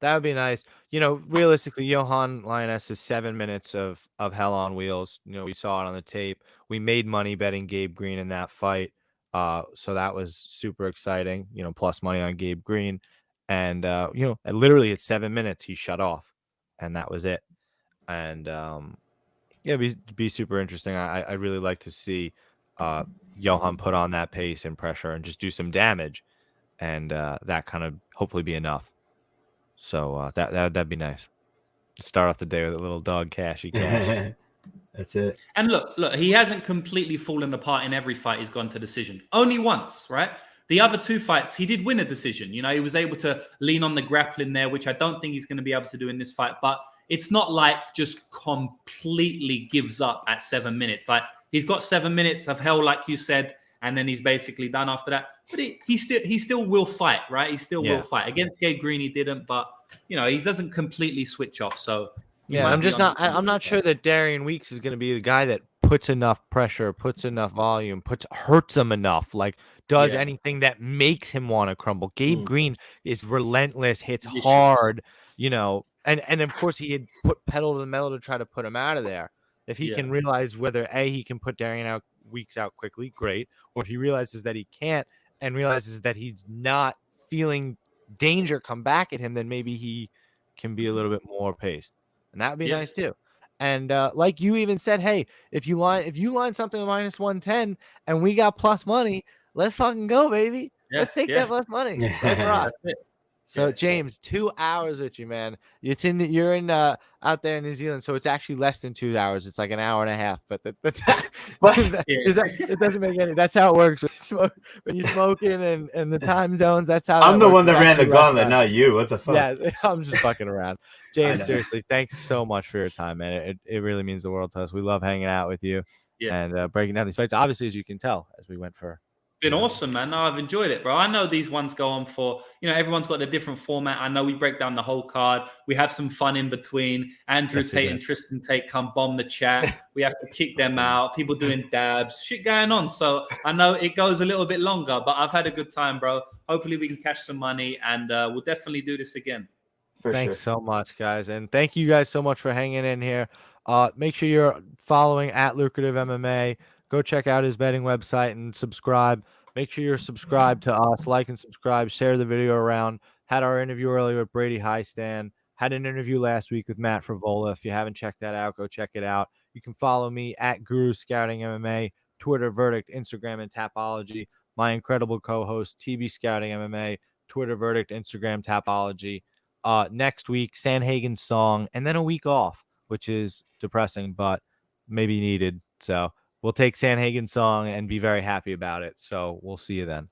That would be nice. You know, realistically, Johan Lioness is 7 minutes of hell on wheels. You know, we saw it on the tape. We made money betting Gabe Green in that fight. So that was super exciting, you know, plus money on Gabe Green. And, you know, literally at 7 minutes, he shut off and that was it. And, yeah, be super interesting. I really like to see Johan put on that pace and pressure and just do some damage. And that kind of hopefully be enough. So that'd be nice. Start off the day with a little dog cashy cash.
That's it.
And look, he hasn't completely fallen apart in every fight he's gone to decision. Only once, right? The other 2 fights, he did win a decision. You know, he was able to lean on the grappling there, which I don't think he's going to be able to do in this fight. But it's not like just completely gives up at 7 minutes. Like, he's got 7 minutes of hell, like you said, and then he's basically done after that. But he still will fight, right? He still will fight. Against Gabe Green, he didn't, but, you know, he doesn't completely switch off. So,
yeah, I'm not sure that Darian Weeks is going to be the guy that puts enough pressure, puts enough volume, hurts him enough, like does anything that makes him want to crumble. Gabe Green is relentless, hits hard, you know, and of course he had put pedal to the metal to try to put him out of there. If he can realize whether he can put Darian Weeks out quickly, great, or if he realizes that he can't and realizes that he's not feeling danger come back at him, then maybe he can be a little bit more paced. And that would be nice too. And like you even said, hey, if you line something at -110 and we got plus money, let's fucking go, baby. Let's take that plus money. Let's rock. So James, 2 hours with you, man. You're in out there in New Zealand, so it's actually less than 2 hours. It's like an hour and a half. But it doesn't make any. That's how it works when you're smoking and the time zones. That's how.
I'm the one that ran the gauntlet, not you. What the fuck?
Yeah, I'm just fucking around. James, seriously, thanks so much for your time, man. It really means the world to us. We love hanging out with you and breaking down these fights. Obviously, as you can tell, as we went for.
Been awesome, man. No, I've enjoyed it, bro. I know these ones go on for, you know, everyone's got a different format. I know we break down the whole card. We have some fun in between. Andrew Tate and Tristan Tate come bomb the chat. We have to kick them out. People doing dabs, shit going on. So I know it goes a little bit longer, but I've had a good time, bro. Hopefully we can cash some money and we'll definitely do this again.
Thanks so much, guys. And thank you guys so much for hanging in here. Make sure you're following at Lucrative MMA. Go check out his betting website and subscribe. Make sure you're subscribed to us. Like and subscribe. Share the video around. Had our interview earlier with Brady Highstand. Had an interview last week with Matt Frivola. If you haven't checked that out, go check it out. You can follow me at Guru Scouting MMA, Twitter Verdict, Instagram, and Tapology. My incredible co-host, TB Scouting MMA, Twitter Verdict, Instagram, Tapology. Next week, Sanhagen's song, and then a week off, which is depressing, but maybe needed. So we'll take Sanhagen's song and be very happy about it. So we'll see you then.